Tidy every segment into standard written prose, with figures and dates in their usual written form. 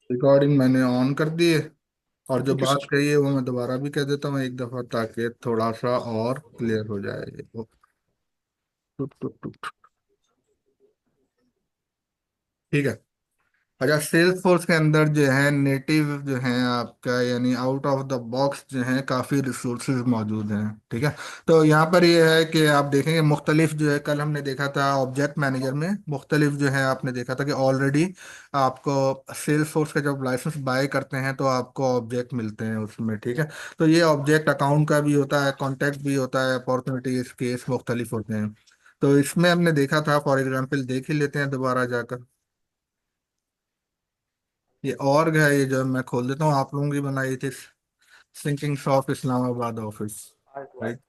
Recording मैंने on कर दी है। और जो ओके बात सर। कही है वो मैं दोबारा भी कह देता हूँ एक दफा, ताकि थोड़ा सा और क्लियर हो जाए ये। टुक टुक टुक। ठीक है। अच्छा, सेल्स फोर्स के अंदर जो है नेटिव जो है आपका, यानी आउट ऑफ द बॉक्स जो है काफ़ी रिसोर्सेज मौजूद हैं। ठीक है। तो यहाँ पर ये है कि आप देखेंगे मुख्तलिफ जो है, कल हमने देखा था ऑब्जेक्ट मैनेजर में मुख्तलिफ जो है, आपने देखा था कि ऑलरेडी आपको सेल्स फोर्स का जब लाइसेंस बाय करते हैं तो आपको ऑब्जेक्ट मिलते हैं उसमें। ठीक है। तो ये ऑब्जेक्ट अकाउंट का भी होता है, कॉन्टैक्ट भी होता है, अपॉर्चुनिटीज केस मुख्तलिफ होते हैं। तो इसमें हमने देखा था, फॉर एग्जाम्पल देख ही लेते हैं दोबारा जाकर। ये ऑर्ग है, ये जो मैं खोल देता हूँ, आप लोगों की बनाई थी, sinking of Islamabad office. Right.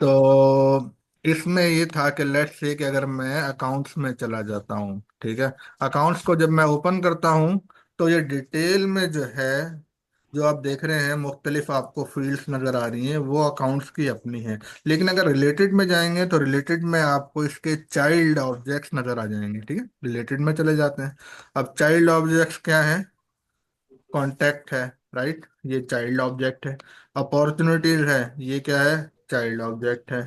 तो इसमें ये था कि लेट्स से कि अगर मैं अकाउंट्स में चला जाता हूँ, ठीक है, अकाउंट्स को जब मैं ओपन करता हूँ तो ये डिटेल में जो है, जो आप देख रहे हैं मुख्तलिफ आपको फील्ड्स नज़र आ रही हैं, वो अकाउंट्स की अपनी है। लेकिन अगर रिलेटेड में जाएंगे तो रिलेटेड में आपको इसके चाइल्ड ऑब्जेक्ट्स नज़र आ जाएंगे। ठीक है, रिलेटेड में चले जाते हैं। अब चाइल्ड ऑब्जेक्ट्स क्या है? कॉन्टेक्ट है, राइट, ये चाइल्ड ऑब्जेक्ट है। अपॉर्चुनिटीज है, ये क्या है? चाइल्ड ऑब्जेक्ट है।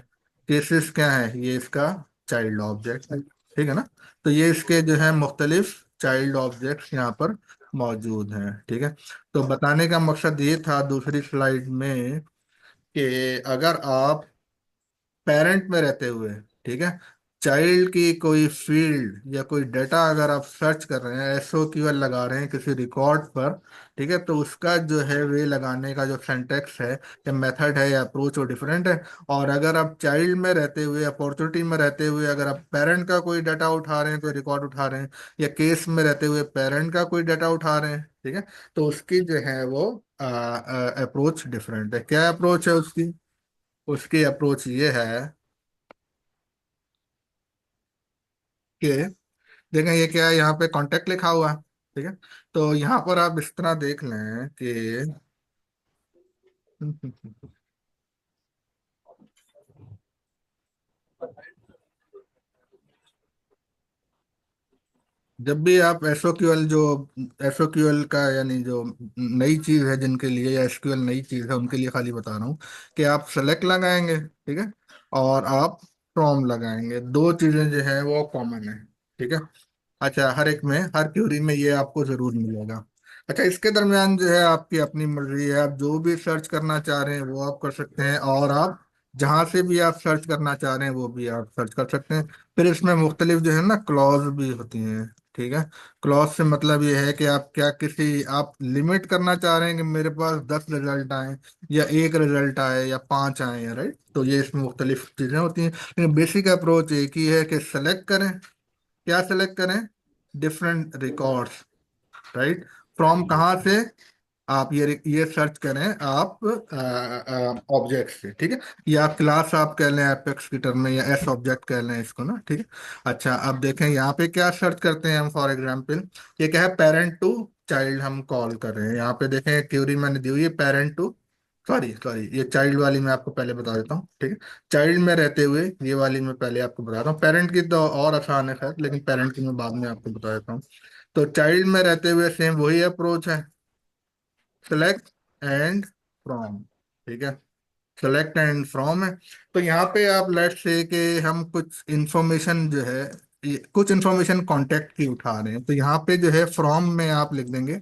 केसेस क्या है? ये इसका चाइल्ड ऑब्जेक्ट है। ठीक है ना? तो ये इसके जो है मुख्तलिफ चाइल्ड ऑब्जेक्ट्स यहाँ पर मौजूद हैं। ठीक है। तो बताने का मकसद ये था दूसरी स्लाइड में कि अगर आप पेरेंट में रहते हुए, ठीक है, चाइल्ड की कोई फील्ड या कोई डाटा अगर आप सर्च कर रहे हैं, एसओ कीवर्ड लगा रहे हैं किसी रिकॉर्ड पर, ठीक है, तो उसका जो है वे लगाने का जो सिंटैक्स है या मेथड है या अप्रोच वो डिफरेंट है। और अगर आप चाइल्ड में रहते हुए, अपॉर्चुनिटी में रहते हुए, अगर आप पेरेंट का कोई डाटा उठा रहे हैं, कोई रिकॉर्ड उठा रहे हैं, या केस में रहते हुए पेरेंट का कोई डाटा उठा रहे हैं, ठीक है, तो उसकी जो है वो अप्रोच डिफरेंट है। क्या अप्रोच है उसकी? उसकी अप्रोच ये है कि देखें ये क्या है, यहाँ पे कांटेक्ट लिखा हुआ है। ठीक है। तो यहाँ पर आप इस तरह देख लें कि जब भी आप एसओक्यूएल जो, एसओक्यूएल का यानी जो नई चीज है जिनके लिए, या एसक्यूएल नई चीज है उनके लिए खाली बता रहा हूँ कि आप सेलेक्ट लगाएंगे, ठीक है, और आप फ्रॉम लगाएंगे, दो चीजें जो है वो कॉमन है। ठीक है। अच्छा, हर एक में, हर क्यूरी में ये आपको जरूर मिलेगा। अच्छा, इसके दरमियान जो है आपकी अपनी मर्जी है, आप जो भी सर्च करना चाह रहे हैं वो आप कर सकते हैं, और आप जहां से भी आप सर्च करना चाह रहे हैं वो भी आप सर्च कर सकते हैं। फिर इसमें मुख्तलिफ जो है ना क्लॉज भी होती हैं। ठीक है। क्लॉज से मतलब ये है कि आप क्या, किसी आप लिमिट करना चाह रहे हैं कि मेरे पास 10 रिजल्ट आए, या एक रिजल्ट आए, या 5 आए हैं, राइट, तो ये इसमें मुख्तलिफ चीजें होती हैं, लेकिन बेसिक अप्रोच एक ही है कि सेलेक्ट करें। क्या सेलेक्ट करें? Different records, right. फ्रॉम कहाँ से? आप ये सर्च करें आप ऑब्जेक्ट से। ठीक है। या क्लास आप कह लें एपेक्स की टर्म में, या एस ऑब्जेक्ट कह लें इसको ना। ठीक है। अच्छा, अब देखें यहाँ पे क्या सर्च करते हैं हम, फॉर एग्जांपल ये क्या है, पेरेंट टू चाइल्ड हम कॉल कर रहे हैं। यहाँ पे देखें क्यूरी मैंने दी हुई है पेरेंट टू, सॉरी सॉरी, ये चाइल्ड वाली मैं आपको पहले बता देता हूँ। ठीक है। चाइल्ड में रहते हुए ये वाली मैं पहले आपको बताता हूँ, पेरेंट की तो और आसान है खैर, लेकिन पेरेंट की मैं बाद में आपको बता देता हूँ। तो चाइल्ड में रहते हुए सेम वही अप्रोच है, सेलेक्ट एंड फ्रॉम। ठीक है। सेलेक्ट एंड फ्रॉम है। तो यहाँ पे आप लेट से कि हम कुछ इंफॉर्मेशन जो है, कुछ इंफॉर्मेशन कांटेक्ट की उठा रहे हैं, तो यहाँ पे जो है फ्रॉम में आप लिख देंगे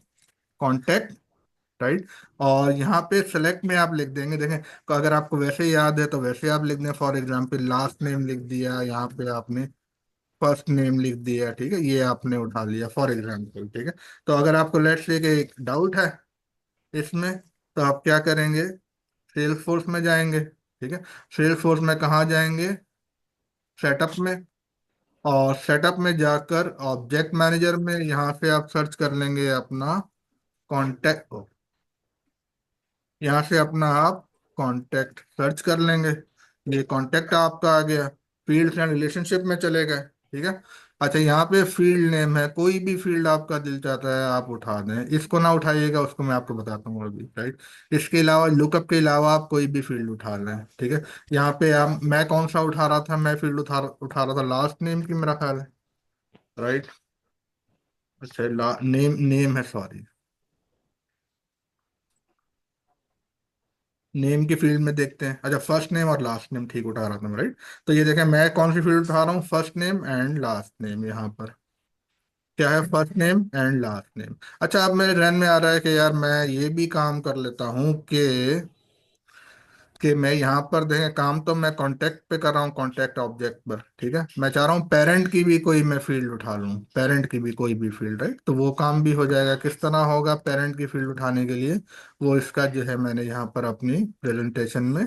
कांटेक्ट, राइट। और यहाँ पे सेलेक्ट में आप लिख देंगे, देखें, तो अगर आपको वैसे याद है तो वैसे आप लिख दें, फॉर एग्जांपल लास्ट नेम लिख दिया, यहाँ पे आपने फर्स्ट नेम लिख दिया, ठीक है, ये आपने उठा लिया फॉर एग्जांपल। ठीक है। तो अगर आपको लेट्स से कि एक डाउट है इसमें, तो आप क्या करेंगे? सेल्स फोर्स में जाएंगे। ठीक है। सेल्स फोर्स में कहाँ जाएंगे? सेटअप में। और सेटअप में जाकर ऑब्जेक्ट मैनेजर में यहाँ से आप सर्च कर लेंगे अपना कॉन्टेक्ट, यहाँ से अपना आप कांटेक्ट सर्च कर लेंगे। ये कांटेक्ट आपका आ गया। फील्ड एंड रिलेशनशिप में चले गए। ठीक है। अच्छा, यहाँ पे फील्ड नेम है, कोई भी फील्ड आपका दिल चाहता है आप उठा दें, इसको ना उठाइएगा, उसको मैं आपको बताता हूँ अभी, राइट। इसके अलावा लुकअप के अलावा आप कोई भी फील्ड उठा लें। ठीक है। यहाँ पे आप, मैं कौन सा उठा रहा था, मैं फील्ड उठा उठा रहा था लास्ट नेम की, मेरा ख्याल है, राइट। अच्छा, नेम नेम है, सॉरी। नेम की फील्ड में देखते हैं। अच्छा, फर्स्ट नेम और लास्ट नेम ठीक उठा रहा था मैं, राइट। तो ये देखें, मैं कौन सी फील्ड उठा रहा हूँ, first name and last name. यहाँ पर क्या है, first name and last name. अच्छा, अब मेरे ध्यान में आ रहा है कि यार मैं ये भी काम कर लेता हूँ कि मैं यहाँ पर देखें, काम तो मैं कॉन्टैक्ट पे कर रहा हूँ, कॉन्टैक्ट ऑब्जेक्ट पर, ठीक है। मैं चाह रहा हूँ पेरेंट की भी कोई मैं फील्ड उठा लूँ, पेरेंट की भी कोई भी फील्ड, राइट। तो वो काम भी हो जाएगा। किस तरह होगा पेरेंट की फील्ड उठाने के लिए, वो इसका जो है मैंने यहाँ पर अपनी प्रेजेंटेशन में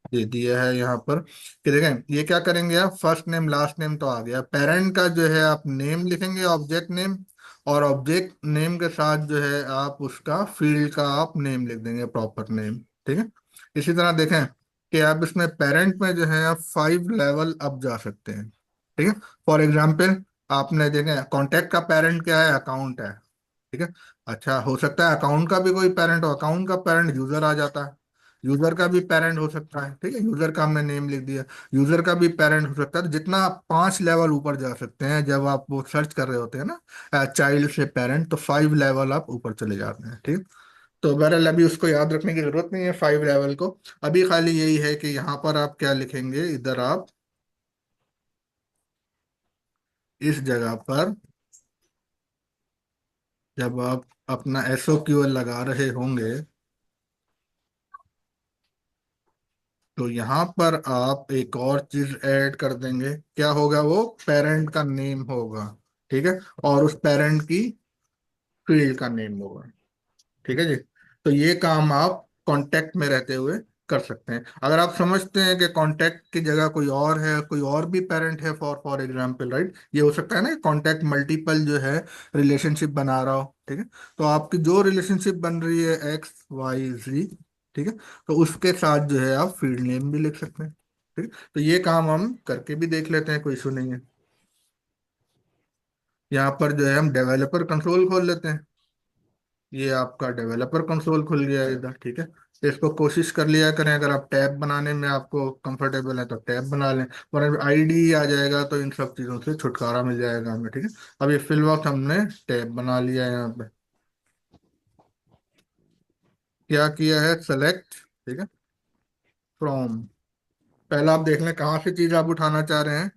दे दिया है यहाँ पर। कि देखें ये क्या करेंगे आप, फर्स्ट नेम लास्ट नेम तो आ गया, पेरेंट का जो है आप नेम लिखेंगे, ऑब्जेक्ट नेम। और ऑब्जेक्ट नेम के साथ जो है आप उसका फील्ड का आप नेम लिख देंगे, प्रॉपर नेम, ठीक है। इसी तरह देखें कि आप इसमें पेरेंट में जो है आप 5 लेवल अप जा सकते हैं, ठीक है। फॉर एग्जाम्पल, आपने देखें कॉन्टैक्ट का पेरेंट क्या है, अकाउंट है, ठीक है। अच्छा, हो सकता है अकाउंट का भी कोई पेरेंट हो, अकाउंट का पेरेंट यूजर आ जाता है, यूजर का भी पेरेंट हो सकता है, ठीक है। यूजर का हमने नेम लिख दिया, यूजर का भी पेरेंट हो सकता है। तो जितना आप 5 लेवल ऊपर जा सकते हैं जब आप वो सर्च कर रहे होते हैं ना, चाइल्ड से पेरेंट, तो 5 लेवल आप ऊपर चले जाते हैं, ठीक। तो बहरहाल अभी उसको याद रखने की जरूरत नहीं है 5 लेवल को। अभी खाली यही है कि यहाँ पर आप क्या लिखेंगे, इधर आप इस जगह पर जब आप अपना एसओक्यूएल लगा रहे होंगे, तो यहाँ पर आप एक और चीज ऐड कर देंगे। क्या होगा वो, पेरेंट का नेम होगा, ठीक है। और उस पेरेंट की फील्ड का नेम होगा, ठीक है जी। तो ये काम आप कांटेक्ट में रहते हुए कर सकते हैं। अगर आप समझते हैं कि कांटेक्ट की जगह कोई और है, कोई और भी पेरेंट है, फॉर एग्जांपल, राइट, ये हो सकता है ना, कांटेक्ट मल्टीपल जो है रिलेशनशिप बना रहा हो, ठीक है। तो आपकी जो रिलेशनशिप बन रही है XYZ, ठीक है, तो उसके साथ जो है आप फील्ड नेम भी लिख सकते हैं, ठीक है। तो ये काम हम करके भी देख लेते हैं, कोई इशू नहीं है। यहाँ पर जो है हम डेवलपर कंसोल खोल लेते हैं। ये आपका डेवलपर कंसोल खुल गया है इधर, ठीक है। तो इसको कोशिश कर लिया करें, अगर आप टैब बनाने में आपको कंफर्टेबल है तो टैब बना लें, वरना आईडी आ जाएगा तो इन सब चीज़ों से छुटकारा मिल जाएगा हमें, ठीक है। अब ये फिल वक्त हमने टैब बना लिया है यहाँ पे। क्या किया है, सेलेक्ट, ठीक है, फ्रॉम। पहला आप देख लें कहाँ से चीज़ आप उठाना चाह रहे हैं,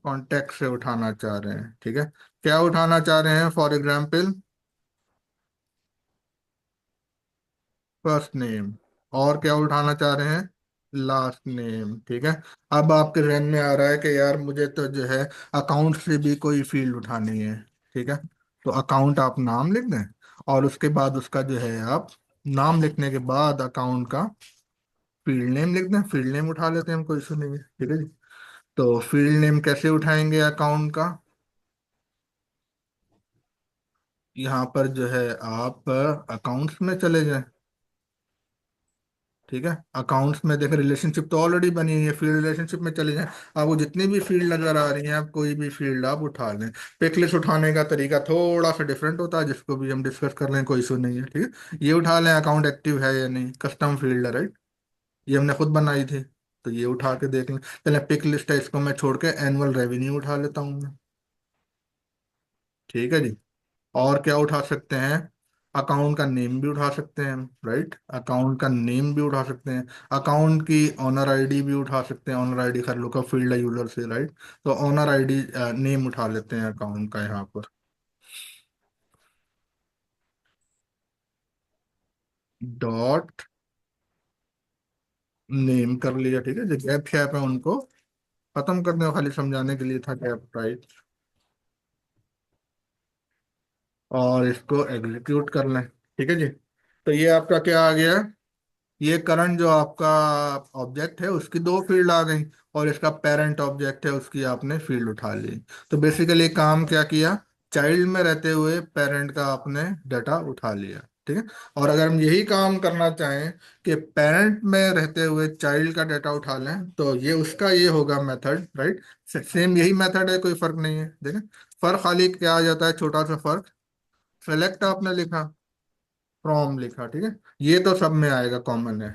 कॉन्टेक्ट से उठाना चाह रहे हैं, ठीक है। क्या उठाना चाह रहे हैं, फॉर एग्जाम्पल फर्स्ट नेम। और क्या उठाना चाह रहे हैं, लास्ट नेम, ठीक है। अब आपके जहन में आ रहा है कि यार मुझे तो जो है अकाउंट से भी कोई फील्ड उठानी है, ठीक है। तो अकाउंट आप नाम लिख दें, और उसके बाद उसका जो है आप नाम लिखने के बाद अकाउंट का फील्ड नेम लिख दें, फील्ड नेम उठा लेते हैं हम, कोई इशू नहीं है, ठीक है जी। तो फील्ड नेम कैसे उठाएंगे अकाउंट का, यहाँ पर जो है आप अकाउंट्स में चले जाएं, ठीक है। अकाउंट्स में देखें, रिलेशनशिप तो ऑलरेडी बनी हुई है, फील्ड रिलेशनशिप में चले जाएं। आपको जितनी भी फील्ड नजर आ रही हैं, आप कोई भी फील्ड आप उठा लें। पिक लिस्ट उठाने का तरीका थोड़ा सा डिफरेंट होता है, जिसको भी हम डिस्कस कर लें, कोई इशू नहीं है, ठीक है। ये उठा लें, अकाउंट एक्टिव है या नहीं, कस्टम फील्ड है, राइट। ये हमने खुद बनाई थी, तो ये उठा के देख लें। चलें, पिक लिस्ट है, इसको मैं छोड़ के एनुअल रेवेन्यू उठा लेता हूँ मैं, ठीक है जी। और क्या उठा सकते हैं, अकाउंट का नेम भी उठा सकते हैं हम, राइट। अकाउंट का नेम भी उठा सकते हैं। अकाउंट की ऑनर आईडी भी उठा सकते हैं, ऑनर आईडी खैर लुकअप फील्ड है यूजर से, राइट। तो ऑनर आईडी नेम उठा लेते हैं अकाउंट का यहाँ पर, डॉट नेम कर लिया, ठीक है। जो गैप शैप है उनको खत्म करने को खाली समझाने के लिए था, गैप, राइट। और इसको एग्जीक्यूट कर लें, ठीक है जी। तो ये आपका क्या आ गया, ये करंट जो आपका ऑब्जेक्ट है उसकी 2 फील्ड आ गई, और इसका पेरेंट ऑब्जेक्ट है उसकी आपने फील्ड उठा ली। तो बेसिकली काम क्या किया, चाइल्ड में रहते हुए पेरेंट का आपने डाटा उठा लिया, ठीक है। और अगर हम यही काम करना चाहें कि पेरेंट में रहते हुए चाइल्ड का डाटा उठा लें, तो ये उसका ये होगा मेथड, राइट। सेम यही मेथड है, कोई फर्क नहीं है, देखें। फर्क खाली क्या आ जाता है, छोटा सा फर्क, सेलेक्ट आपने लिखा, फ्रॉम लिखा, ठीक है। ये तो सब में आएगा, कॉमन है।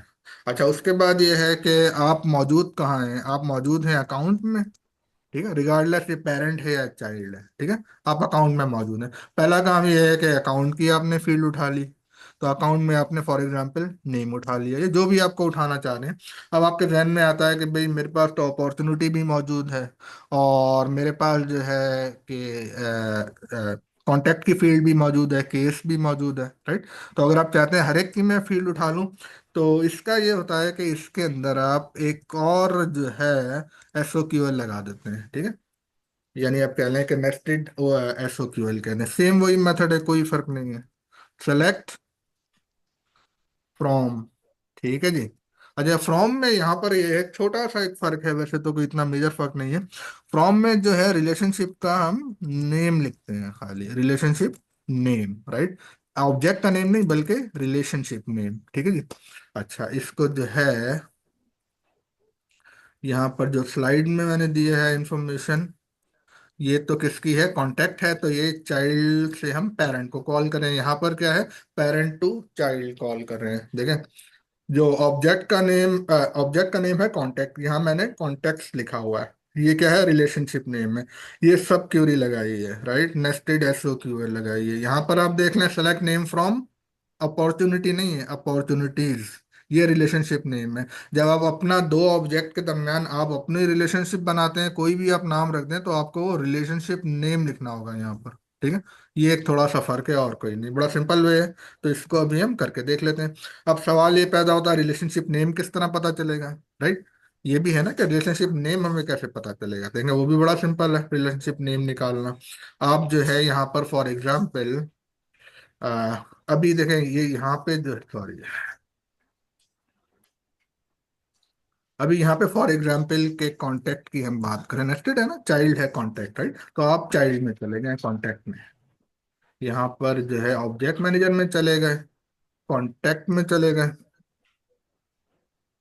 अच्छा, उसके बाद ये है कि आप मौजूद कहाँ हैं, आप मौजूद हैं अकाउंट में, ठीक है, रिगार्डलेस ये पेरेंट है या चाइल्ड है, ठीक है, आप अकाउंट में मौजूद है। पहला काम ये है कि अकाउंट की आपने फील्ड उठा ली। तो अकाउंट में आपने फॉर एग्जांपल नेम उठा लिया, ये जो भी आपको उठाना चाह रहे हैं। अब आपके जहन में आता है कि भाई मेरे पास तो अपॉर्चुनिटी भी मौजूद है, और मेरे पास जो है कि कॉन्टैक्ट की फील्ड भी मौजूद है, केस भी मौजूद है, राइट। तो अगर आप चाहते हैं हर एक की मैं फील्ड उठा लूं, तो इसका ये होता है कि इसके अंदर आप एक और जो है एसओक्यूएल लगा देते हैं, ठीक है। यानी आप कह लें कि नेस्टेड एसओक्यूएल कहते हैं, सेम वही मेथड है, कोई फर्क नहीं है। सेलेक्ट फ्रॉम, ठीक है जी। अच्छा, फ्रॉम में यहाँ पर ये एक छोटा सा एक फर्क है, वैसे तो कोई इतना मेजर फर्क नहीं है। फ्रॉम में जो है रिलेशनशिप का हम नेम लिखते हैं, खाली रिलेशनशिप नेम, राइट। ऑब्जेक्ट का नेम नहीं बल्कि रिलेशनशिप नेम, ठीक है जी। अच्छा, इसको जो है यहाँ पर जो स्लाइड में मैंने दिया है इंफॉर्मेशन, ये तो किसकी है, कांटेक्ट है, तो ये चाइल्ड से हम पेरेंट को कॉल करें। यहाँ पर क्या है, पेरेंट टू चाइल्ड कॉल कर रहे हैं, देखें। जो ऑब्जेक्ट का नेम है कांटेक्ट, यहाँ मैंने कॉन्टेक्ट लिखा हुआ है। ये क्या है, रिलेशनशिप नेम है। ये सब क्यूरी लगाई है, राइट, नेस्टेड एसओ क्यूरी लगाई है। यहाँ पर आप देख लें, सेलेक्ट नेम फ्रॉम अपॉर्चुनिटी नहीं है, अपॉर्चुनिटीज, ये रिलेशनशिप नेम है। जब आप अपना दो ऑब्जेक्ट के दरमियान आप अपनी रिलेशनशिप बनाते हैं, कोई भी आप नाम रख दें, तो आपको वो रिलेशनशिप नेम लिखना होगा यहाँ पर, ठीक है। ये एक थोड़ा सा फर्क है, और कोई नहीं, बड़ा सिंपल वे है। तो इसको अभी हम करके देख लेते हैं। अब सवाल ये पैदा होता है, रिलेशनशिप नेम किस तरह पता चलेगा, राइट। ये भी है ना कि रिलेशनशिप नेम हमें कैसे पता चलेगा, देखेंगे, वो भी बड़ा सिंपल है रिलेशनशिप नेम निकालना। आप जो है यहाँ पर फॉर एग्जाम्पल, अभी देखें, ये यहाँ पे जो, सॉरी, अभी यहाँ पे फॉर एग्जाम्पल के कांटेक्ट की हम बात करें, नेस्टेड है ना, चाइल्ड है कांटेक्ट, राइट। तो आप चाइल्ड में चले गए, कांटेक्ट में, यहाँ पर जो है ऑब्जेक्ट मैनेजर में चले गए, कांटेक्ट में चले गए,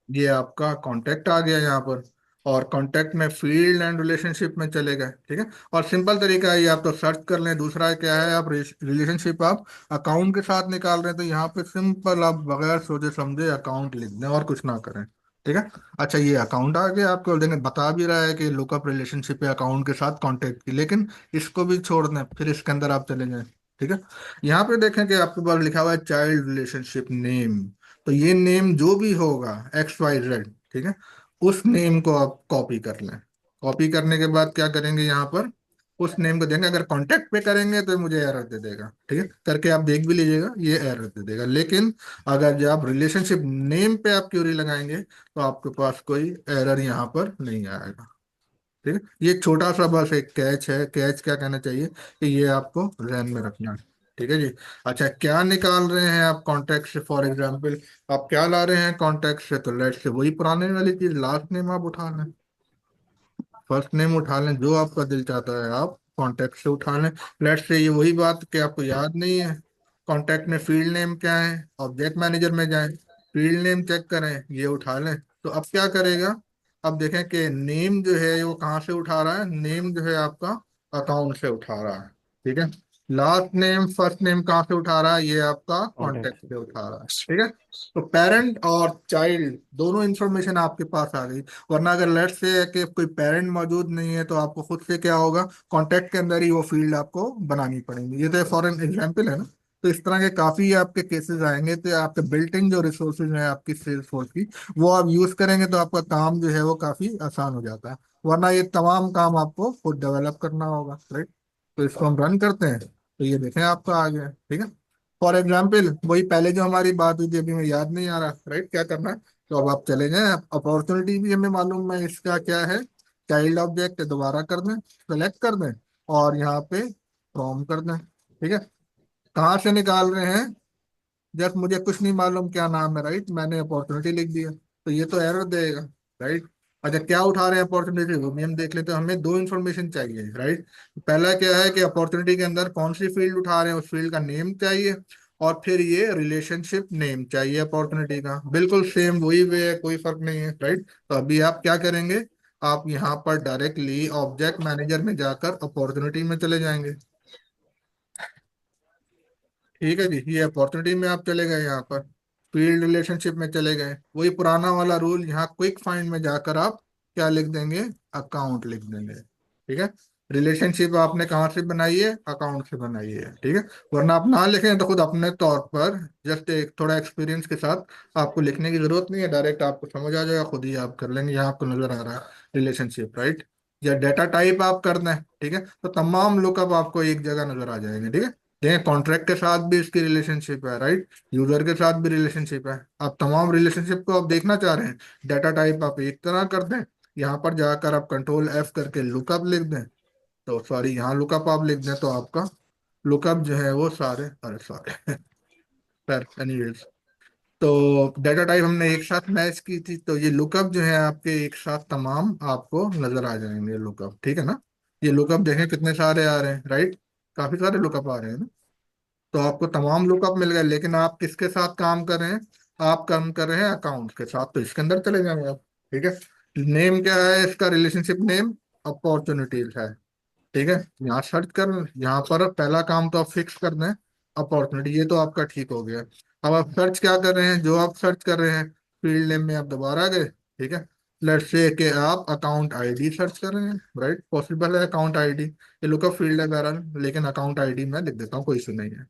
ये आपका कांटेक्ट आ गया यहाँ पर। और कांटेक्ट में फील्ड एंड रिलेशनशिप में चले गए, ठीक है। और सिंपल तरीका है ये, आप तो सर्च कर लें। दूसरा क्या है, आप रिलेशनशिप आप अकाउंट के साथ निकाल रहे हैं, तो यहाँ पे सिंपल आप बगैर सोचे समझे अकाउंट लिख दें और कुछ ना करें, ठीक है। अच्छा, ये अकाउंट आ गया आपको, देखें बता भी रहा है कि लुकअप रिलेशनशिप है अकाउंट के साथ कॉन्टेक्ट की, लेकिन इसको भी छोड़ दें, फिर इसके अंदर आप चले जाएं, ठीक है। यहाँ पे देखें कि आपके पास लिखा हुआ है चाइल्ड रिलेशनशिप नेम। तो ये नेम जो भी होगा XYZ, ठीक है, उस नेम को आप कॉपी कर लें। कॉपी करने के बाद क्या करेंगे, यहाँ पर उस नेम को देंगे। अगर कांटेक्ट पे करेंगे तो मुझे एरर दे देगा, ठीक है, करके आप देख भी लीजिएगा, ये एरर दे देगा। लेकिन अगर जब आप रिलेशनशिप नेम पे आप क्यूरी लगाएंगे, तो आपके पास कोई एरर यहाँ पर नहीं आएगा, ठीक है। ये छोटा सा बस एक कैच है, कैच क्या कहना चाहिए, कि ये आपको ध्यान में रखना है, ठीक है जी। अच्छा, क्या निकाल रहे हैं आप कॉन्टेक्ट से, फॉर एग्जांपल आप क्या ला रहे हैं कॉन्टेक्ट से, तो लेट से वही पुराने वाली चीज, लास्ट नेम आप उठा लें, फर्स्ट नेम उठा लें, जो आपका दिल चाहता है आप कॉन्टेक्ट से उठा लें। लेट से ये वही बात कि आपको याद नहीं है कॉन्टेक्ट में फील्ड नेम क्या है, ऑब्जेक्ट मैनेजर में जाएं, फील्ड नेम चेक करें, ये उठा लें। तो अब क्या करेगा, अब देखें कि नेम जो है वो कहाँ से उठा रहा है, नेम जो है आपका अकाउंट से उठा रहा है, ठीक है। लास्ट नेम फर्स्ट नेम कहाँ से उठा रहा है, ये आपका कॉन्टेक्ट कॉन्टेक्ट। से उठा रहा है, ठीक है। तो पेरेंट और चाइल्ड दोनों इंफॉर्मेशन आपके पास आ गई। वरना अगर लेट्स से है कि कोई पेरेंट मौजूद नहीं है, तो आपको खुद से क्या होगा, कॉन्टेक्ट के अंदर ही वो फील्ड आपको बनानी पड़ेगी। ये तो फॉर एन एग्जाम्पल है ना। तो इस तरह के काफी आपके केसेस आएंगे, तो आपके बिल्ट इन जो रिसोर्सेज हैं आपकी सेल्स फोर्स की, वो आप यूज करेंगे, तो आपका काम जो है वो काफी आसान हो जाता है। वरना ये तमाम काम आपको खुद डेवलप करना होगा, राइट। तो इसको हम रन करते हैं, तो ये देखें आपका आ गया, ठीक है। फॉर एग्जाम्पल वही पहले जो हमारी बात हुई थी, अभी मैं याद नहीं आ रहा, राइट, क्या करना है। तो अब आप चले जाएं, अपॉर्चुनिटी भी हमें मालूम है इसका क्या है, चाइल्ड ऑब्जेक्ट है, दोबारा कर दें, सेलेक्ट कर दें, और यहाँ पे फ्रॉम कर दें, ठीक है। कहाँ से निकाल रहे हैं, जस्ट मुझे कुछ नहीं मालूम क्या नाम है, राइट, मैंने अपॉर्चुनिटी लिख दिया, तो ये तो एरर देगा, राइट। अच्छा, क्या उठा रहे हैं अपॉर्चुनिटी, वो भी हम देख लेते हैं। हमें दो इन्फॉर्मेशन चाहिए, राइट। पहला क्या है कि अपॉर्चुनिटी के अंदर कौन सी फील्ड उठा रहे हैं, उस फील्ड का नेम चाहिए। और फिर ये रिलेशनशिप नेम चाहिए अपॉर्चुनिटी का, बिल्कुल सेम वही वे है, कोई फर्क नहीं है, राइट। तो अभी आप क्या करेंगे, आप यहाँ पर डायरेक्टली ऑब्जेक्ट मैनेजर में जाकर अपॉर्चुनिटी में चले जाएंगे, ठीक है जी। ये अपॉर्चुनिटी में आप चले गए, यहाँ पर फील्ड रिलेशनशिप में चले गए, वही पुराना वाला रूल, यहाँ क्विक फाइंड में जाकर आप क्या लिख देंगे, अकाउंट लिख देंगे, ठीक है। रिलेशनशिप आपने कहाँ से बनाई है, अकाउंट से बनाई है, ठीक है। वरना आप ना लिखें तो खुद अपने तौर पर जस्ट एक थोड़ा एक्सपीरियंस के साथ आपको लिखने की जरूरत नहीं है, डायरेक्ट आपको समझ आ जाएगा, खुद ही आप कर लेंगे। यहाँ आपको नजर आ रहा है रिलेशनशिप, राइट। या डेटा टाइप आप कर दें, ठीक है, तो तमाम लुकअप आपको एक जगह नजर आ जाएंगे, ठीक है। देखें कॉन्ट्रैक्ट के साथ भी इसकी रिलेशनशिप है, राइट। यूजर के साथ भी रिलेशनशिप है। आप तमाम रिलेशनशिप को आप देखना चाह रहे हैं, डाटा टाइप आप एक तरह कर दें, यहाँ पर जाकर आप कंट्रोल F करके लुकअप लिख दें, तो सॉरी यहाँ लुकअप आप लिख दें तो आपका लुकअप जो है वो सारे, अरे सारे पर एनीवेज, तो डाटा टाइप हमने एक साथ मैच की थी, तो ये लुकअप जो है आपके एक साथ तमाम आपको नजर आ जाएंगे लुकअप, ठीक है ना। ये लुकअप देखें कितने सारे आ रहे हैं, राइट। काफी सारे लुकअप आ रहे हैं ना। तो आपको तमाम लुकअप मिल गए, लेकिन आप किसके साथ काम कर रहे हैं, आप काम कर रहे हैं अकाउंट के साथ, तो इसके अंदर चले जाएंगे आप, ठीक है। नेम क्या है इसका, रिलेशनशिप नेम अपॉर्चुनिटीज है, ठीक है। यहाँ सर्च कर, यहाँ पर पहला काम तो आप फिक्स कर दें अपॉर्चुनिटी, ये तो आपका ठीक हो गया। अब आप सर्च क्या कर रहे हैं, जो आप सर्च कर रहे हैं फील्ड नेम में आप दोबारा गए, ठीक है। लेट्स से कि आप अकाउंट आईडी सर्च कर रहे हैं, राइट, पॉसिबल है अकाउंट आईडी, ये लुकअप फील्ड है बहरहाल, लेकिन अकाउंट आईडी मैं लिख देता हूँ, कोई इशू नहीं है।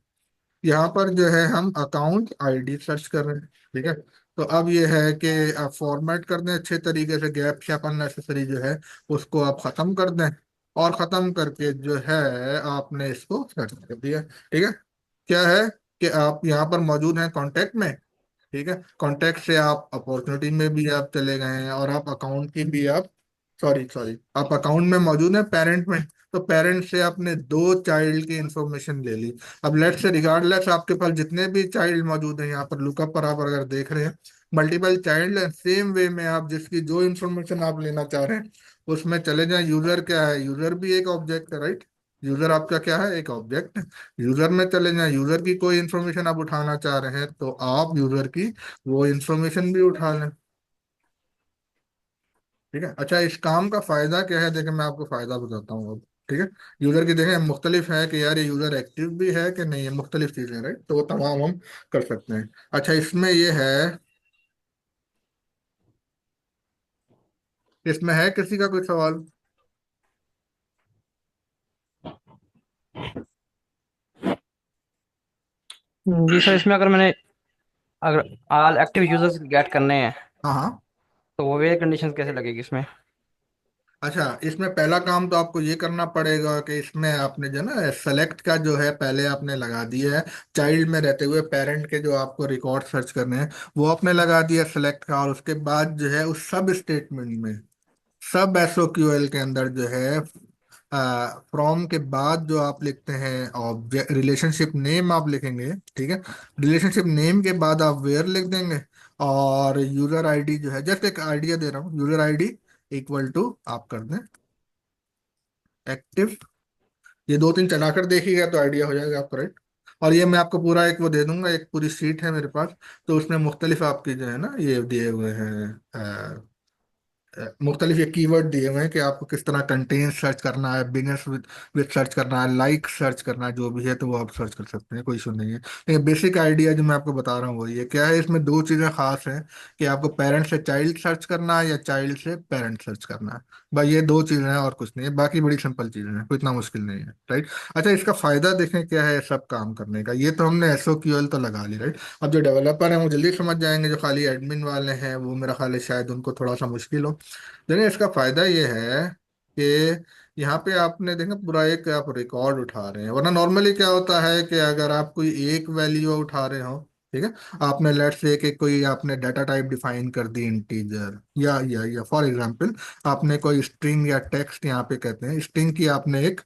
यहाँ पर जो है हम अकाउंट आईडी सर्च कर रहे हैं, ठीक है। तो अब ये है कि आप फॉर्मेट कर दें अच्छे तरीके से, गैप शैप अननेसेसरी जो है उसको आप खत्म कर दें, और खत्म करके जो है आपने इसको सर्च कर दिया, ठीक है। क्या है कि आप यहाँ पर मौजूद हैं कांटेक्ट में, ठीक है। कांटेक्ट से आप अपॉर्चुनिटी में भी आप चले गए हैं, और आप अकाउंट की भी आप, सॉरी सॉरी, आप अकाउंट में मौजूद हैं पेरेंट में, तो पेरेंट से आपने दो चाइल्ड की इंफॉर्मेशन ले ली। अब लेट से रिगार्डलेस आपके पास जितने भी चाइल्ड मौजूद हैं, यहाँ पर लुकअप पर आप अगर देख रहे हैं मल्टीपल चाइल्ड है, सेम वे में आप जिसकी जो इंफॉर्मेशन आप लेना चाह रहे हैं उसमें चले जाएं। यूजर क्या है, यूजर भी एक ऑब्जेक्ट है, राइट। यूजर आपका क्या है, एक ऑब्जेक्ट। यूजर में चले जाएं, यूजर की कोई इंफॉर्मेशन आप उठाना चाह रहे हैं तो आप यूजर की वो इंफॉर्मेशन भी उठा लें, ठीक है। अच्छा, इस काम का फायदा क्या है, देखिए मैं आपको फायदा बताता हूँ अब, ठीक है। यूजर की देखें मुख्तलिफ है कि यार ये यूजर एक्टिव भी है कि नहीं है, मुख्तलिफ चीजें, राइट, तो वो तमाम हम कर सकते हैं। अच्छा इसमें ये है, इसमें है किसी का कोई सवाल। जी सर, इसमें अगर मैंने, अगर ऑल एक्टिव यूजर्स गेट करने हैं हाँ हाँ। तो वो वेयर कंडीशन कैसे लगेगी इसमें? अच्छा इसमें पहला काम तो आपको ये करना पड़ेगा कि इसमें आपने जो ना सेलेक्ट का जो है पहले आपने लगा दिया है, चाइल्ड में रहते हुए पेरेंट के जो आपको रिकॉर्ड सर्च करने हैं वो आपने लगा दिया सेलेक्ट का, और उसके बाद जो है उस सब स्टेटमेंट में, सब एसओक्यूएल के अंदर जो है फ्रॉम के बाद जो आप लिखते हैं ऑब्जेक्ट रिलेशनशिप नेम आप लिखेंगे, ठीक है। रिलेशनशिप नेम के बाद आप वेयर लिख देंगे, और यूजर आईडी जो है, जस्ट एक आइडिया दे रहा हूँ, यूजर आईडी इक्वल टू आप कर दें एक्टिव। ये दो तीन चलाकर देखिएगा तो आइडिया हो जाएगा आपको, राइट। और ये मैं आपको पूरा एक वो दे दूंगा, एक पूरी शीट है मेरे पास, तो उसमें मुख्तलिफ आपकी जो है ना ये दिए हुए हैं, मुख्तलिफ ये कीवर्ड दिए हुए हैं कि आपको किस तरह कंटेन सर्च करना है, बिजनेस विद विद सर्च करना है, लाइक सर्च करना है, जो भी है तो वो आप सर्च कर सकते हैं, कोई इशू नहीं है। लेकिन बेसिक आइडिया जो मैं आपको बता रहा हूँ वही है। क्या है इसमें दो चीज़ें खास हैं, कि आपको पेरेंट से चाइल्ड सर्च करना है या चाइल्ड से पेरेंट सर्च करना है, भाई ये दो चीज़ें हैं और कुछ नहीं है, बाकी बड़ी सिंपल चीज़ें हैं, कोई इतना मुश्किल नहीं है, राइट। अच्छा इसका फायदा देखें क्या है सब काम करने का, ये तो हमने एसओक्यूएल तो लगा ली, राइट। अब जो डेवलपर हैं वो जल्दी समझ जाएंगे, जो खाली एडमिन वाले हैं वो मेरा ख्याल है शायद उनको थोड़ा सा मुश्किल हो। देखिए इसका फायदा ये है कि यहाँ पे आपने देखा पूरा एक आप रिकॉर्ड उठा रहे हैं, वरना नॉर्मली क्या होता है कि अगर आप कोई एक वैल्यू उठा रहे हो, ठीक है, आपने लेट्स से कि कोई आपने डाटा टाइप डिफाइन कर दी इंटीजर, या फॉर एग्जांपल आपने कोई स्ट्रिंग या टेक्स्ट, यहाँ पे कहते हैं स्ट्रिंग की, आपने एक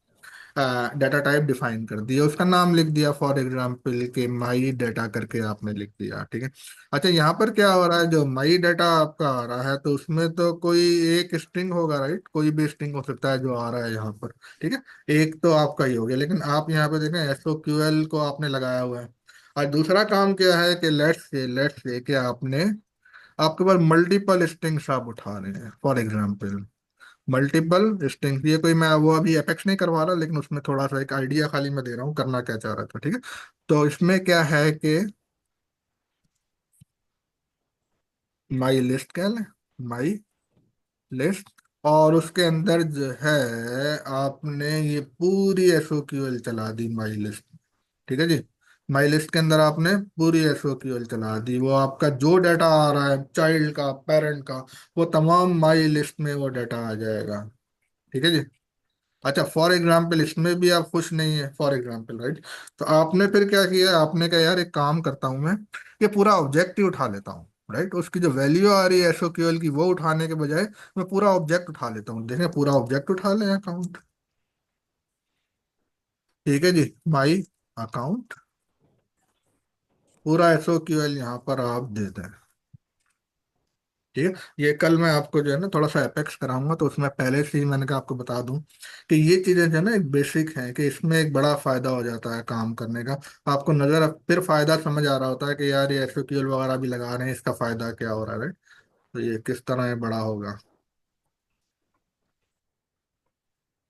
डाटा टाइप डिफाइन कर दिया, उसका नाम लिख दिया फॉर एग्जाम्पल के माई डाटा करके आपने लिख दिया, ठीक है। अच्छा यहाँ पर क्या हो रहा है, जो माई डाटा आपका आ रहा है तो उसमें तो कोई एक स्ट्रिंग होगा, राइट, कोई भी स्ट्रिंग हो सकता है जो आ रहा है यहाँ पर, ठीक है। एक तो आपका ही हो गया, लेकिन आप यहाँ पे देखें एसओक्यूएल को आपने लगाया हुआ है। और दूसरा काम क्या है कि लेट्स से कि आपने, आपके पास मल्टीपल स्ट्रिंग्स आप उठा रहे हैं फॉर एग्जाम्पल, मल्टीपल स्ट्रिंग, ये कोई मैं वो अभी अपेक्स नहीं करवा रहा, लेकिन उसमें थोड़ा सा एक आइडिया खाली मैं दे रहा हूँ करना क्या चाह रहा था, ठीक है। तो इसमें क्या है कि माई लिस्ट कह लें, माई लिस्ट, और उसके अंदर जो है आपने ये पूरी एसओक्यूएल चला दी माई लिस्ट। ठीक है जी। माई लिस्ट के अंदर आपने पूरी एसओक्यूएल चला दी, वो आपका जो डाटा आ रहा है चाइल्ड का, पेरेंट का, वो तमाम माई लिस्ट में वो डाटा आ जाएगा। ठीक है जी। अच्छा, फॉर एग्जाम्पल इसमें भी आप खुश नहीं है, फॉर एग्जाम्पल राइट, तो आपने फिर क्या किया, आपने कहा यार एक काम करता हूं मैं, ये पूरा ऑब्जेक्ट ही उठा लेता हूँ, राइट, उसकी जो वैल्यू आ रही है एसओक्यूएल की वो उठाने के बजाय मैं पूरा ऑब्जेक्ट उठा लेता हूँ। देखें, पूरा ऑब्जेक्ट उठा लें अकाउंट। ठीक है जी। माई अकाउंट, पूरा एसओक्यूएल यहाँ पर आप दे दें। ठीक है। ये कल मैं आपको जो है ना थोड़ा सा एपेक्स कराऊंगा, तो उसमें पहले से ही मैंने कहा आपको बता दूं कि ये चीजें जो है ना एक बेसिक है, कि इसमें एक बड़ा फायदा हो जाता है काम करने का। आपको नजर फिर फायदा समझ आ रहा होता है कि यार ये एसक्यूएल वगैरह भी लगा रहे हैं, इसका फायदा क्या हो रहा है, right? तो ये किस तरह ये बड़ा होगा।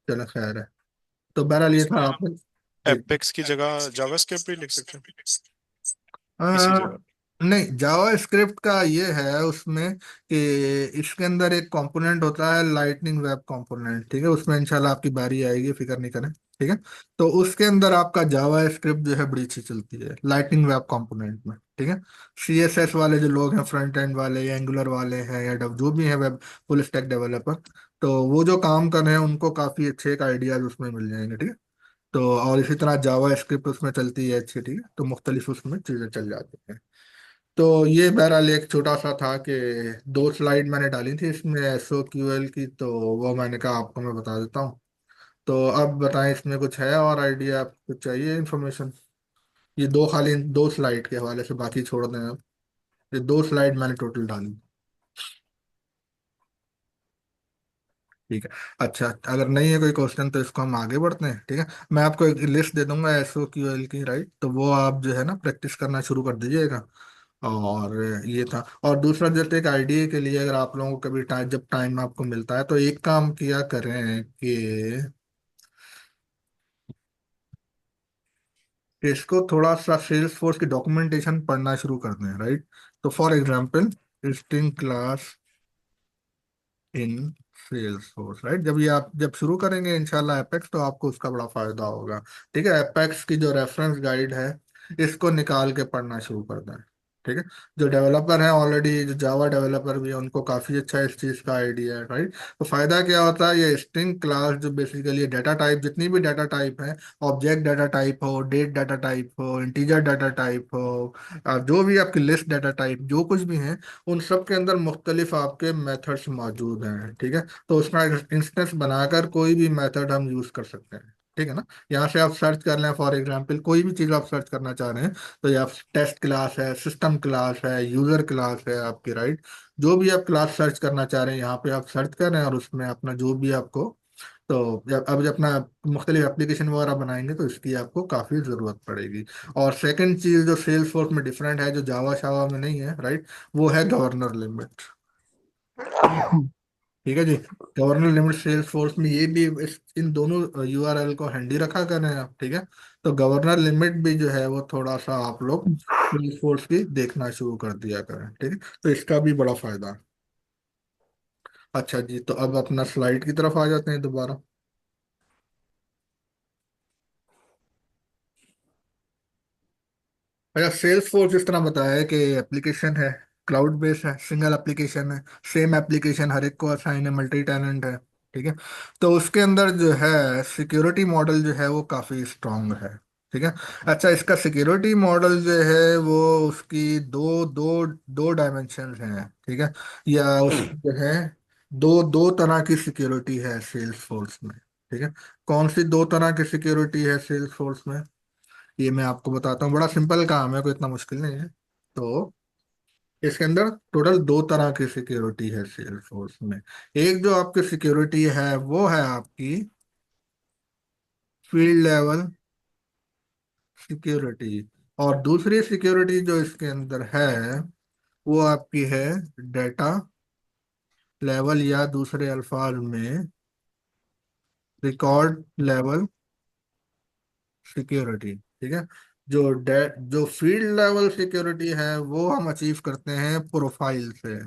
चलो खैर है। तो बहरहाल ये था इसमें आप आपने। जी। एपेक्स की जगह जावास्क्रिप्ट भी लिख सकते हैं इसी आ, जगह। नहीं, जावा स्क्रिप्ट का ये है उसमें कि इसके अंदर एक कंपोनेंट होता है लाइटनिंग वेब कंपोनेंट। ठीक है, उसमें इंशाल्लाह आपकी बारी आएगी, फिक्र नहीं करें। ठीक है। तो उसके अंदर आपका जावा स्क्रिप्ट जो है बड़ी अच्छी चलती है लाइटनिंग वेब कंपोनेंट में। ठीक है। सीएसएस वाले जो लोग हैं, फ्रंट एंड वाले या एंगुलर वाले हैं या जो भी है वेब फुल स्टैक डेवलपर, तो वो जो काम कर रहे हैं उनको काफी अच्छे एक आइडियाज उसमें मिल जाएंगे। ठीक है। तो और इसी तरह जावा स्क्रिप्ट उसमें चलती है अच्छी। ठीक है, तो मुख्तलिफ उसमें चीजें चल जाती हैं। तो ये बहरहाल एक छोटा सा था कि दो स्लाइड मैंने डाली थी इसमें एसओ क्यूएल की, तो वो मैंने कहा आपको मैं बता देता हूँ। तो अब बताएं, इसमें कुछ है और आइडिया, आपको कुछ चाहिए इन्फॉर्मेशन? ये दो, खाली दो स्लाइड के हवाले से, बाकी छोड़ दें आप। ये दो स्लाइड मैंने टोटल डाली। ठीक है। अच्छा, अगर नहीं है कोई क्वेश्चन तो इसको हम आगे बढ़ते हैं। ठीक है। मैं आपको एक लिस्ट दे दूंगा एसओ क्यूएल की, राइट, तो वो आप जो है ना प्रैक्टिस करना शुरू कर दीजिएगा। और ये था। और दूसरा, जैसे एक आइडिया के लिए, अगर आप लोगों को कभी टाइम, जब टाइम आपको मिलता है, तो एक काम किया करें कि इसको थोड़ा सा सेल्स फोर्स की डॉक्यूमेंटेशन पढ़ना शुरू कर दें, राइट। तो for example, sting class in Salesforce, right, जब ये आप जब शुरू करेंगे इंशाल्लाह एपेक्स, तो आपको उसका बड़ा फायदा होगा। ठीक है। एपेक्स की जो रेफरेंस गाइड है, इसको निकाल के पढ़ना शुरू कर दें। ठीक है। जो डेवलपर हैं ऑलरेडी, जो जावा डेवलपर भी है, उनको काफी अच्छा इस चीज का आइडिया है, राइट। तो फायदा क्या होता है, ये स्ट्रिंग क्लास जो बेसिकली डाटा टाइप, जितनी भी डाटा टाइप है, ऑब्जेक्ट डाटा टाइप हो, डेट डाटा टाइप हो, इंटीजर डाटा टाइप हो, जो भी आपकी लिस्ट डाटा टाइप जो कुछ भी है, उन सब के अंदर मुख्तलिफ आपके मेथड्स मौजूद हैं। ठीक है। तो उसका इंस्टेंस बनाकर कोई भी मेथड हम यूज कर सकते हैं। ठीक है ना। यहाँ से आप सर्च कर लें, फॉर एग्जांपल कोई भी चीज़ आप सर्च करना चाह रहे हैं, तो ये आप टेस्ट क्लास है, सिस्टम क्लास है, यूजर क्लास है आपकी, राइट, जो भी आप क्लास सर्च करना चाह रहे हैं यहाँ पे आप सर्च कर रहे हैं, और उसमें अपना जो भी आपको, तो जब अपना मुख्तलिफ एप्लीकेशन वगैरह बनाएंगे तो इसकी आपको काफ़ी ज़रूरत पड़ेगी। और सेकंड चीज़ जो सेल्स फोर्स में डिफरेंट है, जो जावा शावा में नहीं है, राइट, वो है गवर्नर लिमिट। ठीक है जी। गवर्नर लिमिट सेल्स फोर्स में ये भी इन दोनों यूआरएल को हैंडी रखा करें आप। ठीक है। तो गवर्नर लिमिट भी जो है वो थोड़ा सा आप लोग सेल्स फोर्स की देखना शुरू कर दिया करें। ठीक है। तो इसका भी बड़ा फायदा है। अच्छा जी, तो अब अपना स्लाइड की तरफ आ जाते हैं दोबारा। अच्छा, सेल्स फोर्स इस तरह बताया है कि एप्लीकेशन है, क्लाउड बेस्ड है, सिंगल एप्लीकेशन है, सेम एप्लीकेशन हर एक को असाइन है, मल्टी टेनेंट है। ठीक है। तो उसके अंदर जो है सिक्योरिटी मॉडल जो है वो काफ़ी स्ट्रांग है। ठीक है। अच्छा, इसका सिक्योरिटी मॉडल जो है वो उसकी दो दो दो डायमेंशन हैं। ठीक है। या उसकी जो है दो दो तरह की सिक्योरिटी है सेल्स फोर्स में। ठीक है। कौन सी दो तरह की सिक्योरिटी है सेल्स फोर्स में, ये मैं आपको बताता हूँ। बड़ा सिंपल काम है, कोई इतना मुश्किल नहीं है। तो इसके अंदर टोटल दो तरह की सिक्योरिटी है सेल्स फोर्स में। एक जो आपकी सिक्योरिटी है वो है आपकी फील्ड लेवल सिक्योरिटी, और दूसरी सिक्योरिटी जो इसके अंदर है वो आपकी है डेटा लेवल, या दूसरे अल्फाज में रिकॉर्ड लेवल सिक्योरिटी। ठीक है। जो फील्ड लेवल सिक्योरिटी है वो हम अचीव करते हैं प्रोफाइल से।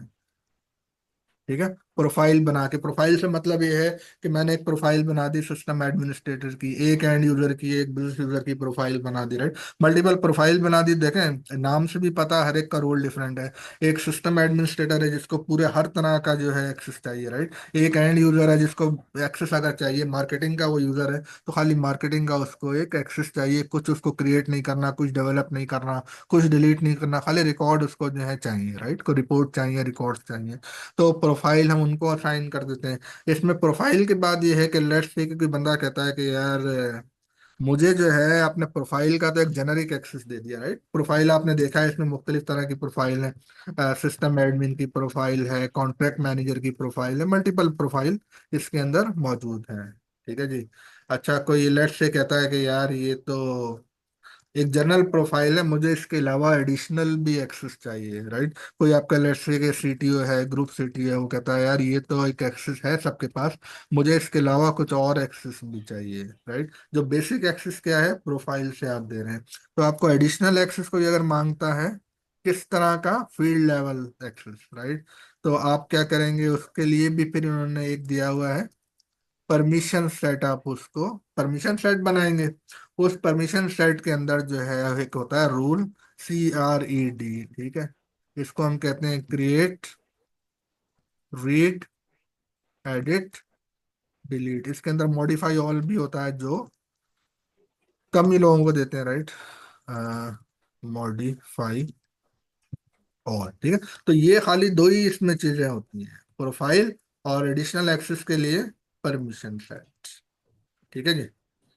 ठीक है। प्रोफाइल बना के, प्रोफाइल से मतलब ये है कि मैंने एक प्रोफाइल बना दी सिस्टम एडमिनिस्ट्रेटर की, एक एंड यूजर की, एक बिजनेस यूजर की प्रोफाइल बना दी, राइट। मल्टीपल प्रोफाइल बना दी। देखें नाम से भी पता, हर एक का रोल डिफरेंट है। एक सिस्टम एडमिनिस्ट्रेटर है जिसको पूरे हर तरह का जो है एक्सेस चाहिए, राइट। एक एंड यूजर है जिसको एक्सेस अगर चाहिए मार्केटिंग का, वो यूजर है तो खाली मार्केटिंग का उसको एक एक्सेस चाहिए, कुछ उसको क्रिएट नहीं करना, कुछ डेवलप नहीं करना, कुछ डिलीट नहीं करना, खाली रिकॉर्ड उसको जो है चाहिए, राइट। को रिपोर्ट चाहिए, रिकॉर्ड्स चाहिए। तो प्रोफाइल हम उनको असाइन कर देते हैं। इसमें प्रोफाइल के बाद ये है कि लेट्स से कि कोई बंदा कहता है कि यार मुझे जो है अपने प्रोफाइल का तो एक जेनरिक एक्सेस दे दिया, राइट। प्रोफाइल आपने देखा है इसमें मुख्तलिफ तरह की प्रोफाइल है, सिस्टम एडमिन की प्रोफाइल है, कॉन्ट्रैक्ट मैनेजर की प्रोफाइल है, मल्टीपल प्रोफाइल इसके अंदर मौजूद है। ठीक है जी। अच्छा, कोई लेट्स से कहता है कि यार ये तो एक जनरल प्रोफाइल है, मुझे इसके अलावा एडिशनल भी एक्सेस चाहिए, राइट। कोई आपका लेट्स से के सीटीओ है, ग्रुप सीटीओ है, वो कहता है यार ये तो एक एक्सेस है सबके पास, मुझे इसके अलावा कुछ और एक्सेस भी चाहिए, राइट। जो बेसिक एक्सेस क्या है, प्रोफाइल से आप दे रहे हैं। तो आपको एडिशनल एक्सेस कोई अगर मांगता है, किस तरह का, फील्ड लेवल एक्सेस, राइट। तो आप क्या करेंगे, उसके लिए भी फिर उन्होंने एक दिया हुआ है परमिशन सेट। आप उसको परमिशन सेट बनाएंगे। उस परमिशन सेट के अंदर जो है एक होता है रूल, CRED, ठीक है। इसको हम कहते हैं क्रिएट, रीड, एडिट, डिलीट। इसके अंदर मॉडिफाई ऑल भी होता है, जो कम ही लोगों को देते हैं, राइट। मॉडिफाई ऑल, ठीक है। तो ये खाली दो ही इसमें चीजें होती हैं, प्रोफाइल और एडिशनल एक्सेस के लिए परमिशन सेट। ठीक है जी।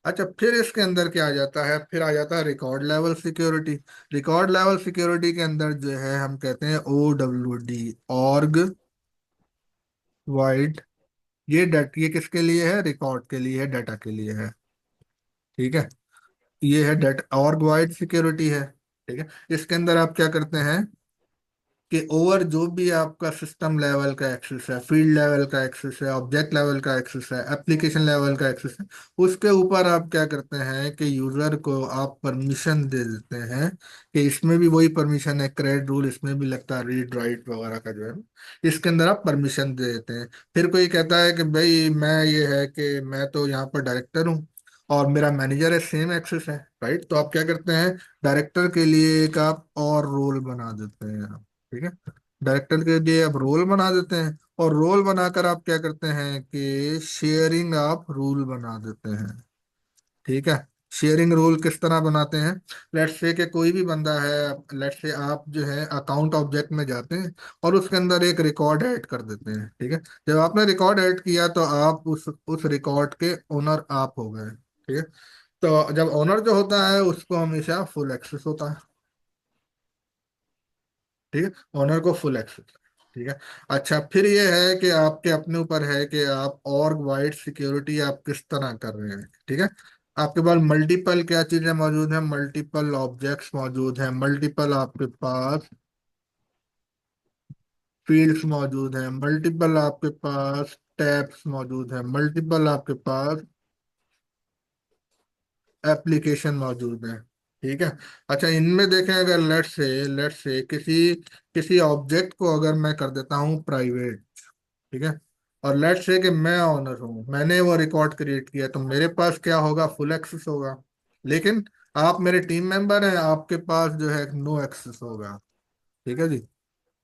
अच्छा, फिर इसके अंदर क्या आ जाता है, फिर आ जाता है record level security. Record level security के अंदर जो है हम कहते हैं OWD, ऑर्ग वाइड। ये किसके लिए है, रिकॉर्ड के लिए है, डाटा के लिए है। ठीक है। ये है डाटा ऑर्ग वाइड सिक्योरिटी है। ठीक है। इसके अंदर आप क्या करते हैं कि ओवर जो भी आपका सिस्टम लेवल का एक्सेस है, फील्ड लेवल का एक्सेस है, ऑब्जेक्ट लेवल का एक्सेस है, एप्लीकेशन लेवल का एक्सेस है, उसके ऊपर आप क्या करते हैं कि यूजर को आप परमिशन दे देते हैं कि इसमें भी वही परमिशन है, क्रेड रूल इसमें भी लगता है, रीड राइट वगैरह का जो है, इसके अंदर आप परमिशन दे देते हैं। फिर कोई कहता है कि भाई मैं ये है कि मैं तो यहाँ पर डायरेक्टर हूँ और मेरा मैनेजर है, सेम एक्सेस है, राइट। तो आप क्या करते हैं, डायरेक्टर के लिए एक आप और रोल बना देते हैं। ठीक है। डायरेक्टर के लिए आप रोल बना देते हैं, और रोल बनाकर आप क्या करते हैं कि शेयरिंग आप रूल बना देते हैं। ठीक है। शेयरिंग रूल किस तरह बनाते हैं, लेट्स से कि कोई भी बंदा है, लेट्स से आप जो है अकाउंट ऑब्जेक्ट में जाते हैं और उसके अंदर एक रिकॉर्ड ऐड कर देते हैं। ठीक है। जब आपने रिकॉर्ड ऐड किया तो आप उस रिकॉर्ड के ओनर आप हो गए। ठीक है। तो जब ओनर जो होता है उसको हमेशा फुल एक्सेस होता है। ठीक है। ओनर को फुल एक्सेस। ठीक है। अच्छा, फिर ये है कि आपके अपने ऊपर है कि आप ऑर्ग वाइड सिक्योरिटी आप किस तरह कर रहे हैं। ठीक है। आपके पास मल्टीपल क्या चीजें मौजूद हैं, मल्टीपल ऑब्जेक्ट्स मौजूद हैं, मल्टीपल आपके पास फील्ड्स मौजूद हैं, मल्टीपल आपके पास टैब्स मौजूद हैं, मल्टीपल आपके पास एप्लीकेशन मौजूद है। ठीक है। अच्छा, इनमें देखें, अगर लेट्स से किसी किसी ऑब्जेक्ट को अगर मैं कर देता हूँ प्राइवेट, ठीक है, और लेट्स से कि मैं ऑनर हूँ, मैंने वो रिकॉर्ड क्रिएट किया, तो मेरे पास क्या होगा, फुल एक्सेस होगा। लेकिन आप मेरे टीम मेंबर हैं, आपके पास जो है नो एक्सेस होगा। ठीक है जी।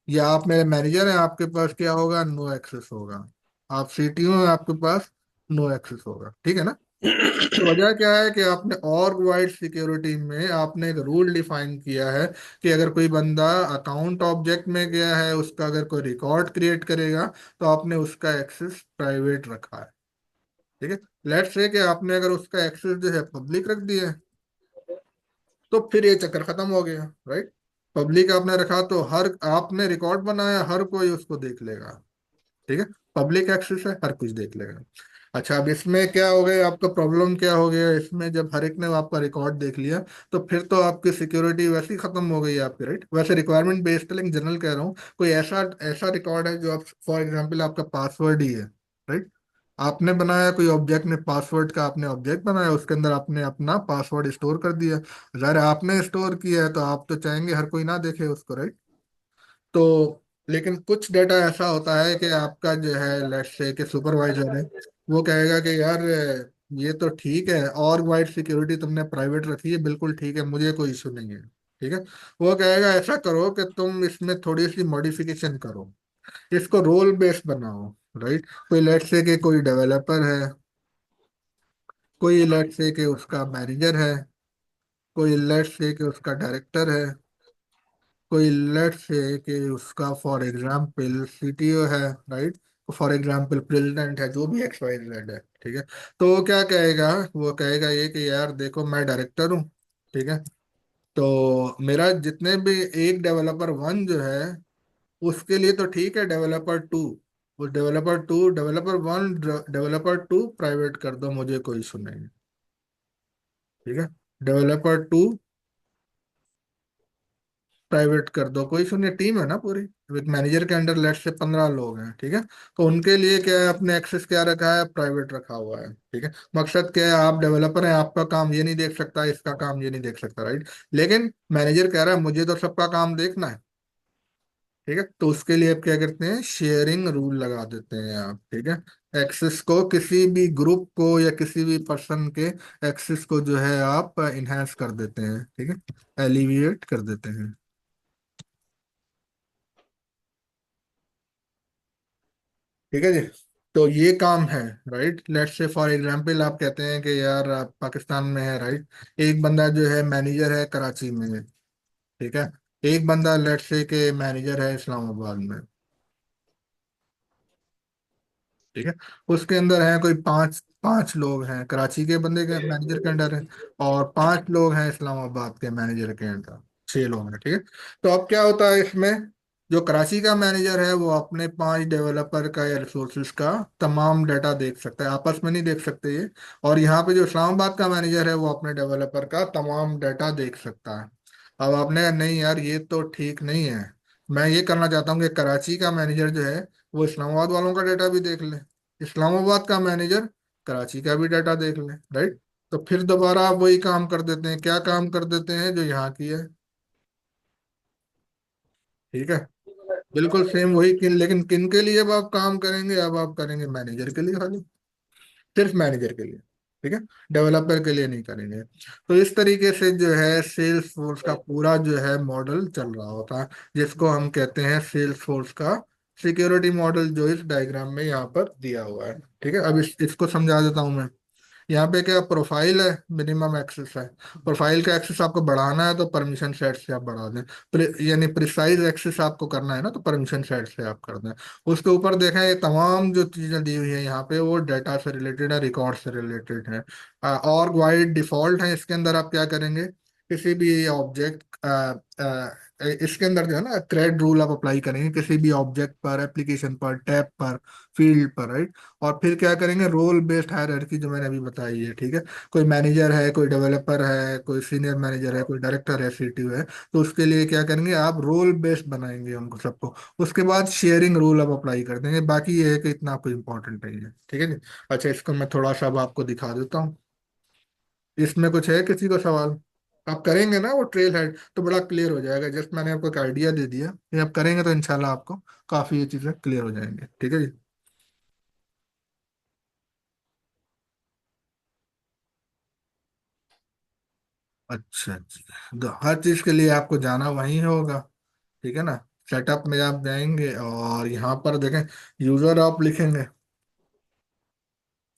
या आप मेरे मैनेजर हैं, आपके पास क्या होगा, नो एक्सेस होगा। आप CTO हैं, आपके पास नो एक्सेस होगा। ठीक है ना। तो वजह क्या है कि आपने ऑर्ग वाइड सिक्योरिटी में आपने एक रूल डिफाइन किया है कि अगर कोई बंदा अकाउंट ऑब्जेक्ट में गया है, उसका अगर कोई रिकॉर्ड क्रिएट करेगा तो आपने उसका एक्सेस प्राइवेट रखा है। ठीक है। लेट्स से कि आपने अगर उसका एक्सेस जो है पब्लिक रख दिया है, तो फिर ये चक्कर खत्म हो गया, राइट। पब्लिक आपने रखा तो हर आपने रिकॉर्ड बनाया, हर कोई उसको देख लेगा। ठीक है। पब्लिक एक्सेस है, हर कुछ देख लेगा। अच्छा, अब इसमें क्या हो गया, आपका प्रॉब्लम क्या हो गया इसमें, जब हर एक ने आपका रिकॉर्ड देख लिया तो फिर तो आपकी सिक्योरिटी वैसे ही खत्म हो गई है आपकी, राइट। वैसे रिक्वायरमेंट बेस्ड, लेकिन जनरल कह रहा हूँ, कोई ऐसा ऐसा रिकॉर्ड है जो आप, फॉर एग्जांपल आपका पासवर्ड ही है, राइट। आपने बनाया कोई ऑब्जेक्ट में, पासवर्ड का आपने ऑब्जेक्ट बनाया, उसके अंदर आपने अपना पासवर्ड स्टोर कर दिया। अगर आपने स्टोर किया है तो आप तो चाहेंगे हर कोई ना देखे उसको, राइट। तो लेकिन कुछ डेटा ऐसा होता है कि आपका जो है लेट्स से कि सुपरवाइजर है, वो कहेगा कि यार ये तो ठीक है, और वाइड सिक्योरिटी तुमने प्राइवेट रखी है, बिल्कुल ठीक है, मुझे कोई इशू नहीं है। ठीक है। वो कहेगा ऐसा करो कि तुम इसमें थोड़ी सी मॉडिफिकेशन करो, इसको रोल बेस्ड बनाओ। राइट। कोई लेट्स से कि कोई डेवलपर है, कोई लेट्स से कि उसका मैनेजर है, कोई लेट्स से कि उसका डायरेक्टर है, कोई लेट्स से कि उसका फॉर एग्जाम्पल सीटीओ है। राइट। फॉर एग्जाम्पल प्रेसिडेंट है, जो भी एक्स वाई जेड है। ठीक है। तो वो क्या कहेगा, वो कहेगा ये कि यार देखो मैं डायरेक्टर हूँ। ठीक है। तो मेरा जितने भी एक डेवलपर वन जो है उसके लिए तो ठीक है, डेवलपर टू, वो developer two, developer one, developer two private कर दो, मुझे कोई इशू नहीं है। ठीक है। डेवलपर टू प्राइवेट कर दो, कोई शून्य, टीम है ना पूरी, विद मैनेजर के अंडर लेट से 15 लोग हैं। ठीक है। तो उनके लिए क्या है, अपने एक्सेस क्या रखा है, प्राइवेट रखा हुआ है। ठीक है। मकसद क्या है, आप डेवलपर हैं, आपका काम ये नहीं देख सकता, इसका काम ये नहीं देख सकता। राइट। लेकिन मैनेजर कह रहा है मुझे तो सबका काम देखना है। ठीक है। तो उसके लिए आप क्या करते हैं, शेयरिंग रूल लगा देते हैं आप। ठीक है। एक्सेस को, किसी भी ग्रुप को या किसी भी पर्सन के एक्सेस को जो है आप इनहेंस कर देते हैं। ठीक है। एलिविएट कर देते हैं। ठीक है जी। तो ये काम है। Right. Let's say for example आप कहते हैं कि यार आप पाकिस्तान में है। राइट। एक बंदा जो है मैनेजर है कराची में। ठीक है। एक बंदा लेट्स से के मैनेजर है इस्लामाबाद में। ठीक है। उसके अंदर है कोई पांच पांच लोग हैं कराची के बंदे के मैनेजर के अंडर है, और 5 लोग हैं इस्लामाबाद के मैनेजर के अंडर, 6 लोग हैं। ठीक है। तो अब क्या होता है इसमें, जो कराची का मैनेजर है वो अपने 5 डेवलपर का या रिसोर्सेज का तमाम डाटा देख सकता है, आपस में नहीं देख सकते ये। और यहाँ पे जो इस्लामाबाद का मैनेजर है वो अपने डेवलपर का तमाम डाटा देख सकता है। अब आपने कहा, नहीं यार ये तो ठीक नहीं है, मैं ये करना चाहता हूँ कि कराची का मैनेजर जो है वो इस्लामाबाद वालों का डाटा भी देख ले, इस्लामाबाद का मैनेजर कराची का भी डाटा देख ले। राइट। तो फिर दोबारा आप वही काम कर देते हैं, क्या काम कर देते हैं जो यहाँ की है। ठीक है। बिल्कुल सेम वही किन, लेकिन किन के लिए अब आप काम करेंगे, अब आप करेंगे मैनेजर के लिए खाली, सिर्फ मैनेजर के लिए। ठीक है। डेवलपर के लिए नहीं करेंगे। तो इस तरीके से जो है सेल्स फोर्स का पूरा जो है मॉडल चल रहा होता है, जिसको हम कहते हैं सेल्स फोर्स का सिक्योरिटी मॉडल, जो इस डायग्राम में यहाँ पर दिया हुआ है। ठीक है। अब इसको समझा देता हूँ मैं। यहाँ पे क्या प्रोफाइल है, मिनिमम एक्सेस है। प्रोफाइल का एक्सेस आपको बढ़ाना है तो परमिशन सेट से आप बढ़ा दें। यानी प्रिसाइज एक्सेस आपको करना है ना, तो परमिशन सेट से आप कर दें। उसके ऊपर देखें, ये तमाम जो चीजें दी हुई है यहाँ पे वो डाटा से रिलेटेड है, रिकॉर्ड से रिलेटेड है। और वाइड डिफॉल्ट है, इसके अंदर आप क्या करेंगे, किसी भी ऑब्जेक्ट, इसके अंदर जो है ना क्रेड रूल आप अप्लाई करेंगे किसी भी ऑब्जेक्ट पर, एप्लीकेशन पर, टैब पर, फील्ड पर। राइट। और फिर क्या करेंगे, रोल बेस्ड हायरार्की जो मैंने अभी बताई है। ठीक है। कोई मैनेजर है, कोई डेवलपर है, कोई सीनियर मैनेजर है, कोई डायरेक्टर है, सीटीओ है, तो उसके लिए क्या करेंगे, आप रोल बेस्ड बनाएंगे उनको सबको। उसके बाद शेयरिंग रूल आप अप्लाई कर देंगे, बाकी ये है कि इतना कोई इंपॉर्टेंट नहीं है। ठीक है जी। अच्छा, इसको मैं थोड़ा सा अब आपको दिखा देता हूँ। इसमें कुछ है किसी को सवाल? आप करेंगे ना वो ट्रेल हेड तो बड़ा क्लियर हो जाएगा, जस्ट मैंने आपको एक आइडिया दे दिया, ये आप करेंगे तो इंशाल्लाह आपको काफी ये चीजें क्लियर हो जाएंगे। ठीक है जी। अच्छा अच्छा, तो हर चीज के लिए आपको जाना वहीं होगा। ठीक है ना। सेटअप में आप जाएंगे और यहाँ पर देखें, यूजर आप लिखेंगे।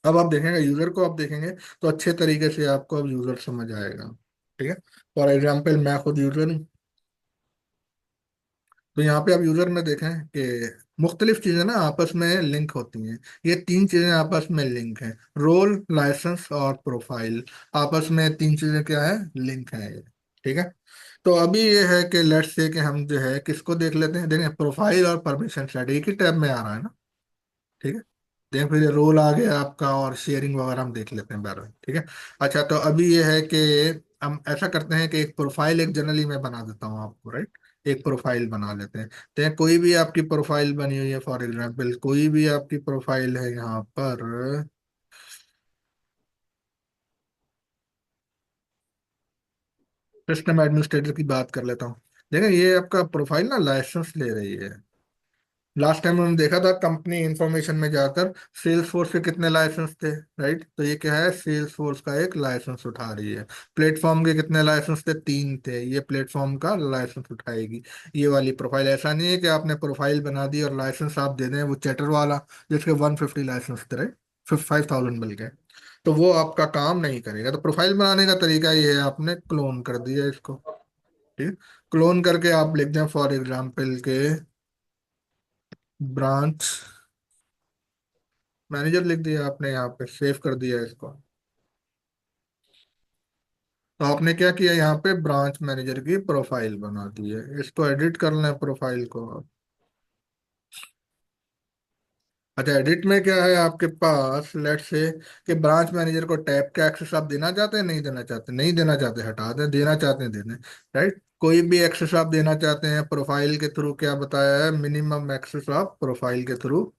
अब आप देखेंगे, यूजर को आप देखेंगे तो अच्छे तरीके से आपको अब यूजर समझ आएगा। ठीक है। फॉर एग्जाम्पल मैं खुद यूजर हूँ। तो यहाँ पे आप यूजर में देखें कि मुख्तलिफ चीजें ना आपस में लिंक होती हैं। ये 3 चीजें आपस में लिंक हैं, रोल, लाइसेंस और प्रोफाइल। आपस में 3 चीजें क्या है, लिंक है ये। ठीक है। तो अभी ये है कि लेट्स से कि हम जो है किसको देख लेते हैं, देखें प्रोफाइल और परमिशन सेट एक ही टैब में आ रहा है ना। ठीक है। देखें फिर ये रोल आ गया आपका, और शेयरिंग वगैरह हम देख लेते हैं बारे में। ठीक है। अच्छा, तो अभी ये है कि हम ऐसा करते हैं कि एक प्रोफाइल एक जनरली मैं बना देता हूँ आपको। राइट। एक प्रोफाइल बना लेते हैं। तो कोई भी आपकी प्रोफाइल बनी हुई है, फॉर एग्जांपल कोई भी आपकी प्रोफाइल है यहाँ पर, सिस्टम एडमिनिस्ट्रेटर की बात कर लेता हूँ। देखें ये आपका प्रोफाइल ना लाइसेंस ले रही है। लास्ट टाइम हमने देखा था कंपनी इंफॉर्मेशन में जाकर सेल्स फोर्स के कितने लाइसेंस थे, राइट? तो ये क्या है, सेल्स फोर्स का एक लाइसेंस उठा रही है। प्लेटफॉर्म के कितने लाइसेंस थे, 3 थे, ये प्लेटफॉर्म का लाइसेंस उठाएगी। ये वाली प्रोफाइल, ऐसा नहीं है कि आपने प्रोफाइल बना दी और लाइसेंस आप दे दें, वो चैटर वाला जिसके 150 लाइसेंस थे, राइट, 5,000 बल्कि, तो वो आपका काम नहीं करेगा। तो प्रोफाइल बनाने का तरीका ये है, आपने क्लोन कर दिया इसको, ठीक। क्लोन करके आप लिख दें फॉर एग्जाम्पल के ब्रांच मैनेजर लिख दिया आपने, यहाँ पे सेव कर दिया इसको। तो आपने क्या किया, यहाँ पे ब्रांच मैनेजर की प्रोफाइल बना दी है। इसको एडिट करना है प्रोफाइल को। अच्छा, एडिट में क्या है आपके पास, लेट से कि ब्रांच मैनेजर को टैब का एक्सेस आप देना चाहते हैं, नहीं देना चाहते, नहीं देना चाहते हटा दें, देना चाहते हैं दे दें, राइट। कोई भी एक्सेस आप देना चाहते हैं प्रोफाइल के थ्रू, क्या बताया है, मिनिमम एक्सेस आप प्रोफाइल के थ्रू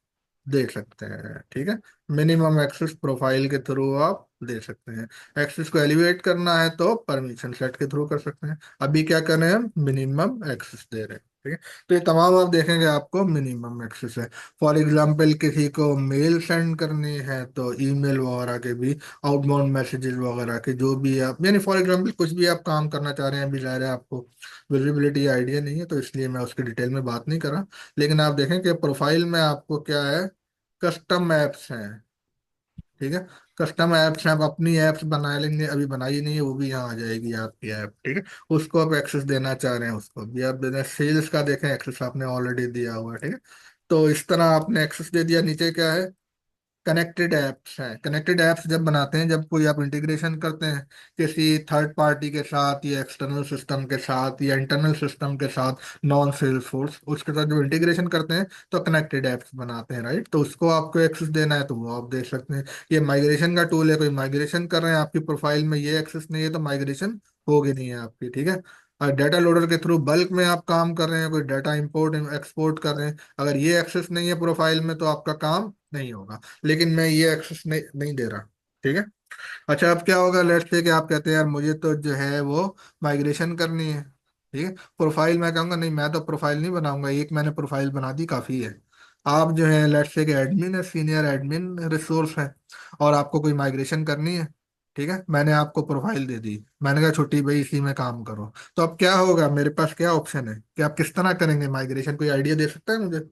दे सकते हैं, ठीक है। मिनिमम एक्सेस प्रोफाइल के थ्रू आप दे सकते हैं। एक्सेस को एलिवेट करना है तो परमिशन सेट के थ्रू कर सकते हैं। अभी क्या कर रहे हैं हम, मिनिमम एक्सेस दे रहे हैं, ठीक है। तो ये तमाम आप देखेंगे आपको मिनिमम एक्सेस है। फॉर एग्जांपल किसी को मेल सेंड करनी है तो ईमेल वगैरह के भी, आउटबाउंड मैसेजेस वगैरह के, जो भी आप यानी फॉर एग्जांपल कुछ भी आप काम करना चाह रहे हैं, अभी ज़ाहिर है आपको विजिबिलिटी आइडिया नहीं है तो इसलिए मैं उसकी डिटेल में बात नहीं कर रहा। लेकिन आप देखें कि प्रोफाइल में आपको क्या है, कस्टम एप्स हैं, ठीक है। कस्टम एप्स हैं, आप अपनी एप्स बना लेंगे, अभी बनाई नहीं है, वो भी यहाँ आ जाएगी आपकी ऐप, ठीक है। उसको आप एक्सेस देना चाह रहे हैं, उसको भी आप दे दें। सेल्स का देखें एक्सेस आपने ऑलरेडी दिया हुआ है, ठीक है। तो इस तरह आपने एक्सेस दे दिया। नीचे क्या है, कनेक्टेड एप्स हैं। कनेक्टेड एप्स जब बनाते हैं, जब कोई आप इंटीग्रेशन करते हैं किसी थर्ड पार्टी के साथ या एक्सटर्नल सिस्टम के साथ या इंटरनल सिस्टम के साथ, नॉन सेल्स फोर्स, उसके साथ जब इंटीग्रेशन करते हैं तो कनेक्टेड एप्स बनाते हैं, राइट। तो उसको आपको एक्सेस देना है तो वो आप दे सकते हैं। ये माइग्रेशन का टूल है, कोई माइग्रेशन कर रहे हैं आपकी प्रोफाइल में, ये एक्सेस नहीं है तो माइग्रेशन होगी नहीं है आपकी, ठीक है। और डाटा लोडर के थ्रू बल्क में आप काम कर रहे हैं, कोई डाटा इंपोर्ट एक्सपोर्ट कर रहे हैं, अगर ये एक्सेस नहीं है प्रोफाइल में तो आपका काम नहीं होगा। लेकिन मैं ये एक्सेस नहीं दे रहा, ठीक है। अच्छा, अब क्या होगा, लेट्स से कि आप कहते हैं यार मुझे तो जो है वो माइग्रेशन करनी है, ठीक है। प्रोफाइल मैं कहूँगा नहीं, मैं तो प्रोफाइल नहीं बनाऊंगा, एक मैंने प्रोफाइल बना दी काफ़ी है। आप जो है लेट्स से कि एडमिन है, सीनियर एडमिन रिसोर्स है, और आपको कोई माइग्रेशन करनी है, ठीक है। मैंने आपको प्रोफाइल दे दी, मैंने कहा छुट्टी भाई इसी में काम करो। तो अब क्या होगा, मेरे पास क्या ऑप्शन है कि आप किस तरह करेंगे माइग्रेशन, कोई आइडिया दे सकता है मुझे?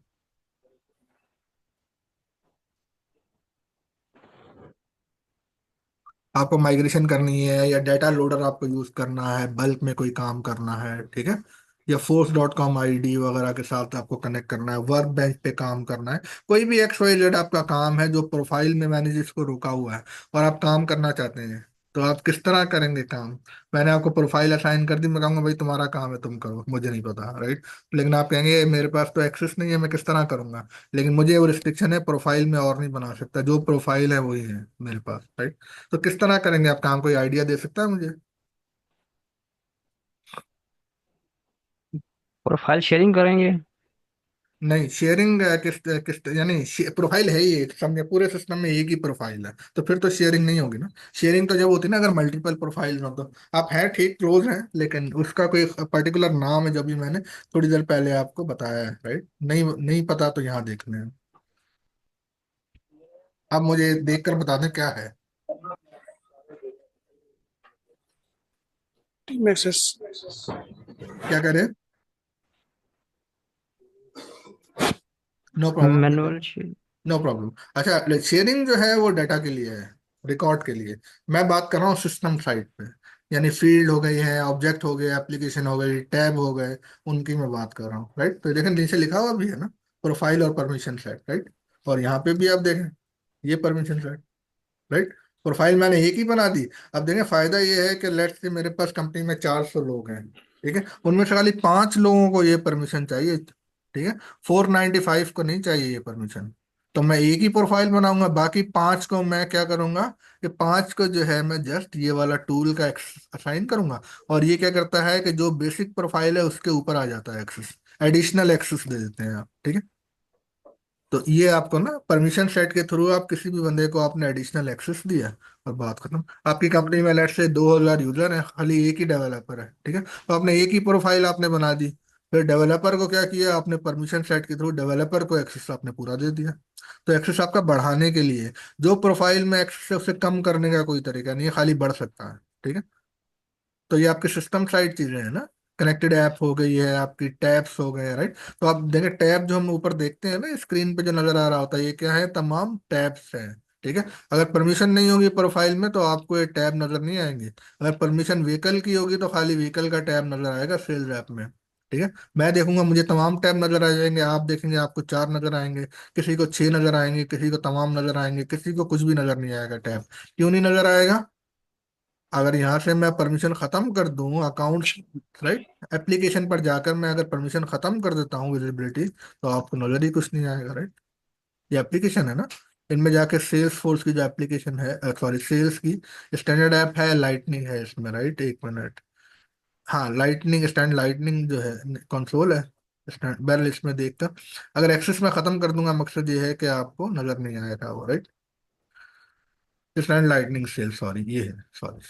आपको माइग्रेशन करनी है या डाटा लोडर आपको यूज करना है, बल्क में कोई काम करना है, ठीक है, या force.com आईडी वगैरह के साथ आपको कनेक्ट करना है, वर्क बेंच पे काम करना है, कोई भी एक्स वाई जेड आपका काम है जो प्रोफाइल में मैंने जिसको रोका हुआ है और आप काम करना चाहते हैं, तो आप किस तरह करेंगे काम? मैंने आपको प्रोफाइल असाइन कर दी, मैं कहूंगा भाई तुम्हारा काम है तुम करो, मुझे नहीं पता, राइट। लेकिन आप कहेंगे मेरे पास तो एक्सेस नहीं है, मैं किस तरह करूंगा? लेकिन मुझे वो रिस्ट्रिक्शन है, प्रोफाइल में और नहीं बना सकता, जो प्रोफाइल है वही है मेरे पास, राइट। तो किस तरह करेंगे आप काम, कोई आइडिया दे सकता है मुझे? प्रोफाइल शेयरिंग करेंगे। नहीं, शेयरिंग किस किस यानी प्रोफाइल है ही एक, समझे, पूरे सिस्टम में एक ही प्रोफाइल है, तो फिर तो शेयरिंग नहीं होगी ना। शेयरिंग तो जब होती है ना, अगर मल्टीपल प्रोफाइल हो तो। आप हैं ठीक क्लोज हैं, लेकिन उसका कोई पर्टिकुलर नाम है जो भी मैंने थोड़ी देर पहले आपको बताया है, राइट। नहीं नहीं पता तो यहाँ देख लें। आप मुझे देख कर बता दें क्या है। Team access. क्या करें? No problem. Manual sharing. No problem. अच्छा, शेयरिंग जो है वो डाटा के लिए है, रिकॉर्ड के लिए। मैं बात कर रहा हूँ सिस्टम साइड पे, यानी फील्ड हो गई है, ऑब्जेक्ट हो गए, एप्लीकेशन हो गई, टैब हो गए, उनकी मैं बात कर रहा हूँ, राइट। तो देखें नीचे लिखा हुआ भी है ना, प्रोफाइल और परमिशन सेट, राइट। और यहाँ पे भी आप देखें, ये परमिशन सेट, राइट। प्रोफाइल मैंने एक ही बना दी। अब देखें फायदा ये है कि लेट्स से मेरे पास कंपनी में 400 लोग हैं, ठीक है, उनमें से खाली 5 लोगों को ये परमिशन चाहिए, ठीक है। 495 को नहीं चाहिए ये परमिशन। तो मैं एक ही प्रोफाइल बनाऊंगा, बाकी 5 को मैं क्या करूंगा कि 5 को जो है मैं जस्ट ये वाला टूल का असाइन करूंगा, और ये क्या करता है कि जो बेसिक प्रोफाइल है उसके ऊपर आ जाता है एक्सेस, एडिशनल एक्सेस दे देते हैं आप, ठीक है। तो ये आपको ना परमिशन सेट के थ्रू आप किसी भी बंदे को आपने एडिशनल एक्सेस दिया और बात खत्म। आपकी कंपनी में लेट से 2,000 यूजर है, खाली एक ही डेवलपर है, ठीक है, तो आपने एक ही प्रोफाइल आपने बना दी, फिर डेवलपर को क्या किया आपने, परमिशन सेट के थ्रू डेवलपर को एक्सेस आपने पूरा दे दिया। तो एक्सेस आपका बढ़ाने के लिए, जो प्रोफाइल में एक्सेस है उसे कम करने का कोई तरीका नहीं है, खाली बढ़ सकता है। ठीक है। तो ये आपके सिस्टम साइड चीजें हैं ना। कनेक्टेड ऐप हो गई है, आपकी टैब्स हो गए, राइट। तो आप देखें टैब जो हम ऊपर देखते हैं ना स्क्रीन पे जो नजर आ रहा होता है, ये क्या है, तमाम टैब्स हैं। ठीक है। अगर परमिशन नहीं होगी प्रोफाइल में तो आपको ये टैब नजर नहीं आएंगे। अगर परमिशन व्हीकल की होगी तो खाली व्हीकल का टैब नजर आएगा सेल्स ऐप में। ठीक है। मैं देखूंगा मुझे तमाम टैब नजर आ जाएंगे, आप देखेंगे आपको चार नजर आएंगे, किसी को छह नजर आएंगे, किसी को तमाम नजर आएंगे, किसी को कुछ भी नजर नहीं आएगा टैब। क्यों नहीं नजर आएगा? अगर यहाँ से मैं परमिशन खत्म कर दूं अकाउंट, राइट, एप्लीकेशन पर जाकर मैं अगर परमिशन खत्म कर देता हूँ विजिबिलिटी, तो आपको नजर ही कुछ नहीं आएगा, राइट। ये एप्लीकेशन है ना, इनमें जाके सेल्स फोर्स की जो एप्लीकेशन है, सॉरी सेल्स की स्टैंडर्ड ऐप है, लाइटनिंग है इसमें, राइट, एक मिनट। हाँ लाइटनिंग स्टैंड, लाइटनिंग जो है कंसोल है स्टैंड बैरल, इसमें देखकर अगर एक्सेस में खत्म कर दूंगा, मकसद ये है कि आपको नजर नहीं आएगा वो, right. Stand lightning sale, sorry ये है, सॉरी,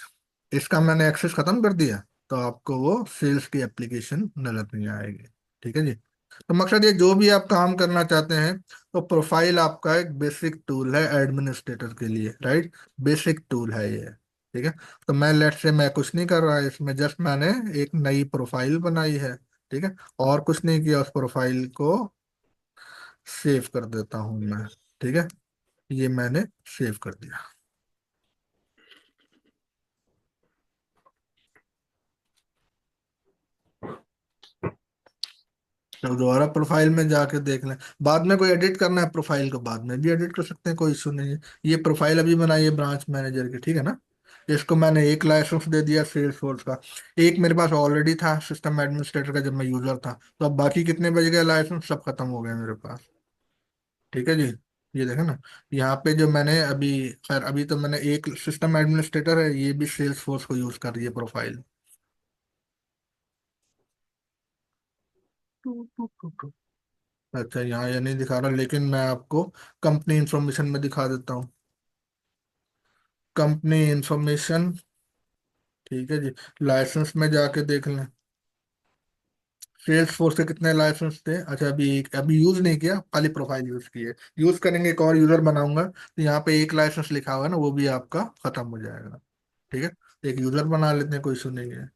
इसका मैंने एक्सेस खत्म कर दिया, तो आपको वो सेल्स की एप्लीकेशन नजर नहीं आएगी। ठीक है जी। तो मकसद ये जो भी आप काम करना चाहते हैं, तो प्रोफाइल आपका एक बेसिक टूल है एडमिनिस्ट्रेटर के लिए, राइट। बेसिक टूल है ये। ठीक है। तो मैं लेट से मैं कुछ नहीं कर रहा इसमें, जस्ट मैंने एक नई प्रोफाइल बनाई है। ठीक है। और कुछ नहीं किया, उस प्रोफाइल को सेव कर देता हूं मैं। ठीक है। ये मैंने सेव कर दिया। तो दोबारा प्रोफाइल में जाके देख लें, बाद में कोई एडिट करना है प्रोफाइल को बाद में भी एडिट कर सकते हैं, कोई इशू नहीं है। ये प्रोफाइल अभी बनाई है ब्रांच मैनेजर की, ठीक है ना। इसको मैंने एक लाइसेंस दे दिया सेल्स फोर्स का, एक मेरे पास ऑलरेडी था सिस्टम एडमिनिस्ट्रेटर का जब मैं यूजर था, तो अब बाकी कितने बच गए लाइसेंस, सब खत्म हो गए मेरे पास। ठीक है जी। ये देखें ना, यहाँ पे जो मैंने अभी, खैर अभी तो मैंने एक सिस्टम एडमिनिस्ट्रेटर है, ये भी सेल्स फोर्स को यूज कर रही है प्रोफाइल। अच्छा यहाँ ये नहीं दिखा रहा, लेकिन मैं आपको कंपनी इंफॉर्मेशन में दिखा देता हूँ। कंपनी इंफॉर्मेशन, ठीक है जी, लाइसेंस में जाके देख लें। सेल्स फोर्स के कितने लाइसेंस थे, अच्छा अभी एक अभी यूज नहीं किया, खाली प्रोफाइल यूज की है। यूज करेंगे एक और यूजर बनाऊंगा तो यहाँ पे एक लाइसेंस लिखा हुआ है ना, वो भी आपका खत्म हो जाएगा। ठीक है। एक यूजर बना लेते हैं, कोई इशू नहीं है।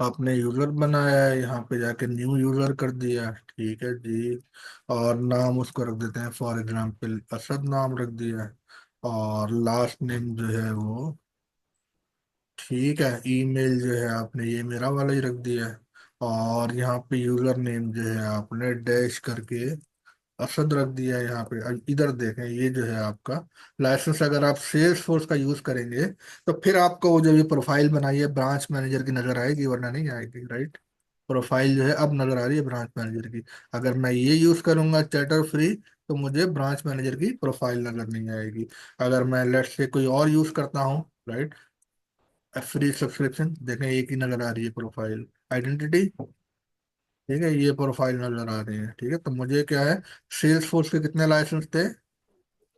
आपने यूजर बनाया है, यहाँ पे जाके न्यू यूजर कर दिया, ठीक है जी। और नाम उसको रख देते हैं, फॉर एग्जाम्पल असद नाम रख दिया है। और लास्ट नेम जो है वो, ठीक है। ईमेल जो है आपने ये मेरा वाला ही रख दिया है। और यहाँ पे यूजर नेम जो है आपने डैश करके असद रख दिया है यहाँ पे। अब इधर देखें, ये जो है आपका लाइसेंस, अगर आप सेल्स फोर्स का यूज करेंगे तो फिर आपको वो जो ये प्रोफाइल बनाई है ब्रांच मैनेजर की नजर आएगी, वरना नहीं आएगी, राइट। प्रोफाइल जो है अब नजर आ रही है ब्रांच मैनेजर की। अगर मैं ये यूज करूंगा चैटर फ्री, तो मुझे ब्रांच मैनेजर की प्रोफाइल नजर नहीं आएगी। अगर मैं लेट से कोई और यूज करता हूँ, राइट, फ्री सब्सक्रिप्शन, देखें एक ही नजर आ रही है प्रोफाइल, आइडेंटिटी, ठीक है, ये प्रोफाइल नजर आ रही है। ठीक है। तो मुझे क्या है, सेल्स फोर्स के कितने लाइसेंस थे,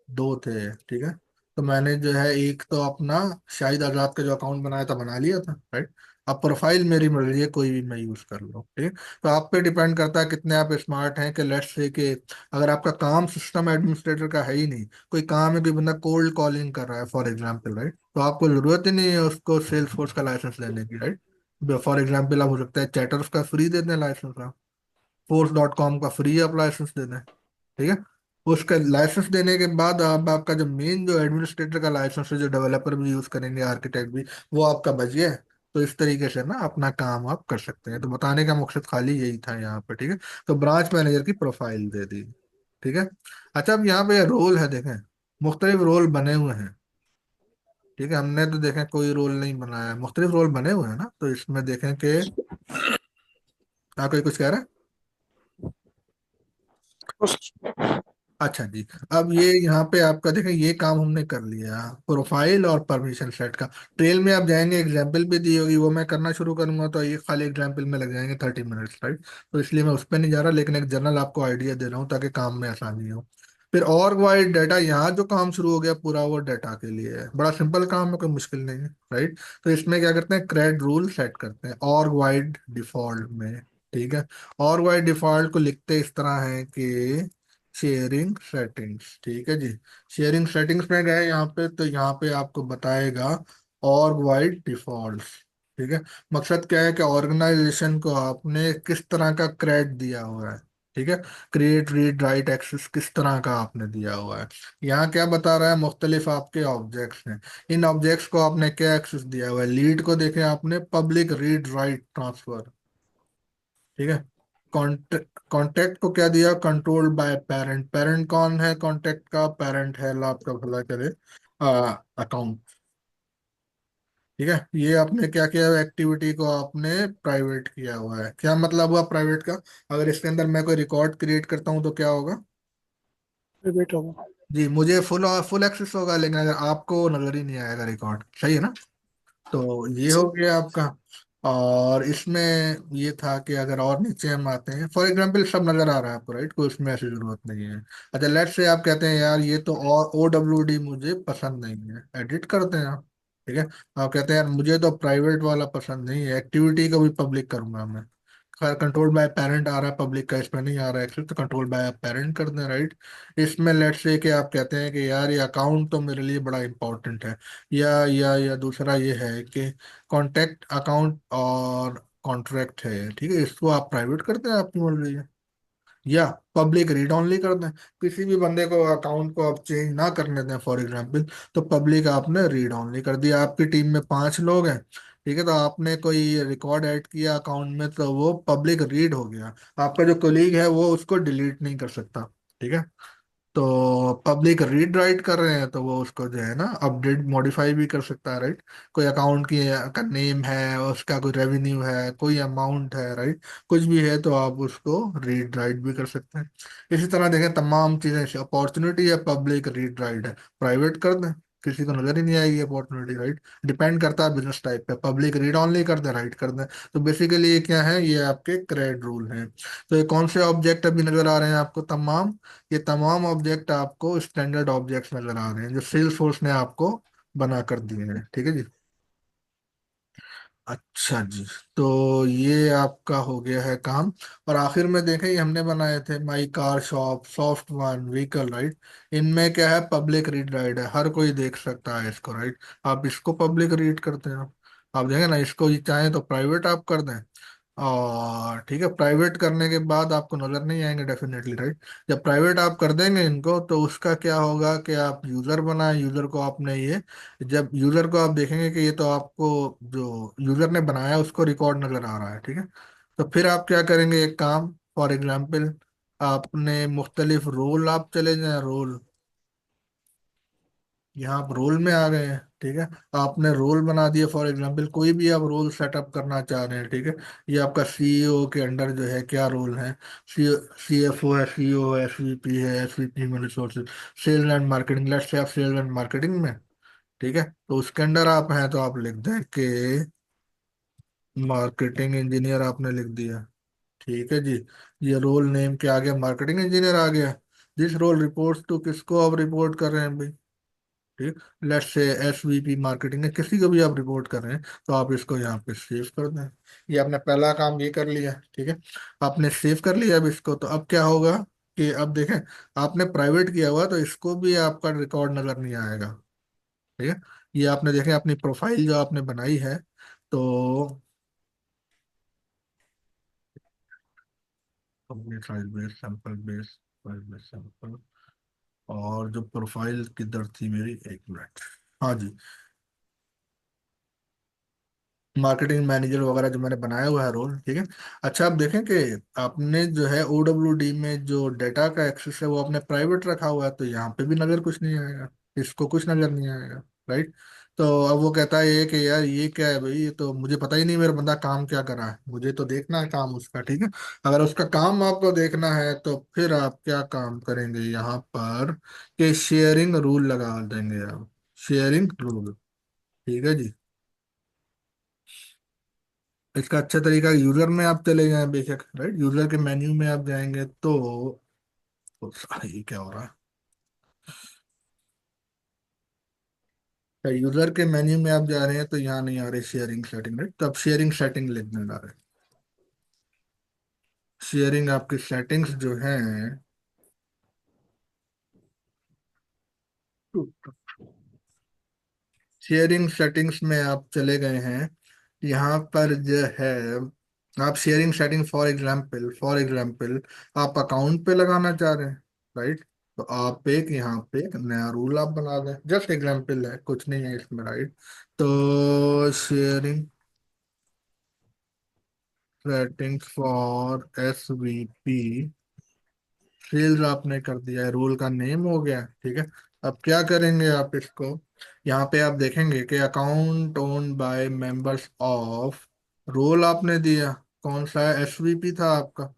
दो थे। ठीक है। तो मैंने जो है एक तो अपना शाहिद आजाद का जो अकाउंट बनाया था बना लिया था, राइट। अब प्रोफाइल मेरी मर्जी है, कोई भी मैं यूज कर लूँ, ठीक है। तो आप पे डिपेंड करता है कितने आप स्मार्ट हैं, कि लेट्स से कि अगर आपका काम सिस्टम एडमिनिस्ट्रेटर का है ही नहीं, कोई काम है, कोई बंदा कोल्ड कॉलिंग कर रहा है फॉर एग्जाम्पल, राइट, तो आपको जरूरत ही नहीं है उसको सेल्स फोर्स का लाइसेंस लेने की, राइट। फॉर एग्जाम्पल आप हो सकता है चैटर्स का फ्री दे दें लाइसेंस, फोर्स.com का फ्री आप लाइसेंस दे दें। ठीक है। उसका लाइसेंस देने के बाद आप आपका जो मेन जो एडमिनिस्ट्रेटर का लाइसेंस है, जो डेवलपर भी यूज करेंगे, आर्किटेक्ट भी, वो आपका बच गया है। तो इस तरीके से ना अपना काम आप कर सकते हैं। तो बताने का मकसद खाली यही था यहाँ पे, ठीक है। तो ब्रांच मैनेजर की प्रोफाइल दे दी। ठीक है। अच्छा अब यहाँ पे रोल है, देखें मुख्तलिफ रोल बने हुए हैं। ठीक है। हमने तो देखें कोई रोल नहीं बनाया, मुख्तलिफ रोल बने हुए हैं ना, तो इसमें देखें कि कोई कुछ कह रहा है। अच्छा जी। अब ये यहाँ पे आपका देखें, ये काम हमने कर लिया, प्रोफाइल और परमिशन सेट का। ट्रेल में आप जाएंगे, एग्जाम्पल भी दी होगी, वो मैं करना शुरू करूंगा तो ये खाली एग्जाम्पल में लग जाएंगे 30 मिनट्स, राइट। तो इसलिए मैं उस पर नहीं जा रहा, लेकिन एक जनरल आपको आइडिया दे रहा हूँ ताकि काम में आसानी हो। फिर org वाइड डाटा, यहाँ जो काम शुरू हो गया पूरा वो डाटा के लिए है, बड़ा सिंपल काम है, कोई मुश्किल नहीं है, राइट। तो इसमें क्या करते हैं, क्रेड रूल सेट करते हैं org वाइड डिफॉल्ट में, ठीक है। org वाइड डिफॉल्ट को लिखते इस तरह है कि शेयरिंग सेटिंग्स, ठीक है जी। शेयरिंग सेटिंग्स में गए यहाँ पे, तो यहाँ पे आपको बताएगा org वाइड डिफॉल्ट, ठीक है। मकसद क्या है कि ऑर्गेनाइजेशन को आपने किस तरह का क्रेड दिया हुआ है, ठीक है। क्रिएट रीड राइट एक्सेस किस तरह का आपने दिया हुआ है। यहाँ क्या बता रहा है, मुख्तलिफ आपके ऑब्जेक्ट्स हैं, इन ऑब्जेक्ट्स को आपने क्या एक्सेस दिया हुआ है। लीड को देखें आपने, पब्लिक रीड राइट ट्रांसफर, ठीक है। कॉन्टेक्ट को क्या दिया, कंट्रोल बाय पेरेंट। पेरेंट कौन है, कॉन्टेक्ट का पेरेंट है, अल्लाह आपका भला करे, अकाउंट, ठीक है। ये आपने क्या किया, एक्टिविटी को आपने प्राइवेट किया हुआ है। क्या मतलब हुआ प्राइवेट का, अगर इसके अंदर मैं कोई रिकॉर्ड क्रिएट करता हूँ तो क्या होगा वेट होगा। जी, मुझे फुल फुल एक्सेस होगा, लेकिन अगर आपको नजर ही नहीं आएगा रिकॉर्ड, सही है ना। तो ये हो जी। गया आपका। और इसमें ये था कि अगर और नीचे हम आते हैं, फॉर एग्जांपल सब नजर आ रहा है आपको, राइट, कोई उसमें ऐसी जरूरत नहीं है। अच्छा, लेट से आप कहते हैं यार ये तो और OWD मुझे पसंद नहीं है, एडिट करते हैं आप, ठीक है। आप कहते हैं यार मुझे तो प्राइवेट वाला पसंद नहीं है, एक्टिविटी को भी पब्लिक करूंगा मैं। कंट्रोल बाय पेरेंट आ रहा है, पब्लिक का इसमें नहीं आ रहा है एक्सेस, तो कंट्रोल बाय पेरेंट कर दें, राइट। इसमें लेट से कि आप कहते हैं कि यार ये अकाउंट तो मेरे लिए बड़ा इंपॉर्टेंट है, या दूसरा ये है कि कॉन्टैक्ट अकाउंट और कॉन्ट्रैक्ट है, ठीक है, इसको आप प्राइवेट करते हैं, आपकी मर्जी है। या पब्लिक रीड ऑनली कर दें, किसी भी बंदे को अकाउंट को आप चेंज ना करने दें फॉर एग्जांपल, तो पब्लिक आपने रीड ऑनली कर दिया। आपकी टीम में 5 लोग हैं, ठीक है, तो आपने कोई रिकॉर्ड ऐड किया अकाउंट में, तो वो पब्लिक रीड हो गया। आपका जो कोलीग है वो उसको डिलीट नहीं कर सकता, ठीक है। तो पब्लिक रीड राइट कर रहे हैं तो वो उसको जो है ना अपडेट मॉडिफाई भी कर सकता है, राइट। कोई अकाउंट की का नेम है, उसका कोई रेवेन्यू है, कोई अमाउंट है, राइट, कुछ भी है तो आप उसको रीड राइट भी कर सकते हैं। इसी तरह देखें तमाम चीजें, अपॉर्चुनिटी है पब्लिक रीड राइट है, प्राइवेट कर दें, किसी को नजर ही नहीं आएगी अपॉर्चुनिटी, राइट। डिपेंड करता है बिजनेस टाइप पे, पब्लिक रीड ऑनली कर दें, राइट कर दें। तो बेसिकली ये क्या है, ये आपके क्रेड रूल हैं। तो ये कौन से ऑब्जेक्ट अभी नजर आ रहे हैं आपको, तमाम, ये तमाम ऑब्जेक्ट आपको स्टैंडर्ड ऑब्जेक्ट्स नजर आ रहे हैं जो सेल्स फोर्स ने आपको बना कर दिए हैं, ठीक है जी। अच्छा जी, तो ये आपका हो गया है काम। और आखिर में देखें, ये हमने बनाए थे my car shop, soft one vehicle, right. इनमें क्या है, पब्लिक रीड राइट है, हर कोई देख सकता है इसको, राइट। आप इसको पब्लिक रीड करते हैं, आप देखें ना, इसको ये चाहें तो प्राइवेट आप कर दें, और ठीक है, प्राइवेट करने के बाद आपको नजर नहीं आएंगे डेफिनेटली, राइट। जब प्राइवेट आप कर देंगे इनको, तो उसका क्या होगा कि आप यूजर बनाए, यूजर को आपने ये, जब यूजर को आप देखेंगे कि ये तो आपको जो यूजर ने बनाया उसको रिकॉर्ड नजर आ रहा है, ठीक है। तो फिर आप क्या करेंगे, एक काम, फॉर एग्जाम्पल आपने मुख्तलिफ रोल, आप चले जाएं रोल, यहाँ आप रोल में आ गए हैं, ठीक है। आपने रोल बना दिया, फॉर एग्जांपल कोई भी आप रोल सेटअप करना चाह रहे हैं, ठीक है। ये आपका CEO के अंडर जो है क्या रोल है, CFO है, CEO है, SVP है, SVP human resources, sales and marketing, let's say आप सेल्स एंड मार्केटिंग में, ठीक है, तो उसके अंडर आप हैं, तो आप लिख दें कि मार्केटिंग इंजीनियर आपने लिख दिया, ठीक है जी। ये रोल नेम क्या आ गया, मार्केटिंग इंजीनियर आ गया। दिस रोल रिपोर्ट्स टू, किसको आप रिपोर्ट कर रहे हैं भाई, ठीक। लेट्स से SVP मार्केटिंग है, किसी को भी आप रिपोर्ट कर रहे हैं, तो आप इसको यहाँ पे सेव कर दें। ये आपने पहला काम ये कर लिया, ठीक है। आपने सेव कर लिया अब इसको, तो अब क्या होगा कि अब देखें, आपने प्राइवेट किया हुआ तो इसको भी आपका रिकॉर्ड नजर नहीं आएगा, ठीक है। ये आपने देखें अपनी प्रोफाइल जो आपने बनाई है, तो company size base, sample base, file base sample, और जो प्रोफाइल किधर थी मेरी, 1 मिनट, हाँ जी, मार्केटिंग मैनेजर वगैरह जो मैंने बनाया हुआ है रोल, ठीक है। अच्छा, आप देखें कि आपने जो है OWD में जो डाटा का एक्सेस है वो आपने प्राइवेट रखा हुआ है, तो यहाँ पे भी नजर कुछ नहीं आएगा, इसको कुछ नजर नहीं आएगा, राइट। तो अब वो कहता है ये कि यार ये क्या है भाई, ये तो मुझे पता ही नहीं मेरा बंदा काम क्या कर रहा है, मुझे तो देखना है काम उसका, ठीक है। अगर उसका काम आपको देखना है तो फिर आप क्या काम करेंगे यहाँ पर, कि शेयरिंग रूल लगा देंगे आप, शेयरिंग रूल, ठीक है जी। इसका अच्छा तरीका, यूजर में आप चले जाएं बेशक, राइट, यूजर के मेन्यू में आप जाएंगे तो ये क्या हो रहा है, यूजर के मेन्यू में आप जा रहे हैं तो यहाँ नहीं आ रहे शेयरिंग सेटिंग, राइट? तो आप शेयरिंग सेटिंग लिखने जा रहे हैं। शेयरिंग आपकी सेटिंग्स जो है, शेयरिंग सेटिंग्स में आप चले गए हैं। यहाँ पर जो है, आप शेयरिंग सेटिंग फॉर एग्जाम्पल आप अकाउंट पे लगाना चाह रहे हैं, राइट? तो आप एक यहाँ पे एक नया रूल आप बना दें, जस्ट एग्जाम्पल है, कुछ नहीं है इसमें, राइट? तो sharing settings for SVP sales आपने कर दिया है, रूल का नेम हो गया, ठीक है। अब क्या करेंगे आप इसको, यहाँ पे आप देखेंगे कि account own by members of, role आपने दिया कौन सा है, SVP था आपका।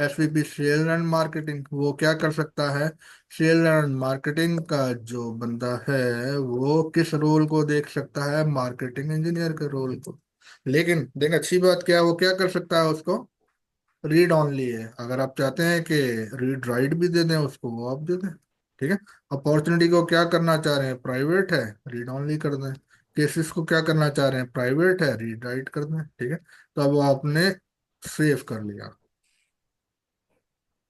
SVP सेल एंड मार्केटिंग, वो क्या कर सकता है, सेल एंड मार्केटिंग का जो बंदा है वो किस रोल को देख सकता है, मार्केटिंग इंजीनियर के रोल को। लेकिन देख अच्छी बात क्या है, वो क्या कर सकता है उसको, रीड ऑनली है। अगर आप चाहते हैं कि रीड राइट भी दे दें उसको, वो आप दे दें, ठीक है। अपॉर्चुनिटी को क्या करना चाह रहे हैं, प्राइवेट है, रीड ऑनली कर दें। केसेस को क्या करना चाह रहे हैं, प्राइवेट है, रीड राइट कर दें, ठीक है। तो अब आपने सेव कर लिया,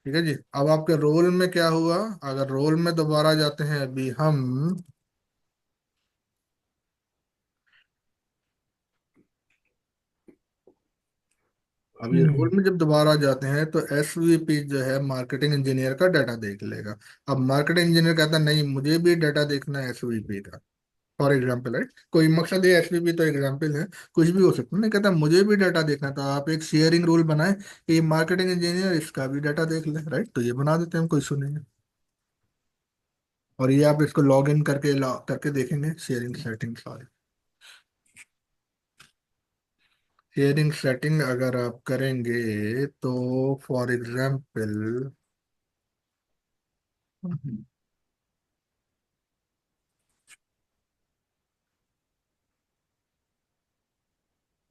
ठीक है जी। अब आपके रोल में क्या हुआ, अगर रोल में दोबारा जाते हैं अभी हम, अभी रोल हम्म। में जब दोबारा जाते हैं तो SVP जो है मार्केटिंग इंजीनियर का डाटा देख लेगा। अब मार्केटिंग इंजीनियर कहता है नहीं मुझे भी डाटा देखना है SVP का, फॉर एग्जाम्पल, राइट? कोई मकसद है, SVP तो एग्जाम्पल है, कुछ भी हो सकता है, नहीं कहता मुझे भी डाटा देखना था, आप एक शेयरिंग रूल बनाए कि मार्केटिंग इंजीनियर इसका भी डाटा देख ले, राइट? तो ये बना देते हैं हम, कोई इशू नहीं है। और ये आप इसको लॉग इन करके करके देखेंगे शेयरिंग सेटिंग सारे। शेयरिंग सेटिंग अगर आप करेंगे तो फॉर एग्जाम्पल,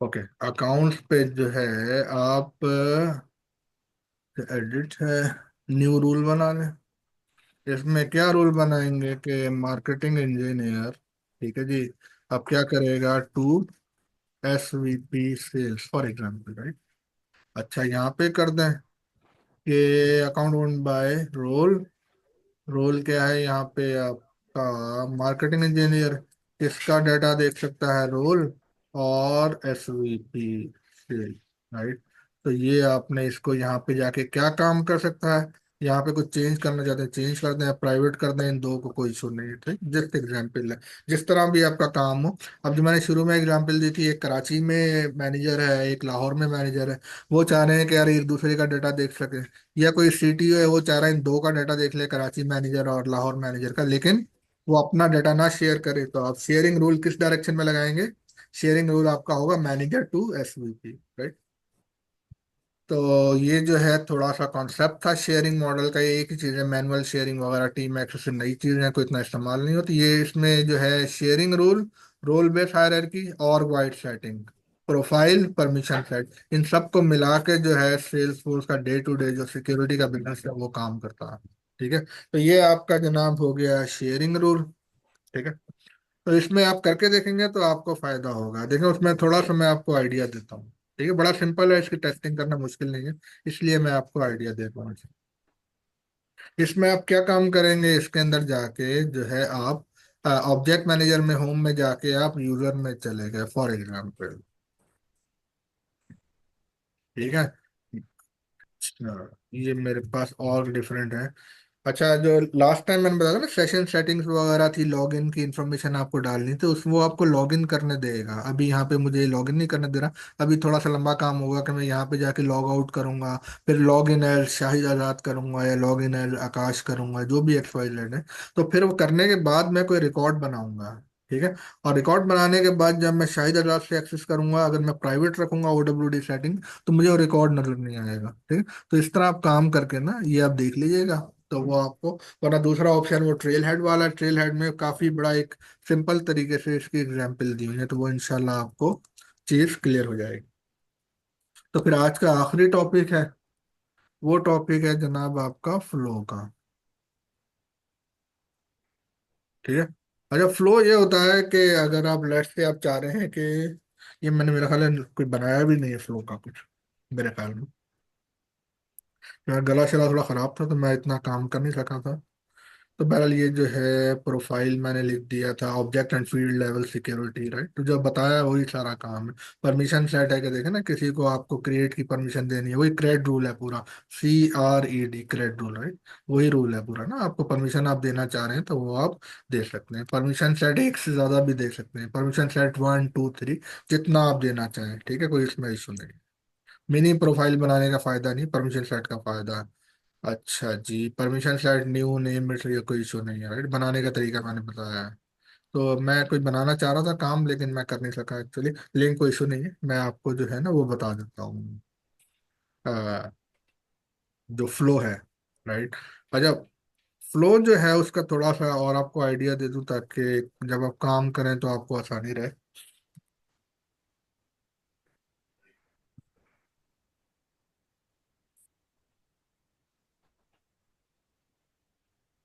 ओके, अकाउंट्स पे जो है आप, एडिट है, न्यू रूल बना लें। इसमें क्या रूल बनाएंगे कि मार्केटिंग इंजीनियर, ठीक है जी, अब क्या करेगा, to SVP sales for example, right? अच्छा यहाँ पे कर दें कि account owned by role, role क्या है यहाँ पे आपका, मार्केटिंग इंजीनियर, किसका डाटा देख सकता है, रोल और SVP सेल, राइट? तो ये आपने इसको यहाँ पे जाके क्या काम कर सकता है, यहाँ पे कुछ चेंज करना चाहते हैं चेंज कर दें, प्राइवेट कर दें, इन दो को कोई इशू नहीं है, ठीक? जस्ट एग्जाम्पल है, जिस तरह भी आपका काम हो। अब जो मैंने शुरू में एग्जाम्पल दी थी, एक कराची में मैनेजर है, एक लाहौर में मैनेजर है, वो चाह रहे हैं कि यार एक दूसरे का डाटा देख सके, या कोई CTO है वो चाह रहा है इन दो का डाटा देख ले, कराची मैनेजर और लाहौर मैनेजर का, लेकिन वो अपना डाटा ना शेयर करे। तो आप शेयरिंग रूल किस डायरेक्शन में लगाएंगे, शेयरिंग रूल आपका होगा मैनेजर टू SVP, राइट? तो ये जो है थोड़ा सा कॉन्सेप्ट था शेयरिंग मॉडल का, ये एक ही चीज़ है, मैनुअल शेयरिंग वगैरह टीम एक्सेस से नई चीज़ है, कोई इतना इस्तेमाल नहीं होती। ये इसमें जो है sharing rule, role based hierarchy और wide setting, profile, permission set, इन सबको मिला के जो है सेल्स फोर्स का डे टू डे जो सिक्योरिटी का बिजनेस है वो काम करता है, ठीक है। तो ये आपका जनाब हो गया शेयरिंग रूल, ठीक है। तो इसमें आप करके देखेंगे तो आपको फायदा होगा। देखें उसमें थोड़ा सा मैं आपको आइडिया देता हूँ, ठीक है, बड़ा सिंपल है, इसकी टेस्टिंग करना मुश्किल नहीं है, इसलिए मैं आपको आइडिया दे पाऊँ। इसमें आप क्या काम करेंगे, इसके अंदर जाके जो है आप ऑब्जेक्ट मैनेजर में, होम में जाके आप यूजर में चले गए फॉर एग्जाम्पल, ठीक है। अच्छा, ये मेरे पास और डिफरेंट है। अच्छा, जो लास्ट टाइम मैंने बताया था ना सेशन सेटिंग्स वगैरह थी, लॉगिन की इंफॉर्मेशन आपको डालनी थी, उस वो आपको लॉगिन करने देगा। अभी यहाँ पे मुझे लॉगिन नहीं करने दे रहा, अभी थोड़ा सा लंबा काम होगा कि मैं यहाँ पे जाके लॉग आउट करूंगा, फिर लॉग इन एज शाहिद आजाद करूंगा या लॉग इन एज आकाश करूंगा, जो भी XYZ है। तो फिर वो करने के बाद मैं कोई रिकॉर्ड बनाऊंगा, ठीक है। और रिकॉर्ड बनाने के बाद जब मैं शाहिद आजाद से एक्सेस करूंगा, अगर मैं प्राइवेट रखूंगा OWD सेटिंग, तो मुझे वो रिकॉर्ड नजर नहीं आएगा, ठीक है। तो इस तरह आप काम करके ना ये आप देख लीजिएगा, तो वो आपको, वरना दूसरा ऑप्शन वो ट्रेल हेड वाला है, ट्रेल हेड में काफी बड़ा एक सिंपल तरीके से इसकी एग्जांपल दी हुई है, तो वो इंशाल्लाह आपको चीज क्लियर हो जाएगी। तो फिर आज का आखिरी टॉपिक है, वो टॉपिक है जनाब आपका फ्लो का, ठीक है। अच्छा, फ्लो ये होता है कि अगर आप लेट्स से आप चाह रहे हैं कि ये मैंने मेरा ख्याल है कोई बनाया भी नहीं है फ्लो का कुछ, मेरे ख्याल में। मेरा गला शला थोड़ा खराब था तो मैं इतना काम कर नहीं सका था। तो बहरहाल ये जो है प्रोफाइल मैंने लिख दिया था, object and field level security, right. तो जो बताया वही सारा काम है। परमिशन सेट है कि देखे ना, किसी को आपको क्रिएट की परमिशन देनी है, वही क्रेड रूल है पूरा। CRED, CRED rule, right. वही रूल है पूरा ना, आपको परमिशन आप देना चाह रहे हैं तो वो आप दे सकते हैं। परमिशन सेट एक से ज्यादा भी दे सकते हैं, परमिशन सेट 1 2 3, जितना आप देना चाहें, ठीक है, कोई इसमें इशू नहीं। मिनी प्रोफाइल बनाने का फायदा नहीं, परमिशन सेट का फायदा है। अच्छा जी, परमिशन सेट न्यू नेम, ये कोई इशू नहीं है, राइट। बनाने का तरीका मैंने बताया है। तो मैं कोई बनाना चाह रहा था काम, लेकिन मैं कर नहीं सका एक्चुअली, लेकिन कोई इशू नहीं है, मैं आपको जो है ना वो बता देता हूँ। अ, जो फ्लो है, राइट। अच्छा, फ्लो जो है उसका थोड़ा सा और आपको आइडिया दे दूं, ताकि जब आप काम करें तो आपको आसानी रहे।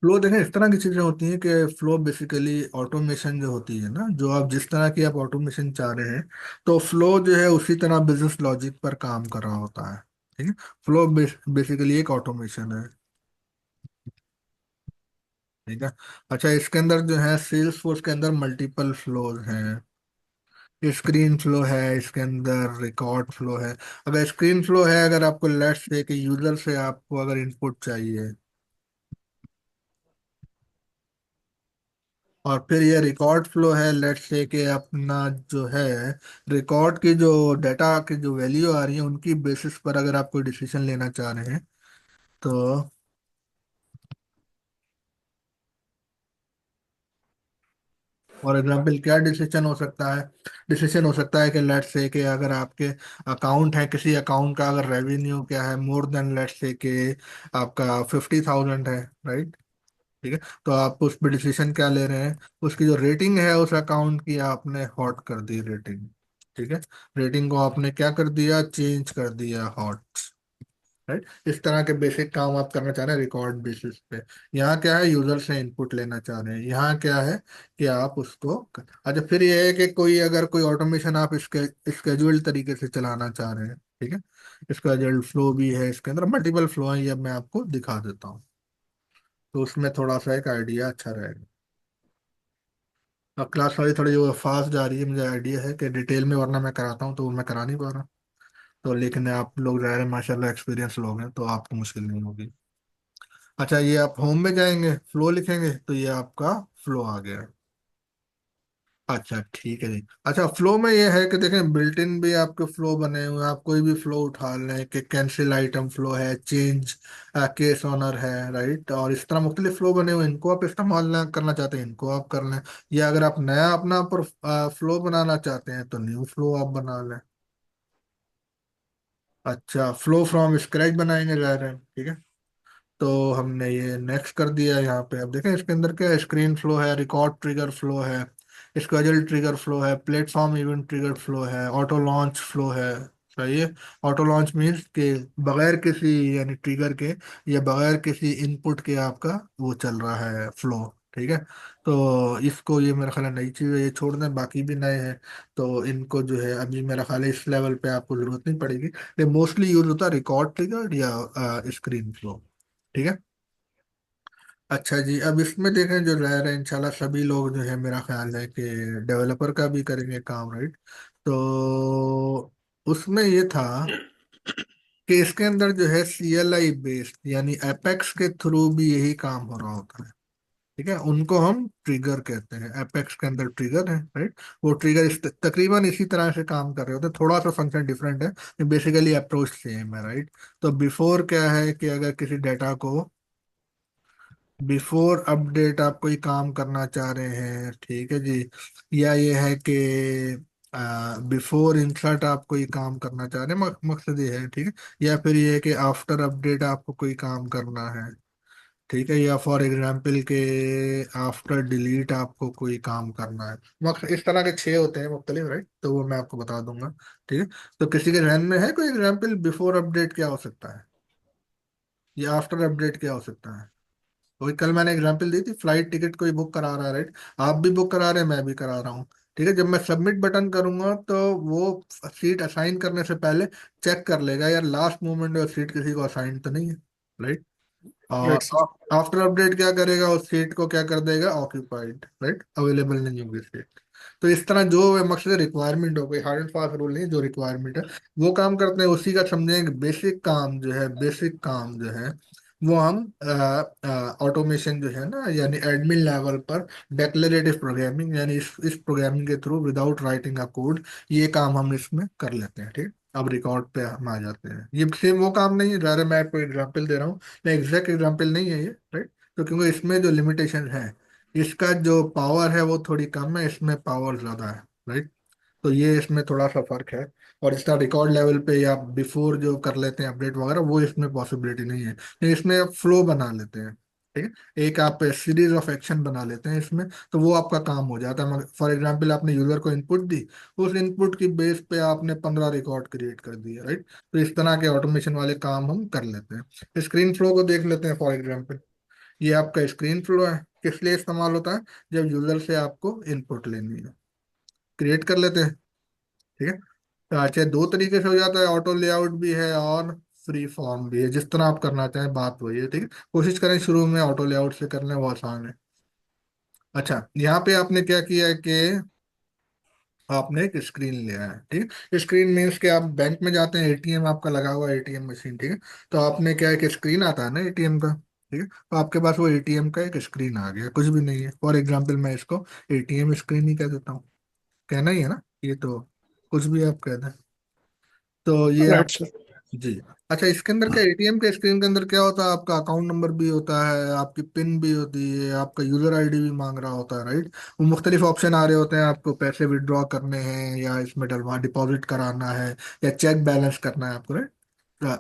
फ्लो देखें, इस तरह की चीजें होती हैं कि फ्लो बेसिकली ऑटोमेशन जो होती है ना, जो आप जिस तरह की आप ऑटोमेशन चाह रहे हैं, तो फ्लो जो है उसी तरह बिजनेस लॉजिक पर काम कर रहा होता है, ठीक है। फ्लो बेसिकली एक ऑटोमेशन है, ठीक है। अच्छा, इसके अंदर जो है सेल्स फोर्स के अंदर मल्टीपल फ्लोज हैं। स्क्रीन फ्लो है, इसके अंदर रिकॉर्ड फ्लो है। अगर स्क्रीन फ्लो है, अगर आपको लेट्स से कि यूजर से आपको अगर इनपुट चाहिए, और फिर ये रिकॉर्ड फ्लो है, लेट्स से कि अपना जो है रिकॉर्ड की जो डाटा की जो वैल्यू आ रही है उनकी बेसिस पर अगर आप कोई डिसीजन लेना चाह रहे हैं तो। फॉर एग्जाम्पल क्या डिसीजन हो सकता है? डिसीजन हो सकता है कि लेट्स से कि अगर आपके अकाउंट है, किसी अकाउंट का अगर रेवेन्यू क्या है मोर देन लेट्स से कि आपका 50,000 है, राइट। ठीक है, तो आप उस पर डिसीजन क्या ले रहे हैं? उसकी जो रेटिंग है उस अकाउंट की आपने हॉट कर दी रेटिंग, ठीक है। रेटिंग को आपने क्या कर दिया? चेंज कर दिया, हॉट, राइट। इस तरह के बेसिक काम आप करना चाह रहे हैं रिकॉर्ड बेसिस पे। यहाँ क्या है? यूजर से इनपुट लेना चाह रहे हैं। यहाँ क्या है कि आप उसको अच्छा, फिर ये है कि कोई अगर कोई ऑटोमेशन आप इसके स्केड्यूल्ड तरीके से चलाना चाह रहे हैं, ठीक है। स्केड्यूल्ड फ्लो भी है, इसके अंदर मल्टीपल फ्लो है, ये मैं आपको दिखा देता हूँ। तो उसमें थोड़ा सा एक आइडिया अच्छा रहेगा। अब क्लास वाली थोड़ी वो फास्ट जा रही है, मुझे आइडिया है कि डिटेल में, वरना मैं कराता हूँ तो वो मैं करा नहीं पा रहा। तो लेकिन आप लोग ज़ाहिर है माशाल्लाह एक्सपीरियंस लोग हैं, तो आपको मुश्किल नहीं होगी। अच्छा, ये आप होम में जाएंगे, फ्लो लिखेंगे तो ये आपका फ्लो आ गया। अच्छा ठीक है जी। अच्छा, फ्लो में ये है कि देखें बिल्ट इन भी आपके फ्लो बने हुए हैं। आप कोई भी फ्लो उठा लें कि कैंसिल आइटम फ्लो है, चेंज केस ऑनर है, राइट। और इस तरह मुख्तलिफ फ्लो बने हुए हैं, इनको आप इस्तेमाल ना करना चाहते हैं इनको आप कर लें। या अगर आप नया अपना पर फ्लो बनाना चाहते हैं तो न्यू फ्लो आप बना लें। अच्छा, फ्लो फ्रॉम स्क्रैच बनाएंगे ज़ाहिर है, ठीक है। तो हमने ये नेक्स्ट कर दिया। यहाँ पे अब देखें इसके अंदर क्या है? स्क्रीन फ्लो है, रिकॉर्ड ट्रिगर फ्लो है, स्केड्यूल ट्रिगर फ्लो है, प्लेटफॉर्म इवेंट ट्रिगर फ्लो है, ऑटो लॉन्च फ्लो है। सही है। ऑटो लॉन्च मीन्स के बगैर किसी यानी ट्रिगर के या बगैर किसी इनपुट के आपका वो चल रहा है फ्लो, ठीक है। तो इसको, ये मेरा ख्याल है नई चीज़ है, ये छोड़ दें, बाकी भी नए हैं। तो इनको जो है अभी मेरा ख्याल है इस लेवल पे आपको जरूरत नहीं पड़ेगी, लेकिन मोस्टली यूज होता है रिकॉर्ड ट्रिगर या स्क्रीन फ्लो, ठीक है। अच्छा जी, अब इसमें देखें जो रह रहे हैं इंशाल्लाह सभी लोग जो है, मेरा ख्याल है कि डेवलपर का भी करेंगे काम, राइट। तो उसमें ये था कि इसके अंदर जो है CLI बेस्ड यानी एपेक्स के थ्रू भी यही काम हो रहा होता है, ठीक है। उनको हम ट्रिगर कहते हैं, एपेक्स के अंदर ट्रिगर है, राइट। वो ट्रिगर तकरीबन इसी तरह से काम कर रहे होते हैं, थोड़ा सा फंक्शन डिफरेंट है, बेसिकली अप्रोच सेम है, राइट। तो बिफोर क्या है कि अगर किसी डाटा को बिफोर अपडेट आप कोई काम करना चाह रहे हैं, ठीक है जी। या ये है कि बिफोर इंसर्ट आप कोई काम करना चाह रहे हैं, मकसद ये है, ठीक है। या फिर ये है कि आफ्टर अपडेट आपको कोई काम करना है, ठीक है। या फॉर एग्जाम्पल के आफ्टर डिलीट आपको कोई काम करना है। मकसद इस तरह के 6 होते हैं मुख्तलिफ, राइट। तो वो मैं आपको बता दूंगा, ठीक है। तो किसी के जहन में है कोई एग्जाम्पल बिफोर अपडेट क्या हो सकता है या आफ्टर अपडेट क्या हो सकता है? वही कल मैंने एग्जांपल दी थी, फ्लाइट टिकट कोई बुक करा रहा है, राइट? आप भी बुक करा रहे हैं, मैं भी करा रहा हूँ। ठीक है, जब मैं सबमिट बटन करूंगा तो वो सीट असाइन करने से पहले चेक कर लेगा यार लास्ट मोमेंट में वो सीट किसी को असाइन तो नहीं है, राइट? राइट और सर। आफ्टर अपडेट क्या करेगा, उस सीट को क्या कर देगा, ऑक्यूपाइड, राइट, अवेलेबल नहीं होगी सीट। तो इस तरह जो मकसद रिक्वायरमेंट हो गई, हार्ड एंड फास्ट रूल नहीं, जो रिक्वायरमेंट है वो काम करते हैं, उसी का समझेंगे। बेसिक काम जो है, बेसिक काम जो है वो हम ऑटोमेशन जो है ना, यानी एडमिन लेवल पर डेक्लेरेटिव प्रोग्रामिंग, यानी इस प्रोग्रामिंग के through without writing a code, ये काम हम इसमें कर लेते हैं। ठीक, अब रिकॉर्ड पे हम आ जाते हैं। ये सेम वो काम नहीं है, ज़्यादा मैं आपको एग्जांपल दे रहा हूँ, मैं एग्जैक्ट एग्जांपल नहीं है ये, राइट? तो क्योंकि इसमें जो लिमिटेशन है, इसका जो पावर है वो थोड़ी कम है, इसमें पावर ज़्यादा है, राइट? तो ये इसमें थोड़ा सा फर्क है। और इसका रिकॉर्ड लेवल पे या बिफोर जो कर लेते हैं अपडेट वगैरह, वो इसमें पॉसिबिलिटी नहीं है, लेकिन इसमें आप फ्लो बना लेते हैं। ठीक है, एक आप सीरीज ऑफ एक्शन बना लेते हैं इसमें, तो वो आपका काम हो जाता है। फॉर एग्जांपल आपने यूजर को इनपुट दी, उस इनपुट की बेस पे आपने 15 रिकॉर्ड क्रिएट कर दिए, राइट? तो इस तरह के ऑटोमेशन वाले काम हम कर लेते हैं। स्क्रीन फ्लो को देख लेते हैं फॉर एग्जांपल। ये आपका स्क्रीन फ्लो है, किस लिए इस्तेमाल होता है? जब यूजर से आपको इनपुट लेनी है, क्रिएट कर लेते हैं। ठीक है, तो अच्छा, दो तरीके से हो जाता है, ऑटो लेआउट भी है और फ्री फॉर्म भी है, जिस तरह आप करना चाहें, बात वही है। ठीक है, कोशिश करें शुरू में ऑटो लेआउट से कर लें, वो आसान है। अच्छा, यहाँ पे आपने क्या किया है कि आपने एक स्क्रीन लिया है। ठीक है, स्क्रीन मीन्स कि आप बैंक में जाते हैं, एटीएम आपका लगा हुआ है, एटीएम मशीन, ठीक है? तो आपने क्या है कि स्क्रीन आता है ना एटीएम का, ठीक है? तो आपके पास वो एटीएम का एक स्क्रीन आ गया, कुछ भी नहीं है, फॉर एग्जांपल मैं इसको एटीएम स्क्रीन ही कह देता हूँ, कहना ही है ना, ये तो कुछ भी आप कह दें। तो ये राइट आप, सर। जी। अच्छा, इसके अंदर क्या, एटीएम के स्क्रीन के अंदर क्या होता है, आपका अकाउंट नंबर भी होता है, आपकी पिन भी होती है, आपका यूजर आईडी भी मांग रहा होता है, राइट? वो मुख्तलिफ ऑप्शन आ रहे होते हैं, आपको पैसे विड्रॉ करने हैं या इसमें डलवा डिपॉजिट कराना है या चेक बैलेंस करना है आपको, राइट?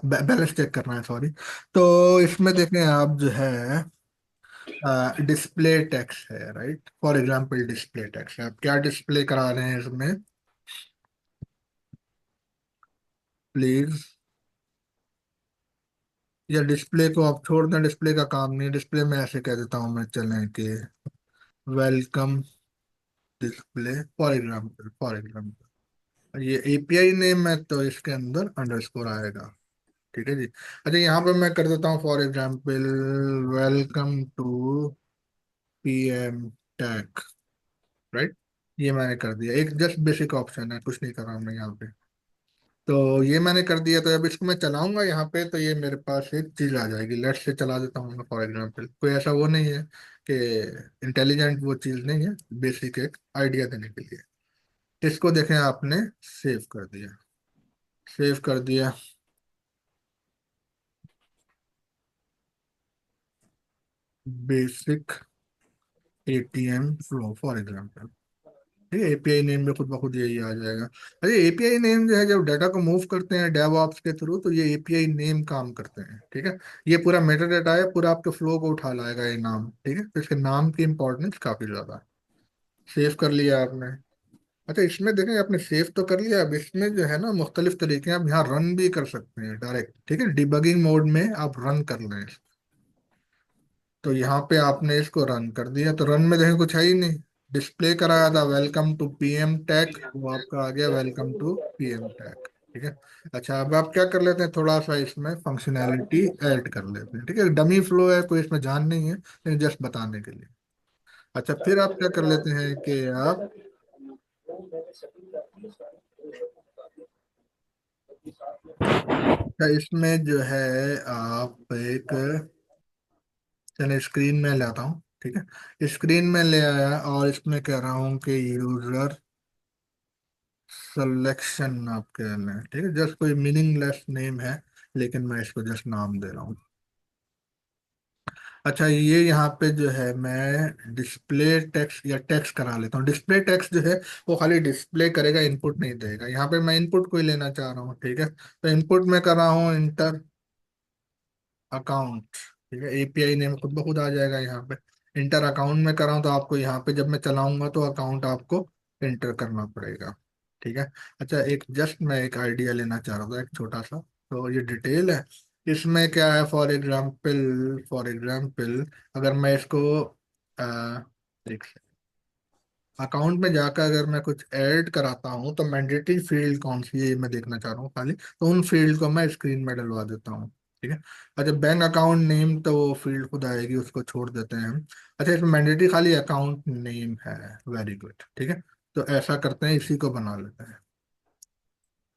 बैलेंस चेक करना है, सॉरी। तो इसमें देखें आप जो है, डिस्प्ले टेक्स्ट है, right? For example display text है, आप क्या डिस्प्ले करा रहे हैं इसमें, प्लीज? या डिस्प्ले को आप छोड़ दें, डिस्प्ले का काम नहीं है, डिस्प्ले में ऐसे कह देता हूँ मैं, चलें कि वेलकम डिस्प्ले, फॉर एग्जाम्पल ये एपीआई नेम है, तो इसके अंदर अंडरस्कोर आएगा। ठीक है जी। अच्छा, यहाँ पे मैं कर देता हूँ for example welcome to PM tech, right? ये मैंने कर दिया, एक जस्ट बेसिक ऑप्शन है, कुछ नहीं कर रहा हूँ मैं यहाँ पे। तो ये मैंने कर दिया, तो अब इसको मैं चलाऊंगा यहाँ पे, तो ये मेरे पास एक चीज आ जाएगी, लेट से चला देता हूँ मैं फॉर एग्जांपल। कोई ऐसा वो नहीं है कि इंटेलिजेंट वो चीज नहीं है, बेसिक एक आइडिया देने के लिए। इसको देखें, आपने सेव कर दिया, सेव कर दिया, basic ATM flow for example. ठीक है, एपीआई नेम में खुद ब खुद यही आ जाएगा। अरे एपीआई नेम जो है, जब डाटा को मूव करते हैं डेवऑप्स के थ्रू, तो ये एपीआई नेम काम करते हैं। ठीक है, ये पूरा मेटा डाटा है, पूरा आपके फ्लो को उठा लाएगा ये नाम। ठीक है, तो इसके नाम की इंपॉर्टेंस काफी ज्यादा है। सेव कर लिया आपने। अच्छा, इसमें देखें, आपने सेव तो कर लिया, अब इसमें जो है ना मुख्तलिफ तरीके हैं, आप यहाँ रन भी कर सकते हैं डायरेक्ट। ठीक है, डिबगिंग मोड में आप रन कर लें। तो यहाँ पे आपने इसको रन कर दिया, तो रन में देखें कुछ है ही नहीं, डिस्प्ले कराया था वेलकम टू पीएम टैक, वो आपका आ गया वेलकम टू पीएम टैक। ठीक है। अच्छा, अब आप क्या कर लेते हैं, थोड़ा सा इसमें फंक्शनैलिटी ऐड कर लेते हैं। ठीक है, डमी फ्लो है, कोई इसमें जान नहीं है, लेकिन जस्ट बताने के लिए। अच्छा, फिर आप क्या कर लेते हैं कि आप, अच्छा, इसमें जो है आप एक, चलिए स्क्रीन में लाता हूँ। ठीक है, स्क्रीन में ले आया और इसमें कह रहा हूँ कि यूजर सिलेक्शन आप कह लें। ठीक है, जस्ट कोई मीनिंगलेस नेम है, लेकिन मैं इसको जस्ट नाम दे रहा हूँ। अच्छा, ये यहाँ पे जो है मैं डिस्प्ले टेक्स्ट या टेक्स्ट करा लेता हूँ। डिस्प्ले टेक्स्ट जो है वो खाली डिस्प्ले करेगा, इनपुट नहीं देगा। यहाँ पे मैं इनपुट कोई लेना चाह रहा हूँ। ठीक है, तो इनपुट में कर रहा हूँ इंटर अकाउंट। ठीक है, एपीआई नेम खुद ब खुद आ जाएगा यहाँ पे। इंटर अकाउंट में कराऊँ तो आपको यहाँ पे जब मैं चलाऊंगा तो अकाउंट आपको इंटर करना पड़ेगा। ठीक है। अच्छा, एक जस्ट मैं एक आइडिया लेना चाह रहा था, एक छोटा सा, तो ये डिटेल है, इसमें क्या है, फॉर एग्जाम्पल अगर मैं इसको देख, अकाउंट में जाकर अगर मैं कुछ ऐड कराता हूँ तो मैंडेटरी फील्ड कौन सी है ये मैं देखना चाह रहा हूँ खाली, तो उन फील्ड को मैं स्क्रीन में डलवा देता हूँ। ठीक है। अच्छा, बैंक अकाउंट नेम तो वो फील्ड खुद आएगी, उसको छोड़ देते हैं हम। अच्छा, इसमें मैंडेटरी खाली अकाउंट नेम है। Very good. ठीक है, तो ऐसा करते हैं, इसी को बना लेते हैं।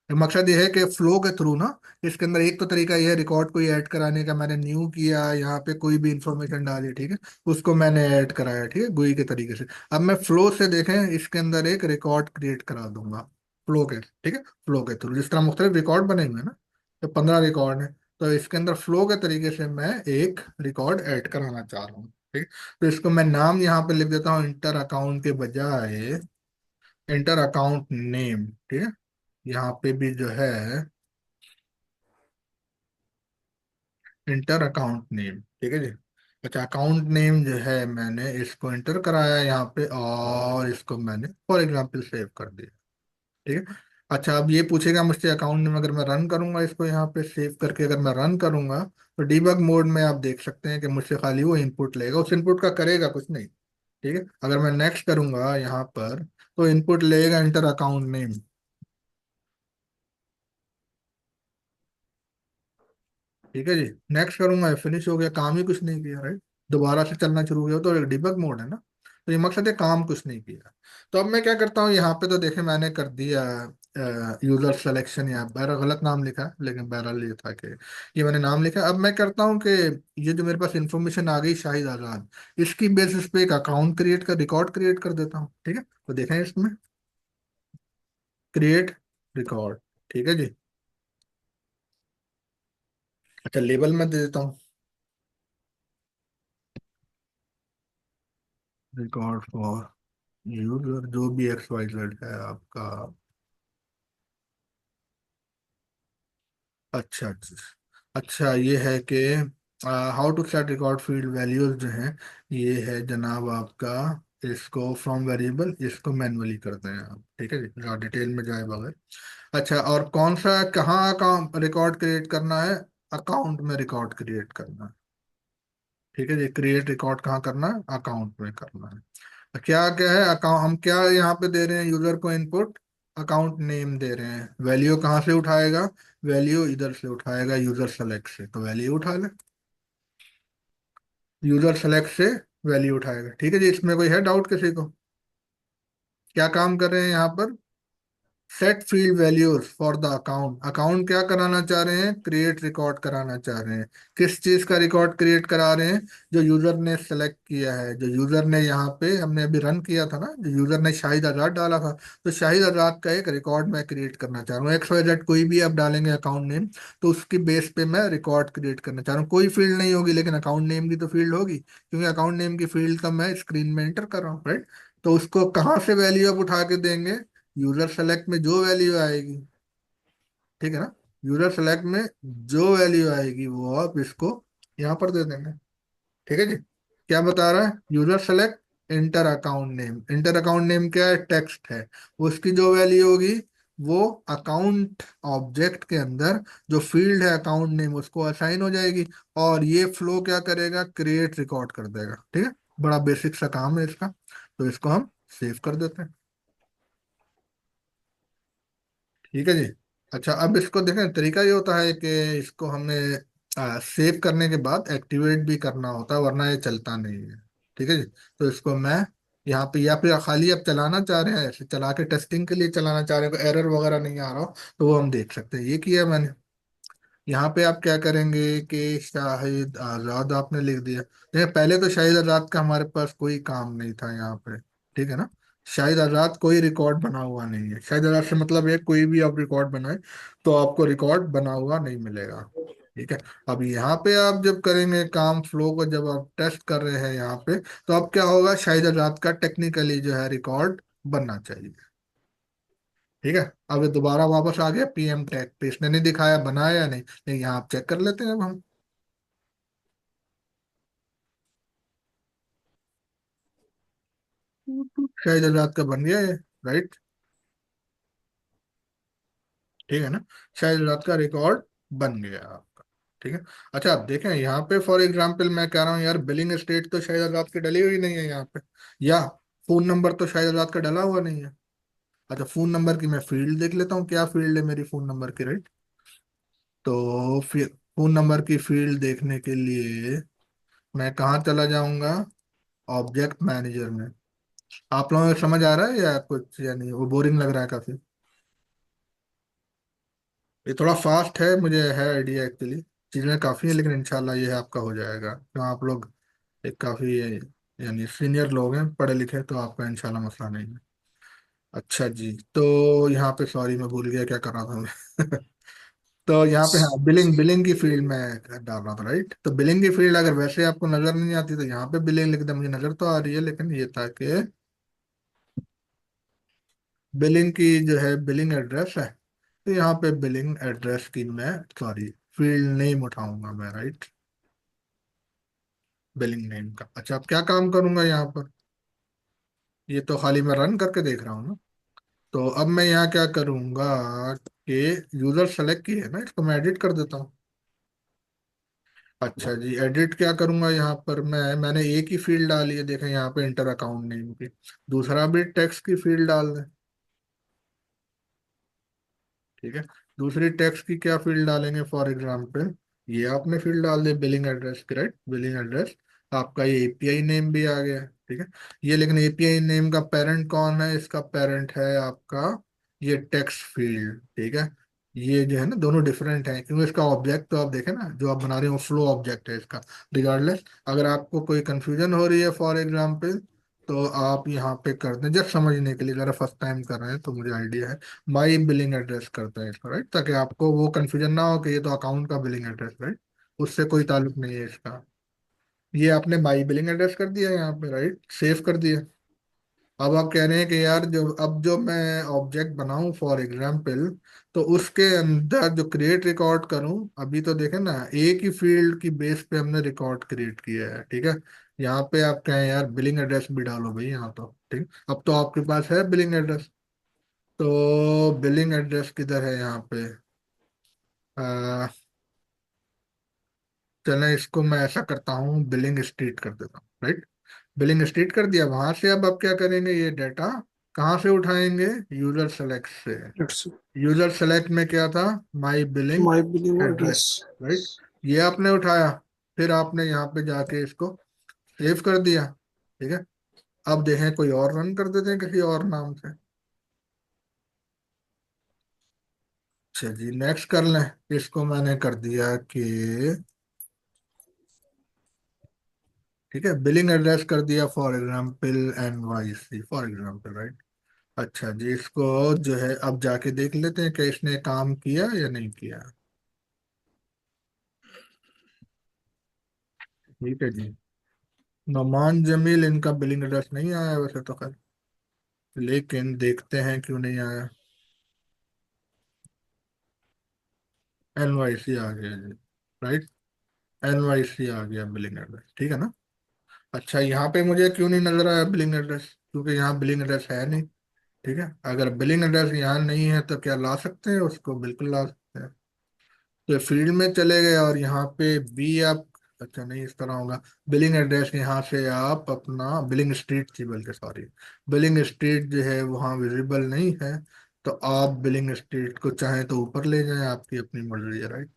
मकसद ये है कि फ्लो के थ्रू ना, इसके अंदर एक तो तरीका ये है रिकॉर्ड कोई ऐड कराने का, मैंने न्यू किया यहाँ पे कोई भी इंफॉर्मेशन डाली, ठीक है, उसको मैंने ऐड कराया, ठीक है, गुई के तरीके से। अब मैं फ्लो से देखें, इसके अंदर एक रिकॉर्ड क्रिएट करा दूंगा फ्लो के, ठीक है, फ्लो के थ्रू जिस तरह मुख्तलिफ रिकॉर्ड बने हुए हैं ना, तो 15 रिकॉर्ड है, तो इसके अंदर फ्लो के तरीके से मैं एक रिकॉर्ड ऐड कराना चाह रहा हूँ। ठीक है, तो इसको मैं नाम यहाँ पे लिख देता हूँ इंटर अकाउंट के बजाय इंटर अकाउंट नेम। ठीक है, यहाँ पे भी जो है इंटर अकाउंट नेम, ठीक है जी। अच्छा, अकाउंट नेम जो है मैंने इसको इंटर कराया यहाँ पे, और इसको मैंने फॉर एग्जांपल सेव कर दिया। ठीक है। अच्छा, अब ये पूछेगा मुझसे अकाउंट नेम, अगर मैं रन करूंगा इसको यहाँ पे सेव करके, अगर मैं रन करूंगा तो डीबग मोड में आप देख सकते हैं कि मुझसे खाली वो इनपुट लेगा, उस इनपुट का करेगा कुछ नहीं। ठीक है, अगर मैं नेक्स्ट करूंगा यहाँ पर तो इनपुट लेगा इंटर अकाउंट नेम। ठीक है जी, नेक्स्ट करूंगा, फिनिश हो गया, काम ही कुछ नहीं किया, राइट। दोबारा से चलना शुरू किया तो एक डिबग मोड है ना, तो ये मकसद है काम कुछ नहीं किया। तो अब मैं क्या करता हूँ यहाँ पे, तो देखे मैंने कर दिया यूजर सिलेक्शन, या बहरहाल गलत नाम लिखा है, लेकिन बहरहाल ये था कि ये मैंने नाम लिखा। अब मैं करता हूँ कि ये जो मेरे पास इंफॉर्मेशन आ गई शाहिद आजाद, इसकी बेसिस पे एक अकाउंट क्रिएट कर, रिकॉर्ड क्रिएट कर देता हूँ। ठीक है, तो देखें इसमें क्रिएट रिकॉर्ड। ठीक है जी। अच्छा, लेबल में दे देता हूँ रिकॉर्ड फॉर यूजर, जो भी एक्स वाई जेड है आपका। अच्छा अच्छा। अच्छा, ये है कि how to set record field values जो हैं, ये है जनाब आपका, इसको फ्रॉम वेरिएबल, इसको मैनुअली करते हैं आप। ठीक है जी, ज़्यादा डिटेल में जाए बगैर। अच्छा, और कौन सा कहाँ अकाउंट रिकॉर्ड क्रिएट करना है, अकाउंट में रिकॉर्ड क्रिएट करना है। ठीक है जी, क्रिएट रिकॉर्ड कहाँ करना है, अकाउंट में करना है। क्या क्या है अकाउंट, हम क्या यहाँ पे दे रहे हैं यूजर को इनपुट, अकाउंट नेम दे रहे हैं। वैल्यू कहाँ से उठाएगा, वैल्यू इधर से उठाएगा यूजर सेलेक्ट से, तो वैल्यू उठा ले, यूजर सेलेक्ट से वैल्यू उठाएगा। ठीक है जी, इसमें कोई है डाउट किसी को, क्या काम कर रहे हैं यहाँ पर, set field values for the account. Account क्या कराना चाह रहे हैं, क्रिएट रिकॉर्ड कराना चाह रहे हैं। किस चीज का रिकॉर्ड क्रिएट करा रहे हैं, जो यूजर ने सेलेक्ट किया है, जो यूजर ने यहाँ पे हमने अभी रन किया था ना, जो यूजर ने शाहिद आजाद डाला था, तो शाहिद आजाद का एक रिकॉर्ड मैं क्रिएट करना चाह रहा हूँ। एक्स वाई जेड कोई भी आप डालेंगे अकाउंट नेम, तो उसकी बेस पे मैं रिकॉर्ड क्रिएट करना चाह रहा हूँ। कोई फील्ड नहीं होगी, लेकिन अकाउंट नेम की तो फील्ड होगी, क्योंकि अकाउंट नेम की फील्ड का मैं स्क्रीन में एंटर कर रहा हूँ, राइट। तो उसको कहाँ से वैल्यू आप उठा के देंगे, यूजर सेलेक्ट में जो वैल्यू आएगी, ठीक है ना, यूजर सेलेक्ट में जो वैल्यू आएगी वो आप इसको यहाँ पर दे देंगे। ठीक है जी, क्या बता रहा है, user select inter account name, inter account name क्या है, टेक्स्ट है, उसकी जो वैल्यू होगी वो अकाउंट ऑब्जेक्ट के अंदर जो फील्ड है अकाउंट नेम, उसको असाइन हो जाएगी, और ये फ्लो क्या करेगा, क्रिएट रिकॉर्ड कर देगा। ठीक है, बड़ा बेसिक सा काम है इसका, तो इसको हम सेव कर देते हैं। ठीक है जी। अच्छा, अब इसको देखें, तरीका ये होता है कि इसको हमें सेव करने के बाद एक्टिवेट भी करना होता है, वरना ये चलता नहीं है। ठीक है जी, तो इसको मैं यहाँ पे, या फिर खाली आप चलाना चाह रहे हैं, ऐसे चला के टेस्टिंग के लिए चलाना चाह रहे हैं, एरर वगैरह नहीं आ रहा हो, तो वो हम देख सकते हैं। ये किया मैंने, यहाँ पे आप क्या करेंगे कि शाहिद आजाद आपने लिख दिया। देखिए, पहले तो शाहिद आजाद का हमारे पास कोई काम नहीं था यहाँ पे, ठीक है ना। शाहिद आजाद कोई रिकॉर्ड बना हुआ नहीं है, शाहिद आजाद से मतलब है कोई भी आप रिकॉर्ड बनाए तो आपको रिकॉर्ड बना हुआ नहीं मिलेगा। ठीक है, अब यहाँ पे आप जब करेंगे काम फ्लो को, जब आप टेस्ट कर रहे हैं यहाँ पे, तो अब क्या होगा, शाहिद आजाद का टेक्निकली जो है रिकॉर्ड बनना चाहिए। ठीक है, अब ये दोबारा वापस आ गया पीएम टैग पे, इसने नहीं दिखाया बनाया या नहीं, लेकिन यहाँ आप चेक कर लेते हैं अब हम, शाहिद आजाद का बन गया ये, राइट। ठीक है ना, शाहिद आजाद का रिकॉर्ड बन गया आपका। ठीक है। अच्छा आप देखें यहाँ पे फॉर एग्जाम्पल मैं कह रहा हूँ यार बिलिंग स्टेट तो शायद आजाद की डली हुई नहीं है यहाँ पे, या फोन नंबर तो शायद आजाद का डला हुआ नहीं है। अच्छा फोन नंबर की मैं फील्ड देख लेता हूँ, क्या फील्ड है मेरी फोन नंबर की, राइट। तो फिर फोन नंबर की फील्ड देखने के लिए मैं कहाँ चला जाऊंगा, ऑब्जेक्ट मैनेजर में। आप लोगों को समझ आ रहा है या कुछ, यानी वो बोरिंग लग रहा है काफी? ये थोड़ा फास्ट है, मुझे है आइडिया एक्चुअली, चीज़ें काफ़ी है, लेकिन इंशाल्लाह ये आपका हो जाएगा, तो आप लोग एक काफ़ी यानी सीनियर लोग हैं पढ़े लिखे, तो आपका इंशाल्लाह मसला नहीं है। अच्छा जी, तो यहाँ पे सॉरी मैं भूल गया क्या कर रहा था मैं तो यहाँ पे हाँ बिलिंग, बिलिंग की फील्ड में डाल रहा था, राइट। तो बिलिंग की फील्ड अगर वैसे आपको नजर नहीं आती तो यहाँ पे बिलिंग लिख दे, मुझे नजर तो आ रही है, लेकिन ये था कि बिलिंग की जो है बिलिंग एड्रेस है, तो यहाँ पे बिलिंग एड्रेस की मैं सॉरी फील्ड नेम उठाऊंगा मैं, राइट। बिलिंग नेम का, अच्छा अब क्या काम करूंगा यहाँ पर, ये तो खाली मैं रन करके देख रहा हूँ ना। तो अब मैं यहाँ क्या करूंगा कि यूजर सेलेक्ट की है ना, इसको मैं एडिट कर देता हूँ। अच्छा जी, एडिट क्या करूंगा यहाँ पर मैंने एक ही फील्ड डाली है, देखें यहाँ पे इंटर अकाउंट नेम की, दूसरा भी टेक्स्ट की फील्ड डाल दें। ठीक है, दूसरी टेक्स्ट की क्या फील्ड डालेंगे, फॉर एग्जाम्पल ये आपने फील्ड डाल दी बिलिंग एड्रेस की, राइट। बिलिंग एड्रेस, आपका ये एपीआई नेम भी आ गया, ठीक है। ये लेकिन एपीआई नेम का पेरेंट कौन है, इसका पेरेंट है आपका ये टेक्स्ट फील्ड, ठीक है। ये जो है ना दोनों डिफरेंट है, क्योंकि इसका ऑब्जेक्ट तो आप देखें ना जो आप बना रहे हो फ्लो ऑब्जेक्ट है इसका। रिगार्डलेस, अगर आपको कोई कंफ्यूजन हो रही है फॉर एग्जाम्पल, तो आप यहाँ पे कर दें जस्ट समझने के लिए, जरा फर्स्ट टाइम कर रहे हैं तो मुझे आइडिया है। माई बिलिंग एड्रेस करते हैं इसको, राइट, ताकि आपको वो कंफ्यूजन ना हो कि ये तो अकाउंट का बिलिंग एड्रेस, राइट, उससे कोई ताल्लुक नहीं है इसका। ये आपने माई बिलिंग एड्रेस कर दिया यहाँ पे, राइट, सेव कर दिया। अब आप कह रहे हैं कि यार जो अब जो मैं ऑब्जेक्ट बनाऊं फॉर एग्जाम्पल, तो उसके अंदर जो क्रिएट रिकॉर्ड करूं, अभी तो देखें ना एक ही फील्ड की बेस पे हमने रिकॉर्ड क्रिएट किया है, ठीक है। यहाँ पे आप कहें यार बिलिंग एड्रेस भी डालो भाई यहाँ तो, ठीक, अब तो आपके पास है बिलिंग एड्रेस। तो बिलिंग एड्रेस किधर है यहाँ पे, आ, चलें इसको मैं ऐसा करता हूँ बिलिंग स्ट्रीट कर देता हूँ, राइट। बिलिंग स्ट्रीट कर दिया, वहां से अब आप क्या करेंगे, ये डाटा कहाँ से उठाएंगे, यूजर सेलेक्ट से। Let's see. यूजर सेलेक्ट में क्या था, my billing My billing address, address. Right, ये आपने उठाया, फिर आपने यहाँ पे जाके इसको सेव कर दिया, ठीक है। अब देखें कोई और रन कर देते हैं किसी और नाम से। अच्छा जी नेक्स्ट कर लें, इसको मैंने कर दिया कि ठीक है, बिलिंग एड्रेस कर दिया for example NYC for example, right. अच्छा जी, इसको जो है अब जाके देख लेते हैं कि इसने काम किया या नहीं किया। ठीक है जी, नोमान जमील इनका बिलिंग एड्रेस नहीं आया वैसे तो खैर, लेकिन देखते हैं क्यों नहीं आया। NYC आ गया जी, राइट, NYC आ गया बिलिंग एड्रेस, ठीक है ना। अच्छा यहाँ पे मुझे क्यों नहीं नजर आया बिलिंग एड्रेस, क्योंकि यहाँ बिलिंग एड्रेस है नहीं, ठीक है। अगर बिलिंग एड्रेस यहाँ नहीं है तो क्या ला सकते हैं उसको, बिल्कुल ला सकते हैं। तो फील्ड में चले गए और यहाँ पे बी आप, अच्छा नहीं इस तरह होगा, बिलिंग एड्रेस यहाँ से आप अपना बिलिंग स्ट्रीट थी बल्कि सॉरी, बिलिंग स्ट्रीट जो है वहाँ विजिबल नहीं है, तो आप बिलिंग स्ट्रीट को चाहे तो ऊपर ले जाएं, आपकी अपनी मर्जी है, राइट।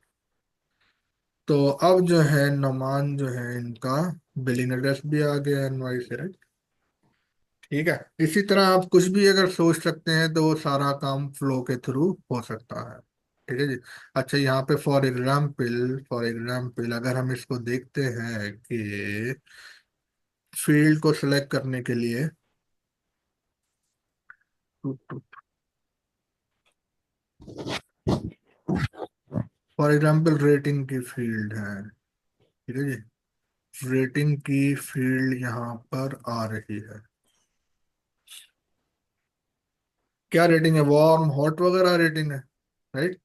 तो अब जो है नोमान जो है इनका बिलिंग एड्रेस भी आ गया NY से, राइट। ठीक है, इसी तरह आप कुछ भी अगर सोच सकते हैं तो वो सारा काम फ्लो के थ्रू हो सकता है, ठीक है जी। अच्छा यहाँ पे फॉर एग्जाम्पल अगर हम इसको देखते हैं कि फील्ड को सिलेक्ट करने के लिए फॉर एग्जाम्पल रेटिंग की फील्ड है, ठीक है जी, रेटिंग की फील्ड यहाँ पर आ रही है, क्या रेटिंग है, वार्म हॉट वगैरह रेटिंग है, राइट।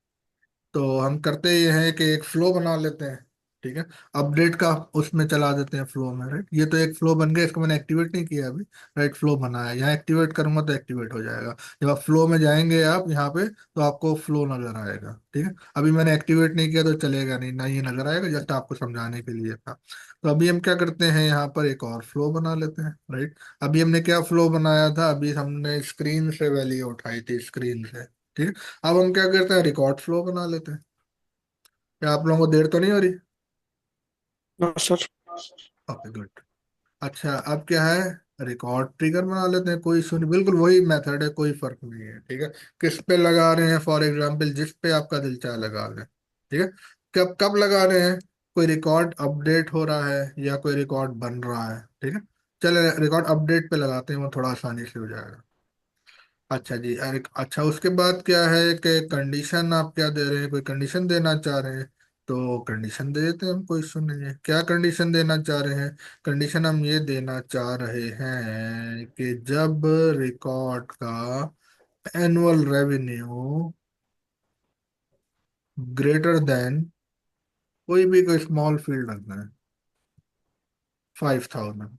तो हम करते ये हैं कि एक फ्लो बना लेते हैं, ठीक है। अपडेट का उसमें चला देते हैं फ्लो में, राइट। ये तो एक फ्लो बन गया, इसको मैंने एक्टिवेट नहीं किया अभी, राइट। फ्लो बना है, यहाँ एक्टिवेट करूंगा तो एक्टिवेट हो जाएगा। जब आप फ्लो में जाएंगे आप यहाँ पे, तो आपको फ्लो नजर आएगा, ठीक है। अभी मैंने एक्टिवेट नहीं किया तो चलेगा नहीं, ना ये नजर आएगा, जस्ट आपको समझाने के लिए था। तो अभी हम क्या करते हैं, यहाँ पर एक और फ्लो बना लेते हैं, राइट। अभी हमने क्या फ्लो बनाया था, अभी हमने स्क्रीन से वैल्यू उठाई थी, स्क्रीन से, ठीक है। अब हम क्या करते हैं, रिकॉर्ड फ्लो बना लेते हैं। क्या आप लोगों को देर तो नहीं हो रही? No sir. Okay good. अच्छा, अब क्या है, रिकॉर्ड ट्रिगर बना लेते हैं, कोई इशू नहीं, बिल्कुल वही मेथड है, कोई फर्क नहीं है, ठीक है। किस पे लगा रहे हैं, फॉर एग्जांपल जिस पे आपका दिल चाहे लगा लें, ठीक है। कब कब लगा रहे हैं, कोई रिकॉर्ड अपडेट हो रहा है या कोई रिकॉर्ड बन रहा है, ठीक है। चले रिकॉर्ड अपडेट पे लगाते हैं, वो थोड़ा आसानी से हो जाएगा। अच्छा जी, अरे अच्छा, उसके बाद क्या है कि कंडीशन आप क्या दे रहे हैं, कोई कंडीशन देना चाह रहे हैं तो कंडीशन दे देते हैं हम, कोई इशू नहीं है। क्या कंडीशन देना चाह रहे हैं, कंडीशन हम ये देना चाह रहे हैं कि जब रिकॉर्ड का एनुअल रेवेन्यू ग्रेटर देन, कोई भी कोई स्मॉल फील्ड रखना है, 5,000,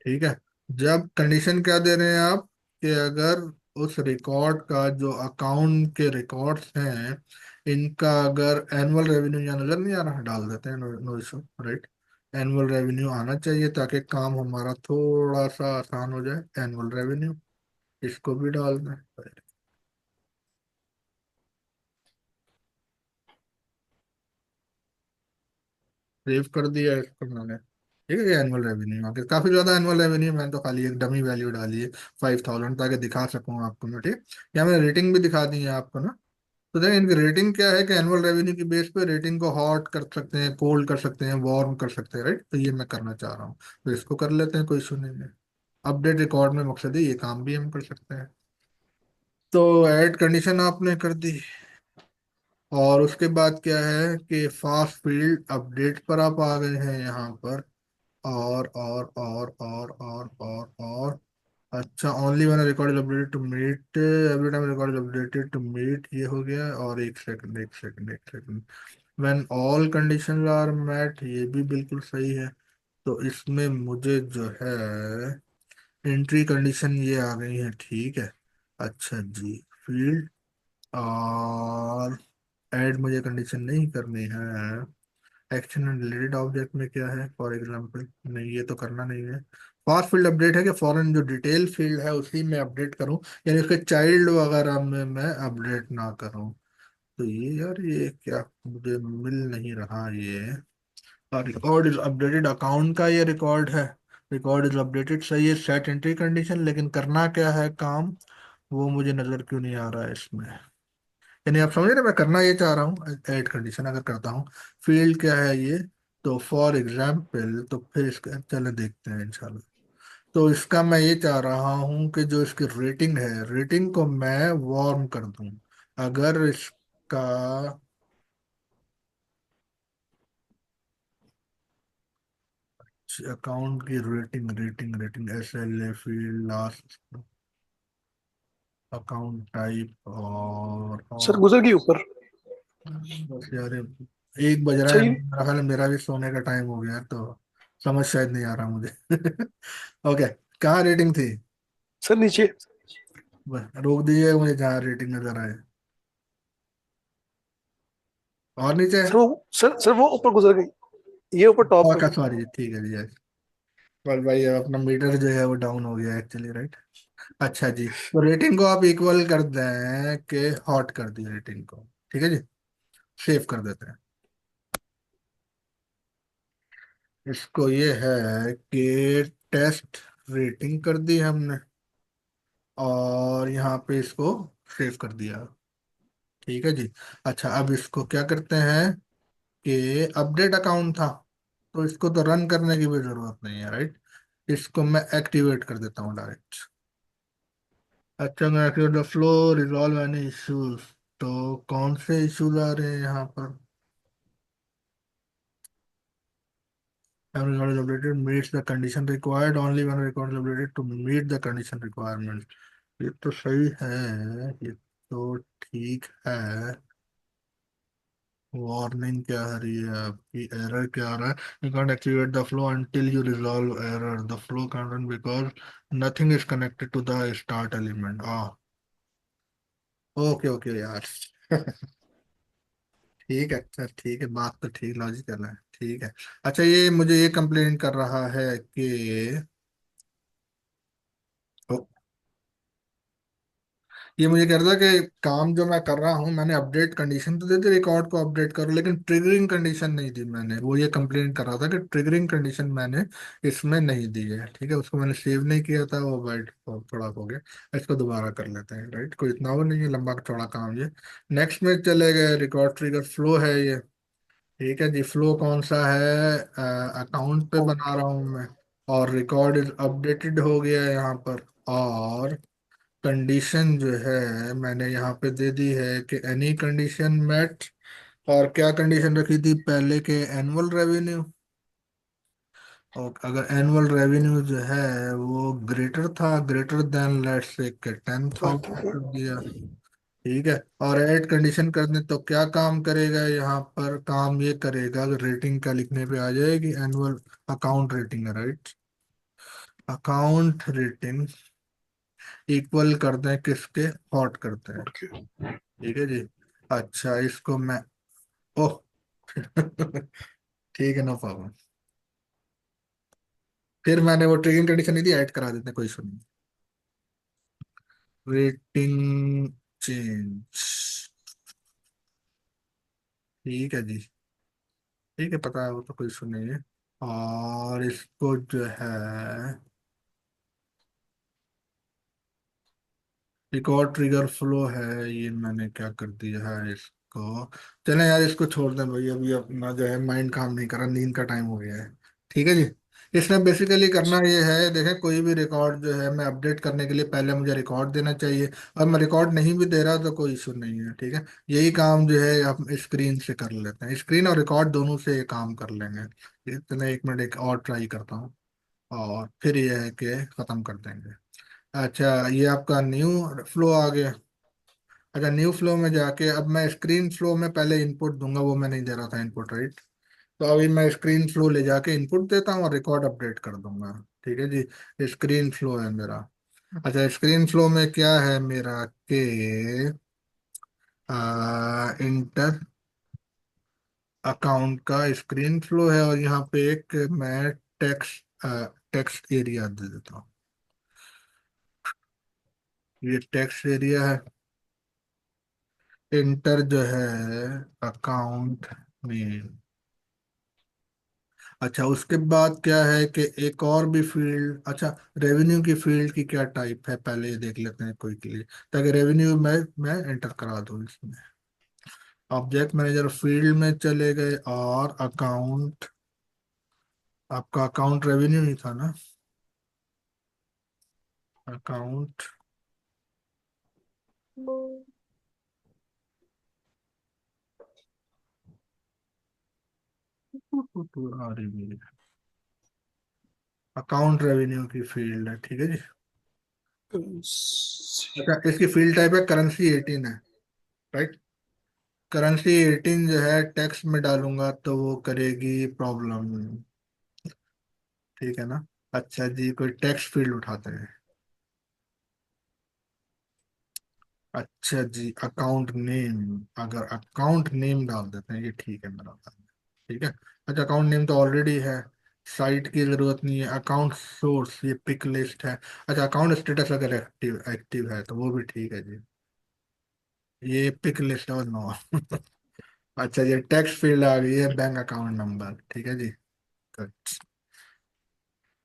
ठीक है। जब कंडीशन क्या दे रहे हैं आप, कि अगर उस रिकॉर्ड का जो अकाउंट के रिकॉर्ड्स हैं, इनका अगर एनुअल रेवेन्यू यहाँ नजर नहीं आ रहा, डाल देते हैं, no no issue, right. Annual revenue आना चाहिए ताकि काम हमारा थोड़ा सा आसान हो जाए, एनुअल रेवेन्यू, इसको भी डाल दें। सेव कर दिया इसको मैंने, ठीक है। एनुअल रेवेन्यू आगे काफी ज्यादा एनुअल रेवेन्यू, मैंने तो खाली एक डमी वैल्यू डाली है, 5,000, ताकि दिखा सकूँ आपको मैं, ठीक। या मैंने रेटिंग भी दिखा दी है आपको ना। तो देखिए इनकी रेटिंग क्या है कि एनुअल रेवेन्यू की बेस पे रेटिंग को हॉट कर सकते हैं, कोल्ड कर सकते हैं, वार्म कर सकते हैं, राइट। तो ये मैं करना चाह रहा हूँ, तो इसको कर लेते हैं, कोई इशू नहीं है। अपडेट रिकॉर्ड में मकसद है, ये काम भी हम कर सकते हैं। तो ऐड कंडीशन आपने कर दी, और उसके बाद क्या है कि फास्ट फील्ड अपडेट पर आप आ गए हैं यहाँ पर, और अच्छा, only when record is updated to meet, every time record is updated to meet, ये हो गया। और एक second, when all condition are met, ये भी बिल्कुल सही है। तो इसमें मुझे जो है एंट्री कंडीशन ये आ गई है, ठीक है। अच्छा जी, फील्ड और ऐड मुझे कंडीशन नहीं करनी है। एक्शन एंड रिलेटेड ऑब्जेक्ट में क्या है, फॉर एग्जांपल, नहीं ये तो करना नहीं है। फार फील्ड अपडेट है कि फॉरन जो डिटेल फील्ड है उसी में अपडेट करूं, यानी उसके चाइल्ड वगैरह में मैं अपडेट ना करूं। तो ये यार, ये क्या मुझे मिल नहीं रहा ये। रिकॉर्ड इज अपडेटेड, अकाउंट का ये रिकॉर्ड है, रिकॉर्ड इज अपडेटेड, सही है, सेट एंट्री कंडीशन, लेकिन करना क्या है काम, वो मुझे नजर क्यों नहीं आ रहा है इसमें। यानी आप समझ रहे हैं, मैं करना ये चाह रहा हूँ, ऐड कंडीशन अगर करता हूँ, फील्ड क्या है ये, तो फॉर एग्जाम्पल, तो फिर इसका चले देखते हैं इंशाल्लाह। तो इसका मैं ये चाह रहा हूँ कि जो इसकी रेटिंग है, रेटिंग को मैं वार्म कर दूं। अगर इसका अकाउंट की rating rating rating S L a field last account type sir और गुजर गई ऊपर। बस यार, ये 1 बज रहा है, सही। मेरा ख्याल है मेरा भी सोने का टाइम हो गया है, तो समझ शायद नहीं आ रहा मुझे। ओके, कहाँ रेटिंग थी? सर नीचे। बस रोक दीजिए मुझे जहाँ रेटिंग नजर आए, और नीचे। सर वो ऊपर गुजर गई, ये ऊपर टॉप और पे। का सॉरी, ठीक है जी, yes। बस भाई अब अपना मीटर जो है वो डाउन हो गया एक्चुअली, राइट। अच्छा जी, तो रेटिंग को आप इक्वल कर दें कि हॉट कर दी रेटिंग को, ठीक है जी। सेव कर देते हैं इसको, ये है कि टेस्ट रेटिंग कर दी हमने, और यहाँ पे इसको सेव कर दिया, ठीक है जी। अच्छा, अब इसको क्या करते हैं कि अपडेट अकाउंट था, तो इसको तो रन करने की भी जरूरत नहीं है, राइट। इसको मैं एक्टिवेट कर देता हूँ डायरेक्ट। अच्छा, मैं activate the flow, resolve any issues, तो कौन से इश्यूज आ रहे हैं यहाँ पर, record is updated meets the condition required only when record is updated to meet the condition requirements। ये तो सही है, ये तो ठीक है, वार्निंग क्या आ रही है आपकी, एरर क्या आ रहा है? You can't activate the flow until you resolve error, the flow can't run because nothing is connected to the start element। Okay okay यार। ठीक है, अच्छा ठीक है, बात तो ठीक, लॉजिकल है, ठीक है। अच्छा, ये मुझे ये कंप्लेन कर रहा है कि ये मुझे कह रहा था कि काम जो मैं कर रहा हूँ, मैंने अपडेट कंडीशन तो दे दी, रिकॉर्ड को अपडेट करो, लेकिन ट्रिगरिंग कंडीशन नहीं दी मैंने। वो ये कंप्लेन कर रहा था कि ट्रिगरिंग कंडीशन मैंने इसमें नहीं दी है। ठीक है, उसको मैंने सेव नहीं किया था, वो वाइट थोड़ा हो गया। इसको दोबारा कर लेते हैं, राइट? कोई इतना वो नहीं है, लंबा चौड़ा काम ये। नेक्स्ट में चले गए, रिकॉर्ड ट्रिगर फ्लो है ये। ठीक है जी, फ्लो कौन सा है? अकाउंट पे बना रहा हूँ मैं, और रिकॉर्ड इज अपडेटेड हो गया है यहाँ पर। और कंडीशन जो है मैंने यहाँ पे दे दी है कि एनी कंडीशन मेट। और क्या कंडीशन रखी थी पहले के? Annual revenue. और अगर एनुअल रेवेन्यू जो है वो ग्रेटर था, ग्रेटर देन लेट्स से के टेन ओके थाउजेंड कर दिया। ठीक है, और ऐड कंडीशन कर दें तो क्या काम करेगा यहाँ पर? काम ये करेगा, रेटिंग का लिखने पे आ जाएगी, एनुअल अकाउंट रेटिंग है, राइट? अकाउंट रेटिंग इक्वल कर दें किसके? हॉट करते हैं। ओके। ठीक है जी। अच्छा, इसको मैं, ओह ठीक है, नो प्रॉब्लम। फिर मैंने वो ट्रिगिंग कंडीशन नहीं दी, ऐड करा देते हैं, कोई इशू नहीं। Rating change. ठीक है जी, ठीक है, पता है वो तो, कोई इशू नहीं है। और इसको जो है रिकॉर्ड ट्रिगर फ्लो है, ये मैंने क्या कर दिया है इसको? चलें यार, इसको छोड़ दें भाई, अभी अपना जो है माइंड काम नहीं कर रहा, नींद का टाइम हो गया है। ठीक है जी। इसमें बेसिकली करना ये है, देखें, कोई भी रिकॉर्ड जो है मैं अपडेट करने के लिए पहले मुझे रिकॉर्ड देना चाहिए। और मैं रिकॉर्ड नहीं भी दे रहा तो कोई इशू नहीं है। ठीक है, यही काम जो है आप स्क्रीन से कर लेते हैं, स्क्रीन और रिकॉर्ड दोनों से ये काम कर लेंगे। ठीक है, चलें एक मिनट, एक और ट्राई करता हूँ, और फिर ये है कि ख़त्म कर देंगे। अच्छा, ये आपका न्यू फ्लो आ गया। अच्छा, न्यू फ्लो में जाके अब मैं स्क्रीन फ्लो में पहले इनपुट दूंगा, वो मैं नहीं दे रहा था इनपुट, राइट? तो अभी मैं स्क्रीन फ्लो ले जाके इनपुट देता हूँ और रिकॉर्ड अपडेट कर दूंगा। ठीक है जी, स्क्रीन फ्लो है मेरा। अच्छा, स्क्रीन फ्लो में क्या है मेरा के? इंटर अकाउंट का स्क्रीन फ्लो है, और यहाँ पे एक मैं टेक्स्ट टेक्स्ट एरिया दे देता हूँ। ये टेक्स्ट एरिया है। इंटर जो है अकाउंट में। अच्छा, उसके बाद क्या है कि एक और भी फील्ड, अच्छा, रेवेन्यू की फील्ड की क्या टाइप है पहले ये देख लेते हैं कोई के लिए, ताकि रेवेन्यू मैं एंटर करा दूं इसमें। ऑब्जेक्ट मैनेजर फील्ड में चले गए, और अकाउंट, आपका अकाउंट रेवेन्यू ही था ना? अकाउंट अकाउंट रेवेन्यू की फील्ड है, ठीक है जी। अच्छा, इसकी फील्ड टाइप है करेंसी 18 है, राइट? करेंसी 18 जो है टेक्स्ट में डालूंगा तो वो करेगी प्रॉब्लम। ठीक है ना? अच्छा जी, कोई टेक्स्ट फील्ड उठाते हैं। अच्छा जी, अकाउंट नेम, अगर अकाउंट नेम डाल देते हैं, ये ठीक है मेरा था। ठीक है। अच्छा, अकाउंट नेम तो ऑलरेडी है, साइट की जरूरत नहीं है। अकाउंट सोर्स, ये पिक लिस्ट है। अच्छा, अकाउंट स्टेटस अगर एक्टिव एक्टिव है तो वो भी ठीक है जी, ये पिक लिस्ट और नो। अच्छा, ये टेक्स्ट फील्ड आ गई है, बैंक अकाउंट नंबर, ठीक है जी। Good।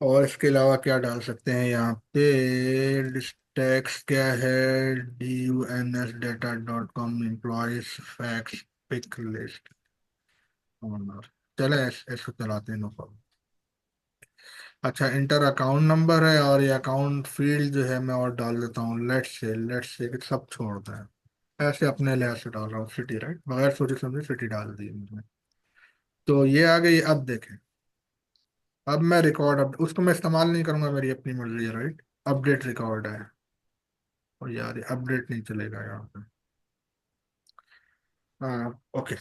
और इसके अलावा क्या डाल सकते हैं यहाँ पे? टैक्स क्या है? DUNS data.com employees fax pick list owner. चले इसको चलाते हैं, नो प्रॉब्लम। अच्छा, इंटर अकाउंट नंबर है, और ये अकाउंट फील्ड जो है मैं और डाल देता हूँ, लेट्स से कि सब छोड़ता है। ऐसे अपने लिहाज से डाल रहा हूँ, सिटी, राइट? बगैर सोचे समझे सिटी डाल दी मैंने। तो ये आ गई। अब देखें, अब मैं रिकॉर्ड, अब उसको मैं इस्तेमाल नहीं करूंगा, मेरी अपनी मर्जी है, राइट? अपडेट रिकॉर्ड है, और यार ये अपडेट नहीं चलेगा यहाँ पे। हाँ, ओके।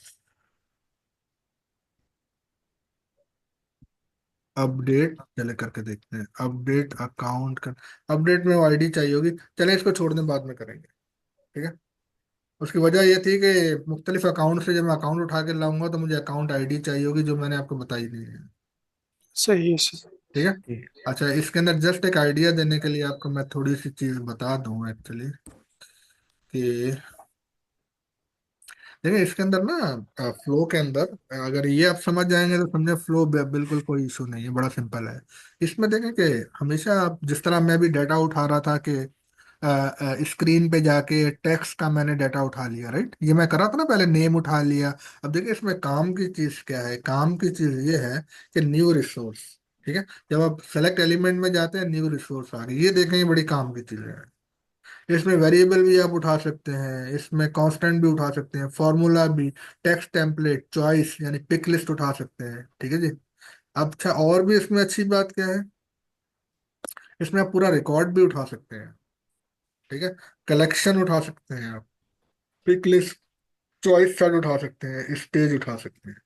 अपडेट चले करके देखते हैं, अपडेट अकाउंट कर, अपडेट में आईडी चाहिए होगी। चले इसको छोड़ दें, बाद में करेंगे, ठीक है। उसकी वजह ये थी कि मुख्तलिफ अकाउंट से जब मैं अकाउंट उठा के लाऊंगा तो मुझे अकाउंट आईडी चाहिए होगी, जो मैंने आपको बताई नहीं है, सही है सर। ठीक है। अच्छा, इसके अंदर जस्ट एक आइडिया देने के लिए आपको मैं थोड़ी सी चीज बता दूं एक्चुअली, कि देखिए इसके अंदर ना, फ्लो के अंदर अगर ये आप समझ जाएंगे तो समझे फ्लो बिल्कुल कोई इशू नहीं है, बड़ा सिंपल है। इसमें देखें कि हमेशा आप जिस तरह मैं भी डाटा उठा रहा था कि स्क्रीन पे जाके टेक्स्ट का मैंने डाटा उठा लिया, राइट, ये मैं कर रहा था ना, पहले नेम उठा लिया। अब देखिए इसमें काम की चीज क्या है, काम की चीज ये है कि न्यू रिसोर्स, ठीक है। जब आप सेलेक्ट एलिमेंट में जाते हैं, न्यू रिसोर्स आ गई, ये देखें ये बड़ी काम की चीज है। इसमें वेरिएबल भी आप उठा सकते हैं, इसमें कांस्टेंट भी उठा सकते हैं, फॉर्मूला भी, टेक्स्ट टेम्पलेट, चॉइस यानी पिक लिस्ट उठा सकते हैं, ठीक है जी। अब अच्छा, और भी इसमें अच्छी बात क्या है, इसमें आप पूरा रिकॉर्ड भी उठा सकते हैं, ठीक है। कलेक्शन उठा सकते हैं आप, पिक लिस्ट, चॉइस चार्ट उठा सकते हैं, स्टेज उठा सकते हैं,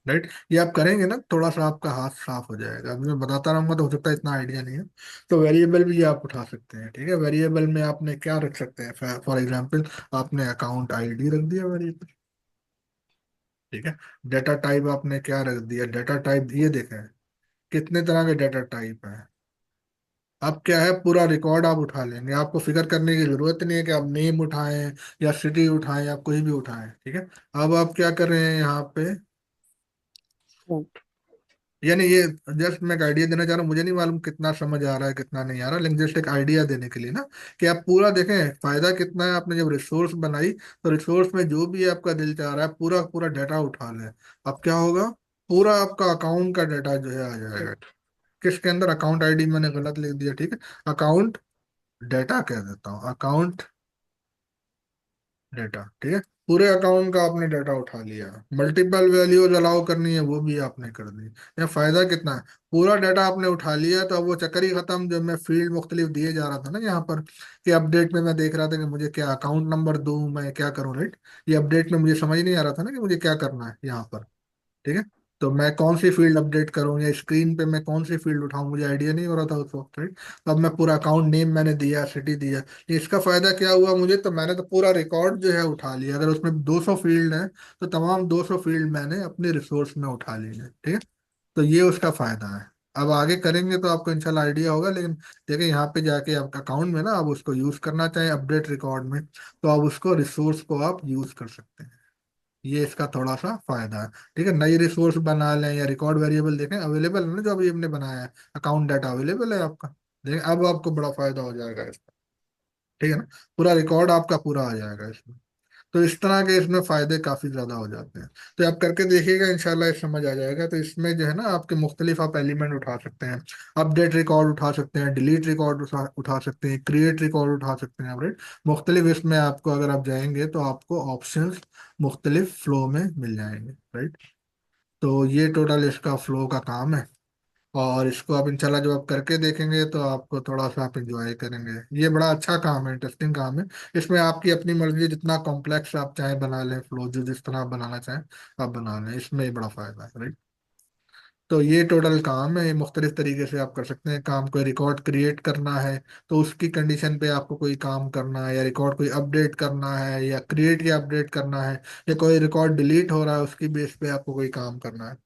राइट। ये आप करेंगे ना, थोड़ा सा आपका हाथ साफ हो जाएगा। अभी मैं बताता रहूंगा तो हो सकता है इतना आइडिया नहीं है। तो वेरिएबल भी ये आप उठा सकते हैं, ठीक है। वेरिएबल में आपने क्या रख सकते हैं, फॉर एग्जांपल आपने अकाउंट आईडी रख दिया वेरिएबल, ठीक है। डेटा टाइप आपने क्या रख दिया, डेटा टाइप ये देखें कितने तरह के डेटा टाइप हैं। अब क्या है, पूरा रिकॉर्ड आप उठा लेंगे, आपको फिक्र करने की जरूरत नहीं है कि आप नेम उठाएं या सिटी उठाएं या कोई भी उठाएं, ठीक है। अब आप क्या कर रहे हैं यहाँ पे, यानी ये जस्ट मैं एक आइडिया देना चाह रहा हूँ, मुझे नहीं मालूम कितना समझ आ रहा है कितना नहीं आ रहा, लेकिन जस्ट एक आइडिया देने के लिए ना, कि आप पूरा देखें फायदा कितना है। आपने जब रिसोर्स बनाई तो रिसोर्स में जो भी आपका दिल चाह रहा है पूरा पूरा डाटा उठा लें। अब क्या होगा, पूरा आपका अकाउंट का डाटा जो है आ जाएगा। किसके अंदर, अकाउंट आईडी मैंने गलत लिख दिया, ठीक है। अकाउंट डाटा कह देता हूँ, अकाउंट डाटा, ठीक है। पूरे अकाउंट का आपने डाटा उठा लिया, मल्टीपल वैल्यूज अलाउ करनी है वो भी आपने कर दी। या फायदा कितना है, पूरा डाटा आपने उठा लिया तो अब वो चक्कर ही खत्म, जो मैं फील्ड मुख्तलिफ दिए जा रहा था ना यहाँ पर, कि अपडेट में मैं देख रहा था कि मुझे क्या अकाउंट नंबर दूं, मैं क्या करूं, राइट। ये अपडेट में मुझे समझ नहीं आ रहा था ना कि मुझे क्या करना है यहाँ पर, ठीक है। तो मैं कौन सी फील्ड अपडेट करूं या स्क्रीन पे मैं कौन सी फील्ड उठाऊं, मुझे आइडिया नहीं हो रहा था उस वक्त, राइट। तो अब मैं पूरा अकाउंट नेम मैंने दिया, सिटी दिया। ये इसका फायदा क्या हुआ मुझे, तो मैंने तो पूरा रिकॉर्ड जो है उठा लिया। अगर उसमें 200 फील्ड है तो तमाम 200 फील्ड मैंने अपने रिसोर्स में उठा लिए हैं, ठीक है। तो ये उसका फायदा है। अब आगे करेंगे तो आपको इंशाल्लाह आइडिया होगा, लेकिन देखिए यहाँ पे जाके आपका अकाउंट में ना आप उसको यूज करना चाहें अपडेट रिकॉर्ड में, तो आप उसको रिसोर्स को आप यूज कर सकते हैं। ये इसका थोड़ा सा फायदा है, ठीक है। नई रिसोर्स बना लें या रिकॉर्ड वेरिएबल देखें अवेलेबल है ना, जो अभी हमने बनाया है, अकाउंट डाटा अवेलेबल है आपका। देखें अब आपको बड़ा फायदा हो जाएगा इसका, ठीक है ना। पूरा रिकॉर्ड आपका पूरा आ जाएगा इसमें। तो इस तरह के इसमें फायदे काफी ज्यादा हो जाते हैं। तो आप करके देखिएगा, इंशाल्लाह ये समझ आ जाएगा। तो इसमें जो है ना आपके मुख्तलिफ आप एलिमेंट उठा सकते हैं, अपडेट रिकॉर्ड उठा सकते हैं, डिलीट रिकॉर्ड उठा सकते हैं, क्रिएट रिकॉर्ड उठा सकते हैं, राइट। मुख्तलिफ इसमें आपको अगर आप जाएंगे तो आपको ऑप्शंस मुख्तलिफ फ्लो में मिल जाएंगे, राइट। तो ये टोटल इसका फ्लो का काम है। और इसको आप इंशाल्लाह जब आप करके देखेंगे तो आपको थोड़ा सा आप इंजॉय करेंगे। ये बड़ा अच्छा काम है, इंटरेस्टिंग काम है। इसमें आपकी अपनी मर्जी है, जितना कॉम्प्लेक्स आप चाहे बना लें फ्लो, जो जिस तरह आप बनाना चाहें आप बना लें, इसमें बड़ा फायदा है, राइट। तो ये टोटल काम है, ये मुख्तलिफ तरीके से आप कर सकते हैं काम। कोई रिकॉर्ड क्रिएट करना है तो उसकी कंडीशन पे आपको कोई काम करना है, या रिकॉर्ड कोई अपडेट करना है, या क्रिएट या अपडेट करना है, या कोई रिकॉर्ड डिलीट हो रहा है उसकी बेस पे आपको कोई काम करना है।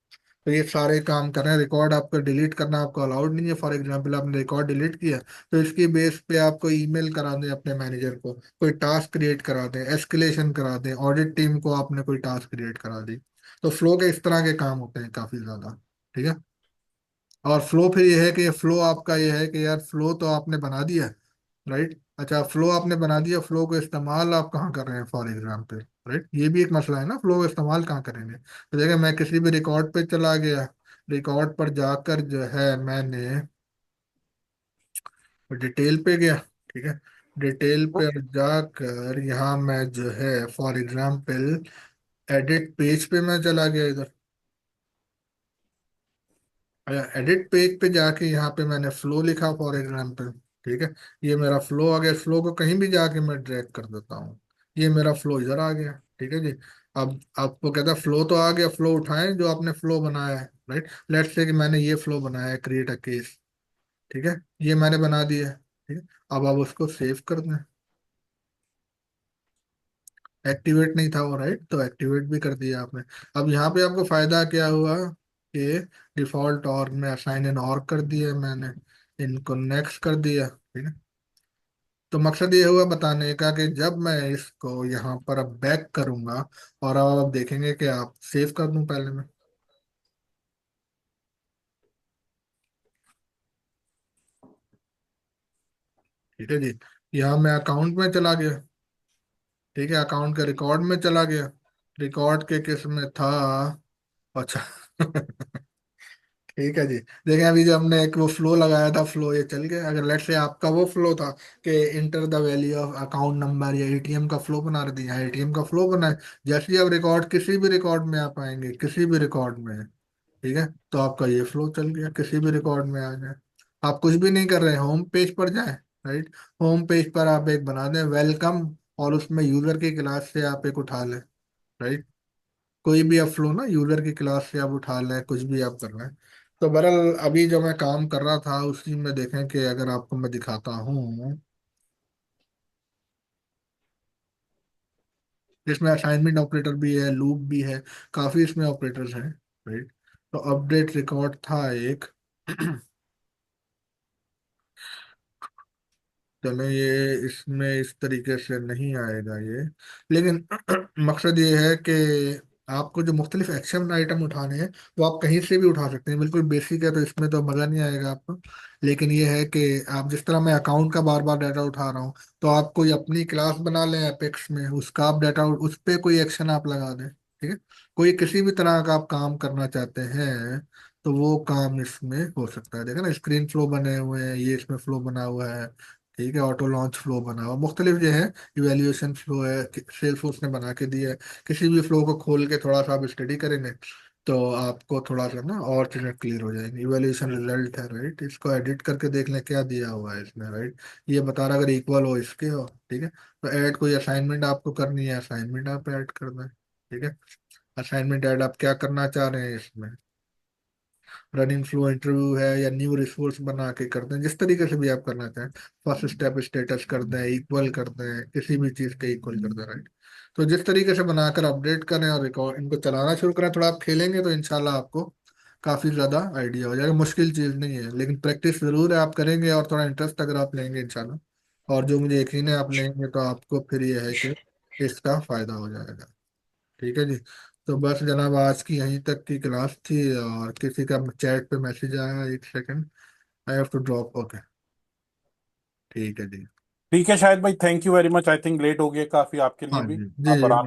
तो ये सारे काम कर रहे हैं। रिकॉर्ड आपको डिलीट करना आपको अलाउड नहीं है, फॉर एग्जांपल आपने रिकॉर्ड डिलीट किया तो इसकी बेस पे आपको ईमेल करा दें अपने मैनेजर को, कोई टास्क क्रिएट करा दें, एस्केलेशन करा दें, ऑडिट टीम को आपने कोई टास्क क्रिएट करा दी। तो फ्लो के इस तरह के काम होते हैं काफी ज्यादा, ठीक है। और फ्लो फिर ये है कि फ्लो आपका ये है कि यार फ्लो तो आपने बना दिया, राइट। अच्छा, फ्लो आपने बना दिया, फ्लो को इस्तेमाल आप कहाँ कर रहे हैं फॉर एग्जाम्पल, राइट। ये भी एक मसला है ना, फ्लो को इस्तेमाल कहाँ करेंगे। तो देखिए मैं किसी भी रिकॉर्ड पे चला गया, रिकॉर्ड पर जाकर जो है मैंने डिटेल पे गया, ठीक है। डिटेल पे जाकर यहाँ मैं जो है फॉर एग्जाम्पल एडिट पेज पे मैं चला गया इधर। एडिट पेज पे जाके यहाँ पे मैंने फ्लो लिखा फॉर एग्जाम्पल, ठीक है। ये मेरा फ्लो आ गया। फ्लो को कहीं भी जाके मैं ड्रैग कर देता हूँ, ये मेरा फ्लो इधर आ गया, ठीक है जी। अब आपको कहता है फ्लो तो आ गया, फ्लो उठाएं जो आपने फ्लो बनाया है, राइट। लेट्स से कि मैंने ये फ्लो बनाया है, क्रिएट अ केस, ठीक है, ये मैंने बना दिया है, ठीक है। अब आप उसको सेव कर दें। एक्टिवेट नहीं था वो, राइट, तो एक्टिवेट भी कर दिया आपने। अब यहाँ पे आपको फायदा क्या हुआ कि डिफॉल्ट और में असाइन इन और कर दिया मैंने, इनको नेक्स्ट कर दिया, ठीक है। तो मकसद ये हुआ बताने का कि जब मैं इसको यहाँ पर अब बैक करूंगा, और अब आप देखेंगे कि आप सेव कर दूं पहले मैं, ठीक है जी। यहाँ मैं अकाउंट में चला गया, ठीक है, अकाउंट के रिकॉर्ड में चला गया, रिकॉर्ड के किस में था, अच्छा ठीक है जी। देखें अभी जो हमने एक वो फ्लो लगाया था, फ्लो ये चल गया। अगर लेट से आपका वो फ्लो था कि enter the value of account number, या एटीएम का फ्लो बना रहे थे, यहाँ एटीएम का फ्लो बना है, जैसे ही आप रिकॉर्ड किसी भी रिकॉर्ड में आप आएंगे, किसी भी रिकॉर्ड में, ठीक है, तो आपका ये फ्लो चल गया, किसी भी रिकॉर्ड में आ जाए। आप कुछ भी नहीं कर रहे हैं, होम पेज पर जाए, राइट, होम पेज पर आप एक बना दें वेलकम, और उसमें यूजर की क्लास से आप एक उठा लें, राइट, कोई भी आप फ्लो ना यूजर की क्लास से आप उठा लें, कुछ भी आप कर रहे हैं। तो बहरहाल अभी जो मैं काम कर रहा था उसी में देखें कि अगर आपको मैं दिखाता हूँ, इसमें असाइनमेंट ऑपरेटर भी है, लूप भी है, काफी इसमें ऑपरेटर्स हैं, राइट। तो अपडेट रिकॉर्ड था एक चलो ये इसमें इस तरीके से नहीं आएगा ये, लेकिन मकसद ये है कि आपको जो मुख्तलिफ एक्शन आइटम उठाने हैं वो आप कहीं से भी उठा सकते हैं, बिल्कुल बेसिक है, तो इसमें तो मज़ा नहीं आएगा आपको। लेकिन ये है कि आप जिस तरह मैं अकाउंट का बार बार डाटा उठा रहा हूँ, तो आप कोई अपनी क्लास बना लें एपेक्स में, उसका आप डाटा, उस पर कोई एक्शन आप लगा दें, ठीक है। कोई किसी भी तरह का आप काम करना चाहते हैं तो वो काम इसमें हो सकता है। देखो ना, स्क्रीन फ्लो बने हुए हैं, ये इसमें फ्लो बना हुआ है, ठीक है, ऑटो लॉन्च फ्लो बना हुआ मुख्तलिफ जो है, इवेल्युएशन फ्लो है, सेल्सफोर्स ने बना के दिया है। किसी भी फ्लो को खोल के थोड़ा सा आप स्टडी करेंगे तो आपको थोड़ा सा ना और चीज़ें क्लियर हो जाएंगी। इवेल्युएशन रिजल्ट है, राइट, इसको एडिट करके देख लें क्या दिया हुआ है इसमें, राइट, ये बता रहा अगर इक्वल हो इसके हो, ठीक है। तो ऐड कोई असाइनमेंट आपको करनी है, असाइनमेंट आप ऐड कर दें, ठीक है। असाइनमेंट ऐड आप क्या करना चाह रहे हैं इसमें, रनिंग फ्लो इंटरव्यू है या न्यू रिसोर्स बना के कर दें, जिस तरीके से भी आप करना चाहें, फर्स्ट स्टेप स्टेटस कर दें, इक्वल कर दें, किसी भी चीज़ के इक्वल कर दें, राइट। तो जिस तरीके से बनाकर अपडेट करें और रिकॉर्ड इनको चलाना शुरू करें, थोड़ा आप खेलेंगे तो इंशाल्लाह आपको काफ़ी ज़्यादा आइडिया हो जाएगा। मुश्किल चीज़ नहीं है, लेकिन प्रैक्टिस ज़रूर है, आप करेंगे और थोड़ा इंटरेस्ट अगर आप लेंगे इंशाल्लाह, और जो मुझे यकीन है आप लेंगे, तो आपको फिर ये है कि इसका फ़ायदा हो जाएगा, ठीक है जी। तो बस जनाब आज की यहीं तक की क्लास थी, और किसी का चैट पे मैसेज आया, एक second, I have to drop, okay, ठीक है जी। ठीक है शायद भाई, thank you very much. I think late हो गया काफी आपके लिए हाँ भी। जी आप जी। आराम